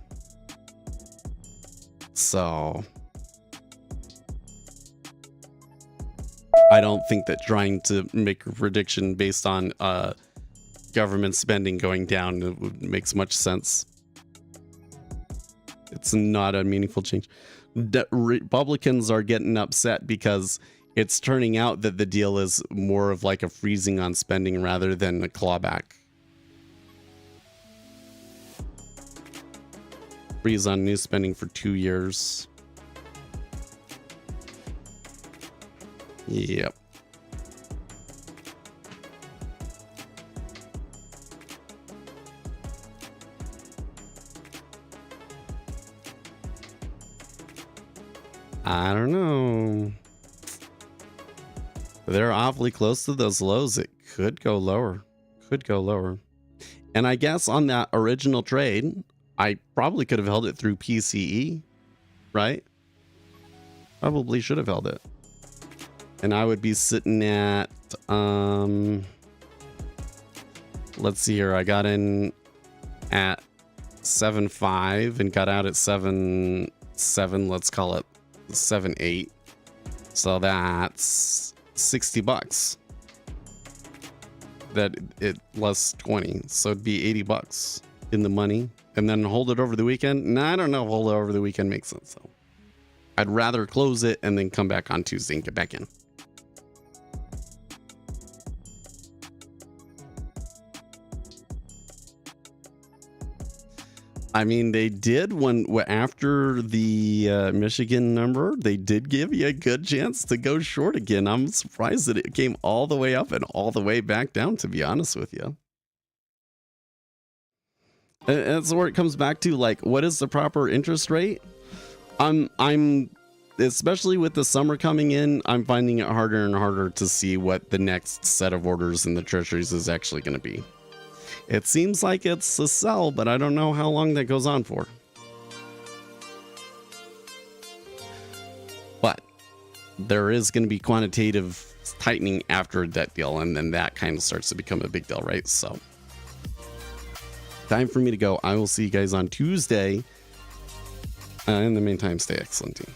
So I don't think that trying to make a prediction based on government spending going down makes much sense. It's not a meaningful change. Republicans are getting upset because it's turning out that the deal is more of like a freezing on spending rather than a clawback. Freeze on new spending for 2 years. Yep. I don't know. They're awfully close to those lows. It could go lower. Could go lower. And I guess on that original trade, I probably could have held it through PCE, right? Probably should have held it. And I would be sitting at, let's see here. I got in at 7.5 and got out at 7.7. Let's call it 7.8. So that's $60. That it less 20. So it'd be $80 in the money. And then hold it over the weekend. Nah, I don't know if hold it over the weekend makes sense. So I'd rather close it and then come back on Tuesday and get back in. I mean, they did after the Michigan number, they did give you a good chance to go short again. I'm surprised that it came all the way up and all the way back down, to be honest with you. And that's where it comes back to, like, what is the proper interest rate? I'm especially with the summer coming in, I'm finding it harder and harder to see what the next set of orders in the treasuries is actually going to be. It seems like it's a sell, but I don't know how long that goes on for. But there is going to be quantitative tightening after a debt deal, and then that kind of starts to become a big deal, right? So time for me to go. I will see you guys on Tuesday. In the meantime, stay excellent, team.